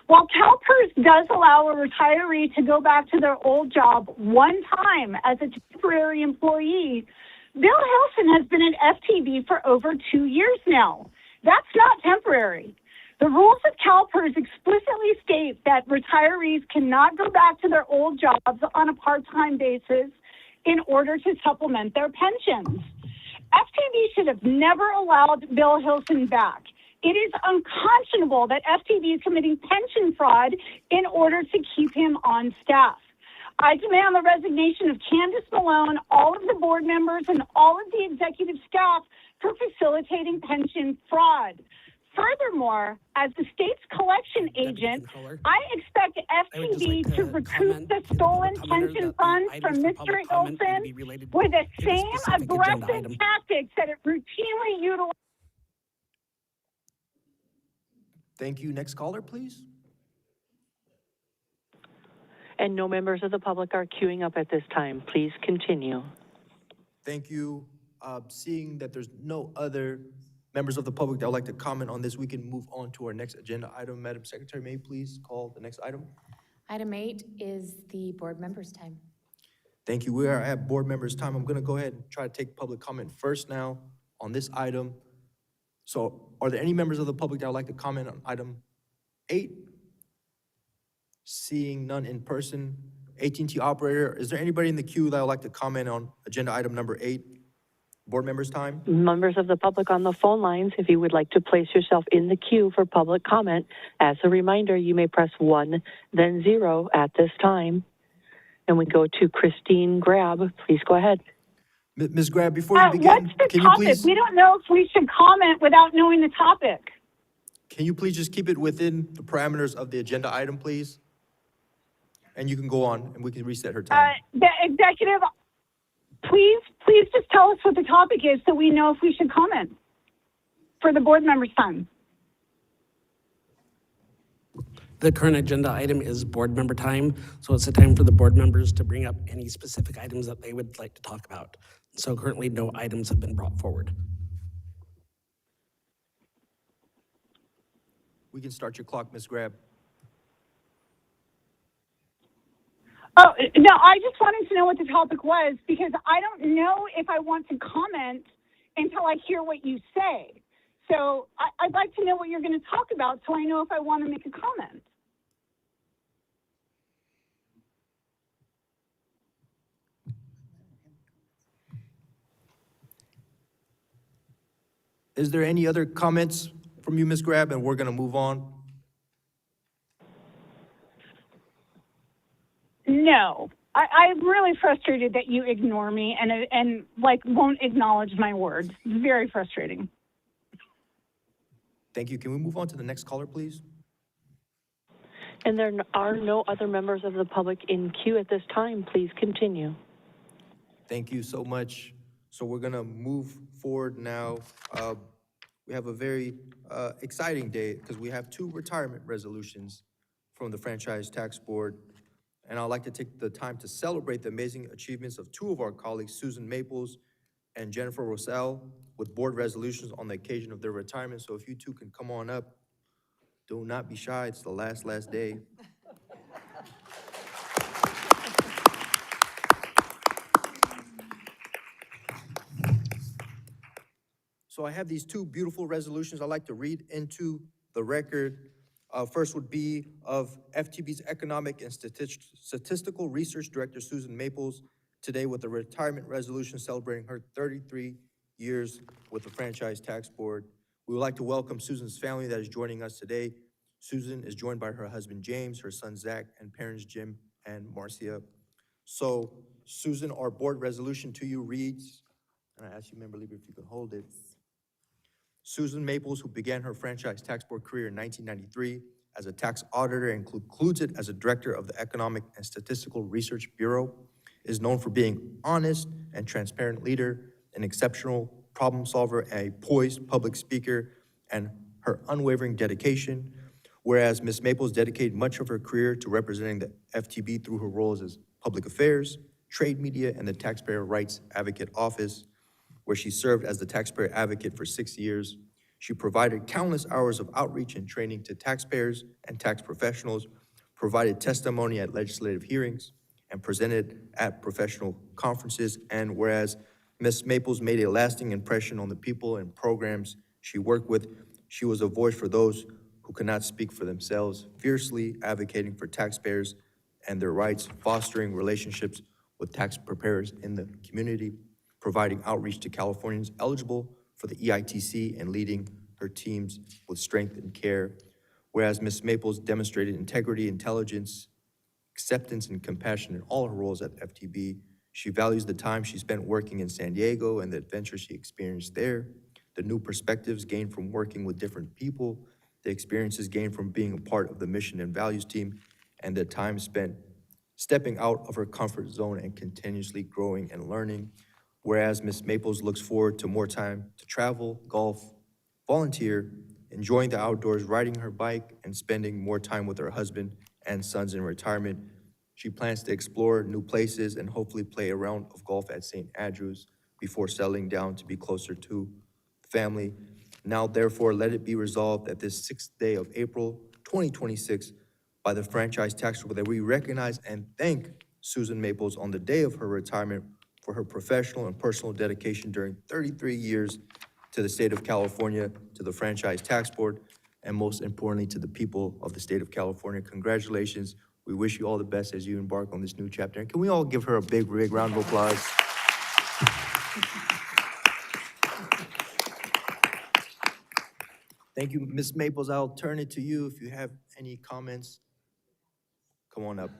While CalPERS does allow a retiree to go back to their old job one time as a temporary employee, Bill Hilson has been at FTB for over 2 years now. That's not temporary. The rules of CalPERS explicitly state that retirees cannot go back to their old jobs on a part-time basis in order to supplement their pensions. FTB should have never allowed Bill Hilson back. It is unconscionable that FTB is committing pension fraud in order to keep him on staff. I demand the resignation of Candace Malone, all of the board members, and all of the executive staff for facilitating pension fraud. Furthermore, as the state's collection agent, I expect FTB to recoup the stolen pension funds from Mr. Hilson with the same aggressive tactics that it routinely utilizes. Thank you. Next caller, please. And no members of the public are queuing up at this time. Please continue. Thank you. Seeing that there's no other members of the public that would like to comment on this, we can move on to our next agenda item. Madam Secretary, may you please call the next item? Item 8 is the board members' time. Thank you. We are at board members' time. I'm going to go ahead and try to take public comment first now on this item. So are there any members of the public that would like to comment on item 8? Seeing none in person. AT&T operator, is there anybody in the queue that would like to comment on agenda item number 8? Board members' time. Members of the public on the phone lines, if you would like to place yourself in the queue for public comment, as a reminder, you may press 1, then 0 at this time. And we go to Christine Grab. Please go ahead. Ms. Grab, before you begin, What's the can you topic? please, We don't know if we should comment without knowing the topic. can you please just keep it within the parameters of the agenda item, please? And you can go on, and we can reset her time. The executive, please just tell us what the topic is so we know if we should comment for the board members' time. The current agenda item is board member time, so it's a time for the board members to bring up any specific items that they would like to talk about. So currently, no items have been brought forward. We can start your clock, Ms. Grab. Oh, no, I just wanted to know what the topic was because I don't know if I want to comment until I hear what you say. So I'd like to know what you're going to talk about so I know if I want to make a comment. Is there any other comments from you, Ms. Grab, and we're going to move on? No, I'm really frustrated that you ignore me and like won't acknowledge my words. Very frustrating. Thank you. Can we move on to the next caller, please? And there are no other members of the public in queue at this time. Please continue. Thank you so much. So we're gonna move forward now. We have a very exciting day because we have 2 retirement resolutions from the Franchise Tax Board. And I'd like to take the time to celebrate the amazing achievements of 2 of our colleagues, Susan Maples and Jennifer Rosell, with board resolutions on the occasion of their retirement. So if you 2 can come on up, do not be shy. It's the last day. So I have these two beautiful resolutions I'd like to read into the record. First would be of FTB's Economic and Statistical Research Director, Susan Maples, today with a retirement resolution celebrating her 33 years with the Franchise Tax Board. We would like to welcome Susan's family that is joining us today. Susan is joined by her husband, James, her son, Zach, and parents, Jim and Marcia. So, Susan, our board resolution to you reads, and I ask you, Member Lieber, if you could hold it. Susan Maples, who began her franchise tax board career in 1993 as a tax auditor and concludes it as a director of the Economic and Statistical Research Bureau, is known for being honest and transparent leader, an exceptional problem solver, a poised public speaker, and her unwavering dedication. Whereas Ms. Maples dedicated much of her career to representing the FTB through her roles as public affairs, trade media, and the Taxpayer Rights Advocate Office, where she served as the taxpayer advocate for 6 years. She provided countless hours of outreach and training to taxpayers and tax professionals, provided testimony at legislative hearings, and presented at professional conferences. And whereas Ms. Maples made a lasting impression on the people and programs she worked with, she was a voice for those who could not speak for themselves, fiercely advocating for taxpayers and their rights, fostering relationships with tax preparers in the community, providing outreach to Californians eligible for the EITC, and leading her teams with strength and care. Whereas Ms. Maples demonstrated integrity, intelligence, acceptance, and compassion in all her roles at FTB. She values the time she spent working in San Diego and the adventures she experienced there, the new perspectives gained from working with different people, the experiences gained from being a part of the mission and values team, and the time spent stepping out of her comfort zone and continuously growing and learning. Whereas Ms. Maples looks forward to more time to travel, golf, volunteer, enjoying the outdoors, riding her bike, and spending more time with her husband and sons in retirement. She plans to explore new places and hopefully play a round of golf at St. Andrews before settling down to be closer to family. Now, therefore, let it be resolved that this 6th day of April, 2026, by the Franchise Tax Board, that we recognize and thank Susan Maples on the day of her retirement for her professional and personal dedication during 33 years to the state of California, to the Franchise Tax Board, and most importantly, to the people of the state of California. Congratulations. We wish you all the best as you embark on this new chapter. And can we all give her a big, big round of applause? Thank you, Ms. Maples. I'll turn it to you if you have any comments. Come on up.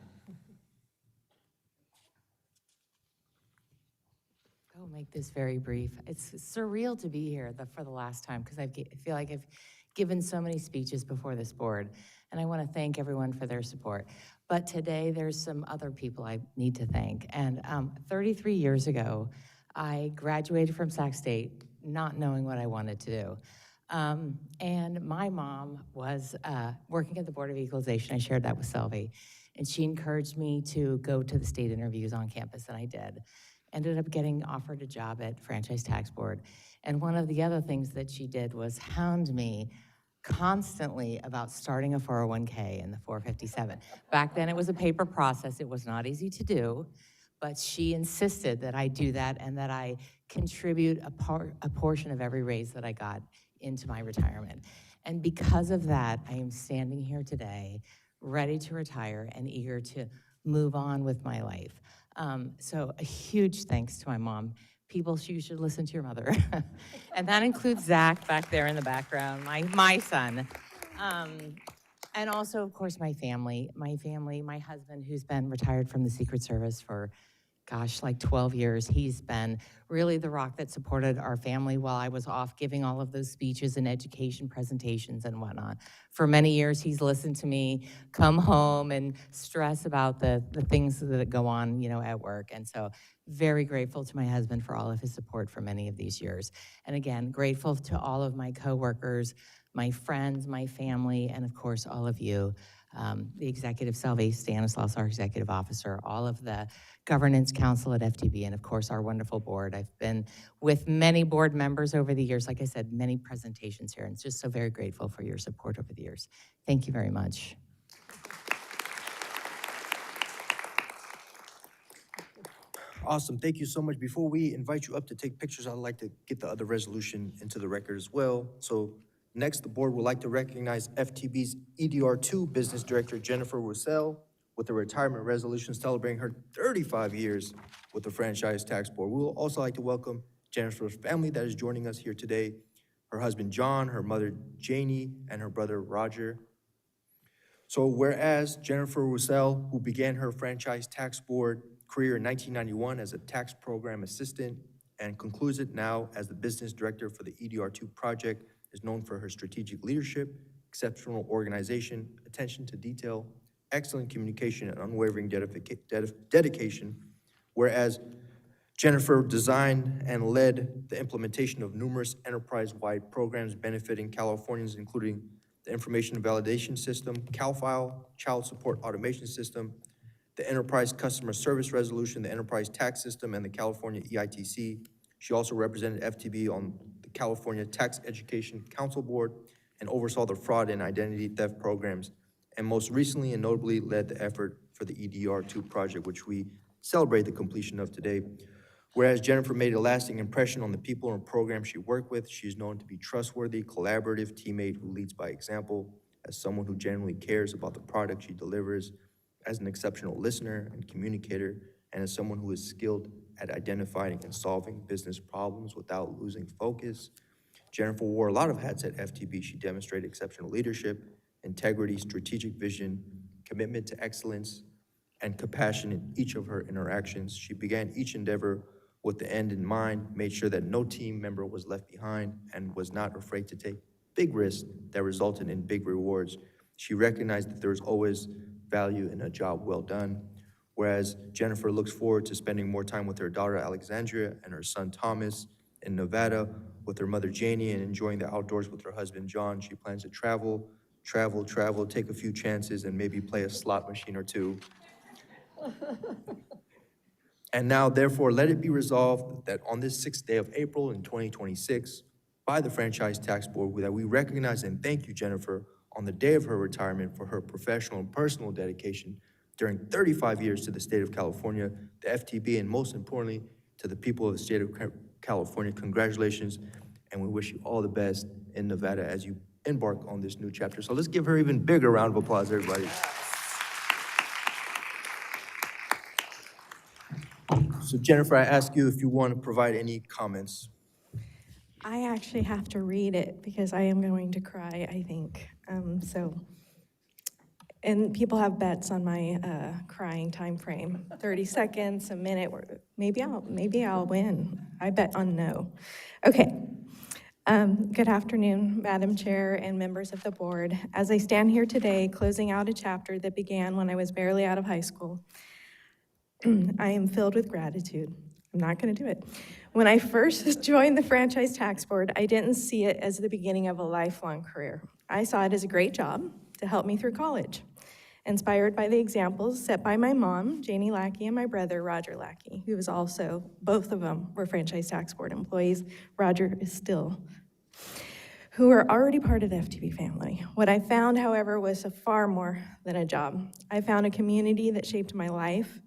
I'll make this very brief. It's surreal to be here for the last time because I feel like I've given so many speeches before this board, and I want to thank everyone for their support. But today, there's some other people I need to thank. And 33 years ago, I graduated from Sac State not knowing what I wanted to do. And my mom was working at the Board of Equalization. I shared that with Selvi. And she encouraged me to go to the state interviews on campus, and I did. Ended up getting offered a job at Franchise Tax Board. And one of the other things that she did was hound me constantly about starting a 401k in the 457. Back then it was a paper process. It was not easy to do, but she insisted that I do that and that I contribute a portion of every raise that I got into my retirement. And because of that, I am standing here today, ready to retire and eager to move on with my life. So a huge thanks to my mom. People, you should listen to your mother. And that includes Zach back there in the background, my son. And also, of course, my family, my husband, who's been retired from the Secret Service for, gosh, like 12 years. He's been really the rock that supported our family while I was off giving all of those speeches and education presentations and whatnot. For many years, he's listened to me come home and stress about the things that go on, at work. And so very grateful to my husband for all of his support for many of these years. And again, grateful to all of my coworkers, my friends, my family, and of course, all of you. The executive, Selvi Stanislaus, our executive officer, all of the governance council at FTB, and of course, our wonderful board. I've been with many board members over the years, like I said, many presentations here, and just so very grateful for your support over the years. Thank you very much. Awesome, thank you so much. Before we invite you up to take pictures, I'd like to get the other resolution into the record as well. So next, the board would like to recognize FTB's EDR2 Business Director Jennifer Roussel with a retirement resolution celebrating her 35 years with the Franchise Tax Board. We will also like to welcome Jennifer's family that is joining us here today, her husband John, her mother Janie, and her brother Roger. So whereas Jennifer Roussel, who began her Franchise Tax Board career in 1991 as a tax program assistant and concludes it now as the business director for the EDR2 project, is known for her strategic leadership, exceptional organization, attention to detail, excellent communication, and unwavering dedication. Whereas Jennifer designed and led the implementation of numerous enterprise-wide programs benefiting Californians, including the Information Validation System, CalFile, Child Support Automation System, the Enterprise Customer Service Resolution, the Enterprise Tax System, and the California EITC. She also represented FTB on the California Tax Education Council Board and oversaw the fraud and identity theft programs, and most recently and notably led the effort for the EDR2 project, which we celebrate the completion of today. Whereas Jennifer made a lasting impression on the people and programs she worked with, she is known to be trustworthy, collaborative teammate who leads by example, as someone who genuinely cares about the product she delivers, as an exceptional listener and communicator, and as someone who is skilled at identifying and solving business problems without losing focus. Jennifer wore a lot of hats at FTB. She demonstrated exceptional leadership, integrity, strategic vision, commitment to excellence, and compassion in each of her interactions. She began each endeavor with the end in mind, made sure that no team member was left behind, and was not afraid to take big risks that resulted in big rewards. She recognized that there is always value in a job well done. Whereas Jennifer looks forward to spending more time with her daughter Alexandria and her son Thomas in Nevada, with her mother Janie, and enjoying the outdoors with her husband John. She plans to travel, take a few chances, and maybe play a slot machine or two. And now, therefore, let it be resolved that on this 6th day of April in 2026, by the Franchise Tax Board, that we recognize and thank you, Jennifer, on the day of her retirement for her professional and personal dedication during 35 years to the state of California, the FTB, and most importantly, to the people of the state of California. Congratulations, and we wish you all the best in Nevada as you embark on this new chapter. So let's give her even bigger round of applause, everybody. So Jennifer, I ask you if you want to provide any comments. I actually have to read it because I am going to cry, I think. And people have bets on my crying time frame. 30 seconds, a minute, maybe I'll win. I bet on no. Okay. Good afternoon, Madam Chair and members of the board. As I stand here today, closing out a chapter that began when I was barely out of high school, I am filled with gratitude. I'm not going to do it. When I first joined the Franchise Tax Board, I didn't see it as the beginning of a lifelong career. I saw it as a great job to help me through college. Inspired by the examples set by my mom, Janie Lackey, and my brother, Roger Lackey, who was also, both of them were Franchise Tax Board employees. Roger is still, who are already part of the FTB family. What I found, however, was far more than a job. I found a community that shaped my life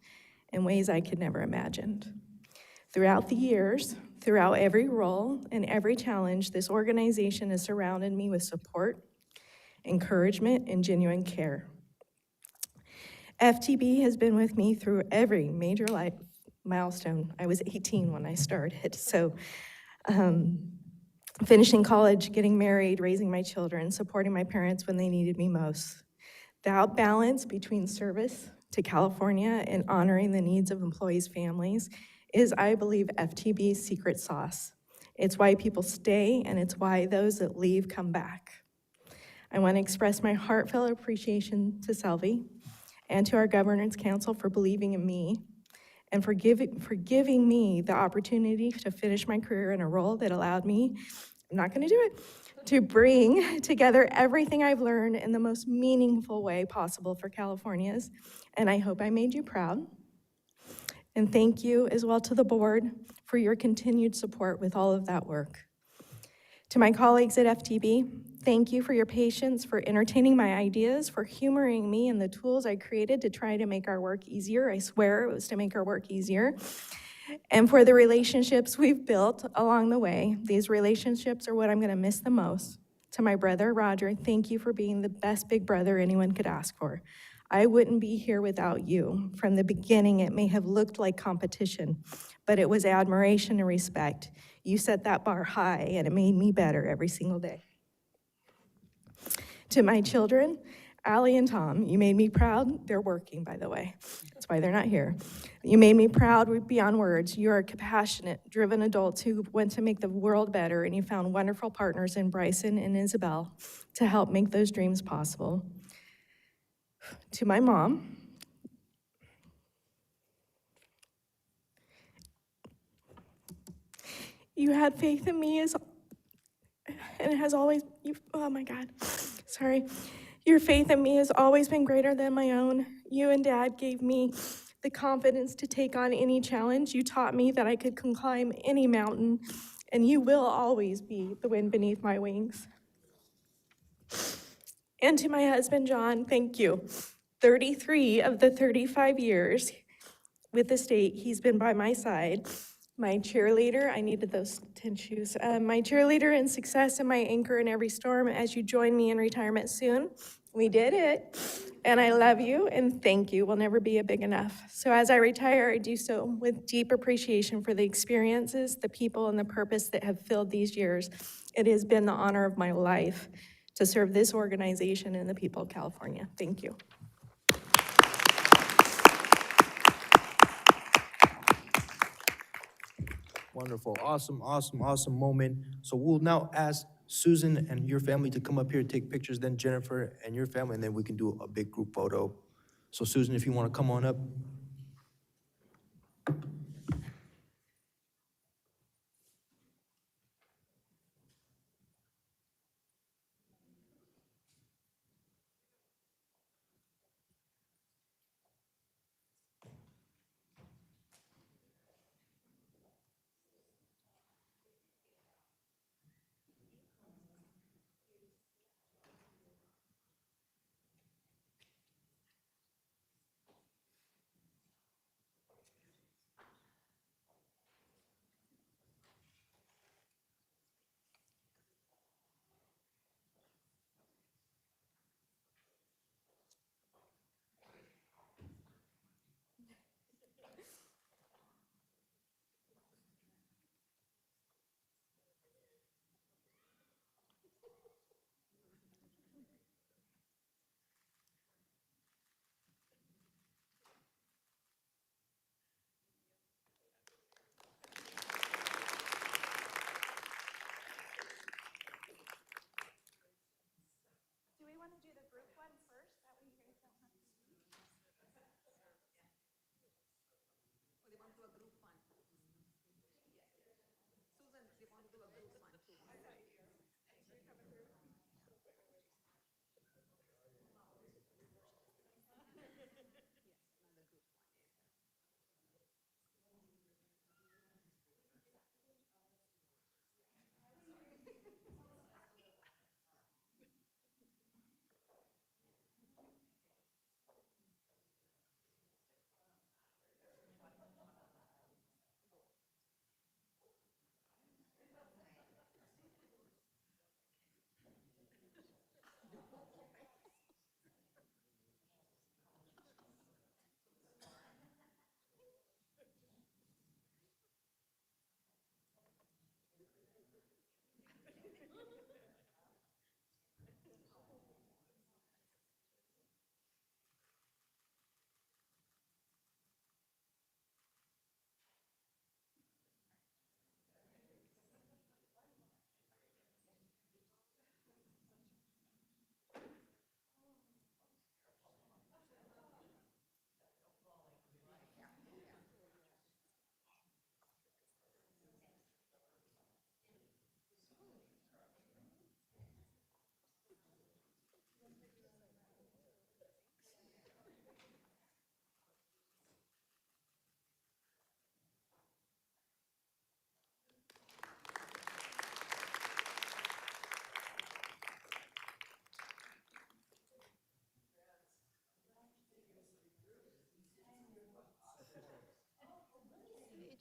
in ways I could never imagined. Throughout the years, throughout every role and every challenge, this organization has surrounded me with support, encouragement, and genuine care. FTB has been with me through every major life milestone. I was 18 when I started, so finishing college, getting married, raising my children, supporting my parents when they needed me most. The balance between service to California and honoring the needs of employees' families is, I believe, FTB's secret sauce. It's why people stay, and it's why those that leave come back. I want to express my heartfelt appreciation to Selvi and to our Governance Council for believing in me and for giving me the opportunity to finish my career in a role that allowed me, I'm not going to do it, to bring together everything I've learned in the most meaningful way possible for Californians. And I hope I made you proud. And thank you as well to the board for your continued support with all of that work. To my colleagues at FTB, thank you for your patience, for entertaining my ideas, for humoring me and the tools I created to try to make our work easier. I swear it was to make our work easier. and for the relationships we've built along the way. These relationships are what I'm going to miss the most. To my brother, Roger, thank you for being the best big brother anyone could ask for. I wouldn't be here without you. From the beginning, it may have looked like competition, but it was admiration and respect. You set that bar high, and it made me better every single day. To my children, Allie and Tom, you made me proud. They're working, by the way. That's why they're not here. You made me proud beyond words. You are compassionate, driven adults who want to make the world better, and you found wonderful partners in Bryson and Isabel to help make those dreams possible. To my mom, you had faith in me and it has always, oh my God, sorry. Your faith in me has always been greater than my own. You and Dad gave me the confidence to take on any challenge. You taught me that I could climb any mountain, and you will always be the wind beneath my wings. And to my husband, John, thank you. 33 of the 35 years with the state, he's been by my side. My cheerleader, I needed those 10 shoes. My cheerleader in success and my anchor in every storm as you join me in retirement soon. We did it, and I love you, and thank you will never be big enough. So as I retire, I do so with deep appreciation for the experiences, the people, and the purpose that have filled these years. It has been the honor of my life to serve this organization and the people of California. Thank you. Wonderful, awesome, awesome, awesome moment. So we'll now ask Susan and your family to come up here and take pictures, then Jennifer and your family, and then we can do a big group photo. So Susan, if you want to come on up.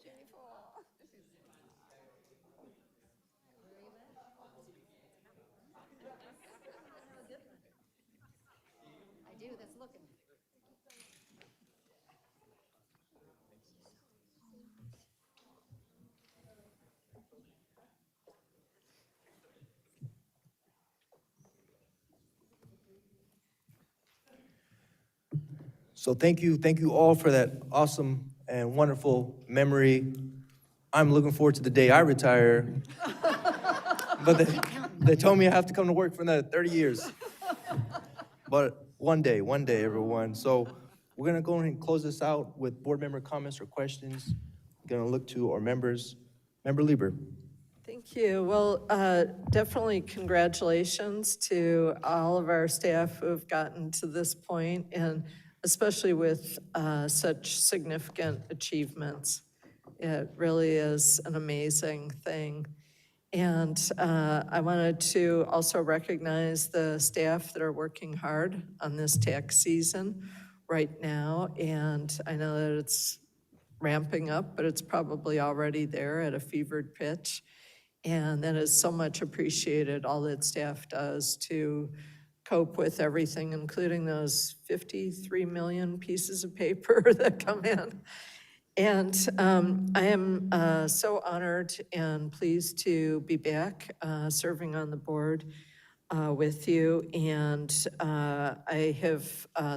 I do, that's looking. So thank you all for that awesome and wonderful memory. I'm looking forward to the day I retire. But they told me I have to come to work for another 30 years. But one day, everyone. So we're gonna go ahead and close this out with board member comments or questions. Gonna look to our members. Member Lieber. Thank you. Well, definitely congratulations to all of our staff who have gotten to this point, and especially with such significant achievements. It really is an amazing thing. And I wanted to also recognize the staff that are working hard on this tax season right now. And I know that it's ramping up, but it's probably already there at a fevered pitch. And that is so much appreciated, all that staff does to cope with everything, including those 53 million pieces of paper that come in. And I am so honored and pleased to be back serving on the board with you. And I have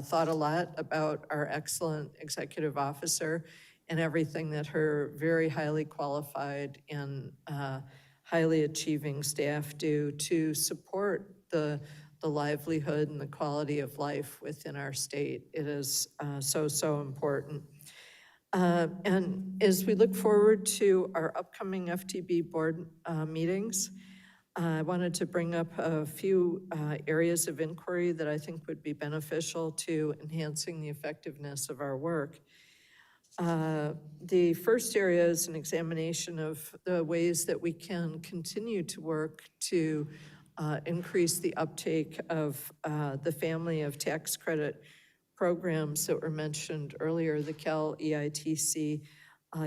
thought a lot about our excellent executive officer and everything that her very highly qualified and highly achieving staff do to support the livelihood and the quality of life within our state. It is so important. And as we look forward to our upcoming FTB board meetings, I wanted to bring up a few areas of inquiry that I think would be beneficial to enhancing the effectiveness of our work. The first area is an examination of the ways that we can continue to work to increase the uptake of the family of tax credit programs that were mentioned earlier, the Cal EITC,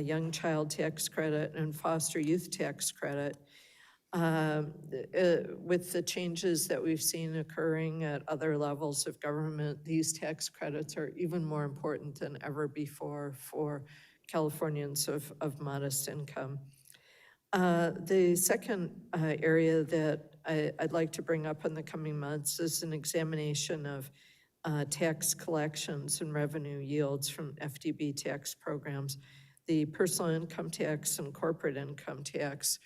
Young Child Tax Credit, and Foster Youth Tax Credit. With the changes that we've seen occurring at other levels of government, these tax credits are even more important than ever before for Californians of modest income. The second area that I'd like to bring up in the coming months is an examination of tax collections and revenue yields from FDB tax programs, the personal income tax and corporate income tax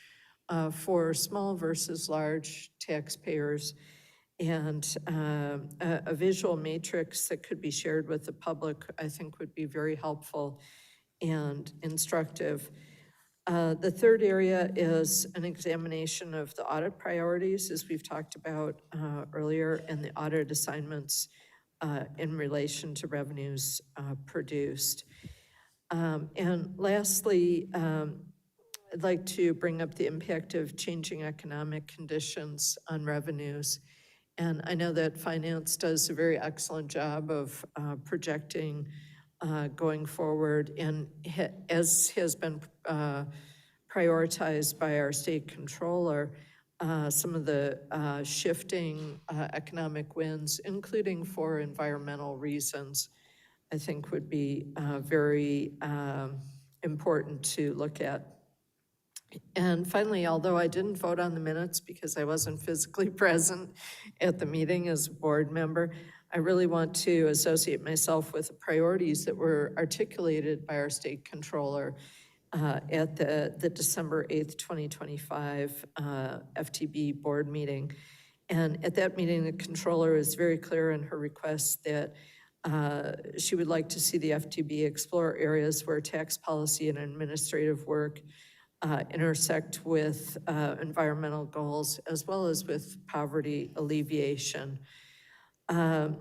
for small versus large taxpayers, and a visual matrix that could be shared with the public, I think would be very helpful and instructive. The third area is an examination of the audit priorities, as we've talked about earlier, and the audit assignments in relation to revenues produced. And lastly, I'd like to bring up the impact of changing economic conditions on revenues. And I know that finance does a very excellent job of projecting going forward, and as has been prioritized by our state controller, some of the shifting economic winds, including for environmental reasons, I think would be very important to look at. And finally, although I didn't vote on the minutes because I wasn't physically present at the meeting as a board member, I really want to associate myself with the priorities that were articulated by our state controller at the December 8th, 2025 FTB board meeting. And at that meeting, the controller is very clear in her request that she would like to see the FTB explore areas where tax policy and administrative work intersect with environmental goals, as well as with poverty alleviation. And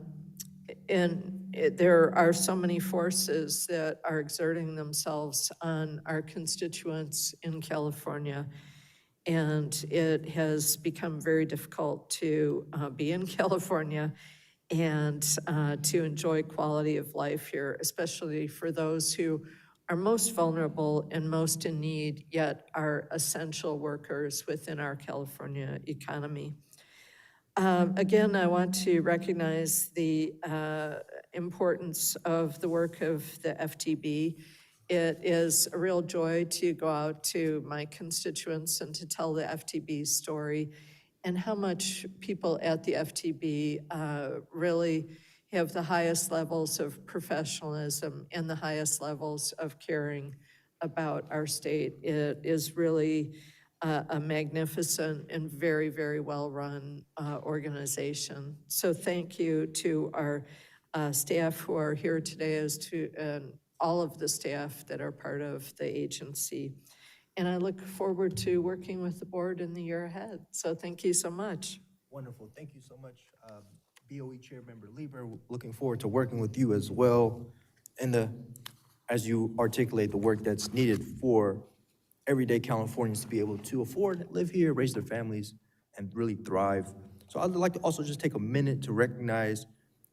there are so many forces that are exerting themselves on our constituents in California, and it has become very difficult to be in California and to enjoy quality of life here, especially for those who are most vulnerable and most in need, yet are essential workers within our California economy. Again, I want to recognize the importance of the work of the FTB. It is a real joy to go out to my constituents and to tell the FTB story, and how much people at the FTB really have the highest levels of professionalism and the highest levels of caring about our state. It is really a magnificent and very, very well-run organization. So thank you to our staff who are here today, as to all of the staff that are part of the agency. And I look forward to working with the board in the year ahead. So thank you so much. Wonderful. Thank you so much, BOE Chair Member Lieber. Looking forward to working with you as well, and as you articulate the work that's needed for everyday Californians to be able to afford, live here, raise their families, and really thrive. So I'd like to also just take a minute to recognize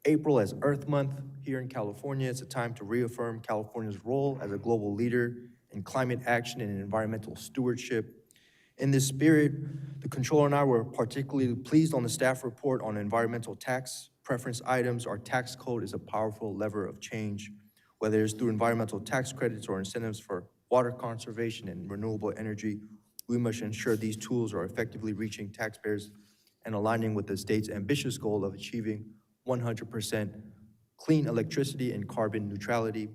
April as Earth Month here in California. It's a time to reaffirm California's role as a global leader in climate action and environmental stewardship. In this spirit, the Controller and I were particularly pleased on the staff report on environmental tax preference items. Our tax code is a powerful lever of change, whether it's through environmental tax credits or incentives for water conservation and renewable energy. We must ensure these tools are effectively reaching taxpayers and aligning with the state's ambitious goal of achieving 100% clean electricity and carbon neutrality.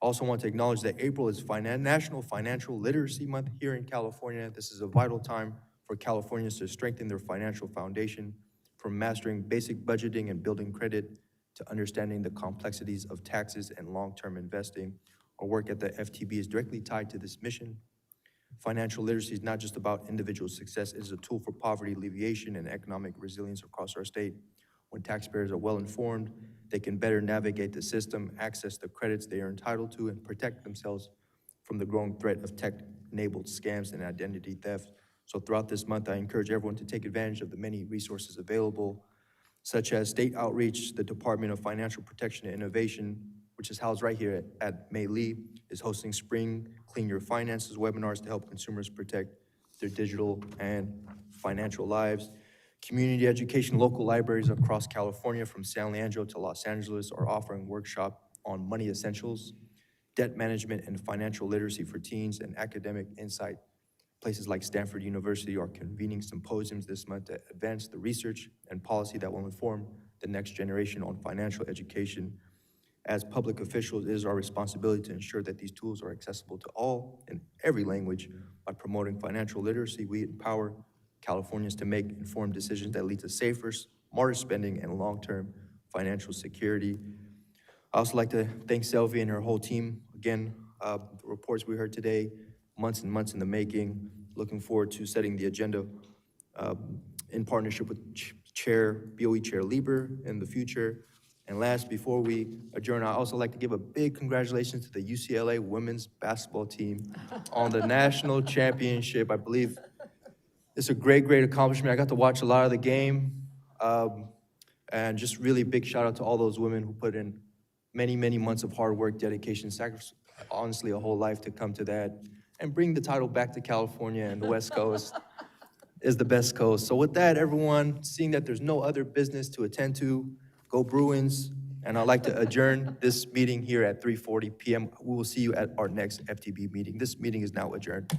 I also want to acknowledge that April is National Financial Literacy Month here in California. This is a vital time for Californians to strengthen their financial foundation, from mastering basic budgeting and building credit to understanding the complexities of taxes and long-term investing. Our work at the FTB is directly tied to this mission. Financial literacy is not just about individual success, it is a tool for poverty alleviation and economic resilience across our state. When taxpayers are well-informed, they can better navigate the system, access the credits they are entitled to, and protect themselves from the growing threat of tech-enabled scams and identity theft. So throughout this month, I encourage everyone to take advantage of the many resources available, such as state outreach. The Department of Financial Protection and Innovation, which is housed right here at May Lee, is hosting Spring Clean Your Finances webinars to help consumers protect their digital and financial lives. Community education, local libraries across California, from San Leandro to Los Angeles, are offering workshops on money essentials, debt management, and financial literacy for teens, and academic insight. Places like Stanford University are convening symposiums this month to advance the research and policy that will inform the next generation on financial education. As public officials, it is our responsibility to ensure that these tools are accessible to all in every language. By promoting financial literacy, we empower Californians to make informed decisions that lead to safer, smarter spending, and long-term financial security. I also like to thank Selvi and her whole team. Again, the reports we heard today, months and months in the making. Looking forward to setting the agenda in partnership with BOE Chair Lieber in the future. And last, before we adjourn, I'd also like to give a big congratulations to the UCLA women's basketball team on the national championship. I believe it's a great, great accomplishment. I got to watch a lot of the game. And just really big shout out to all those women who put in many, many months of hard work, dedication, sacrifice, honestly, a whole life to come to that and bring the title back to California, and the West Coast is the best coast. So with that, everyone, seeing that there's no other business to attend to, go Bruins. And I'd like to adjourn this meeting here at 3:40 p.m. We will see you at our next FTB meeting. This meeting is now adjourned.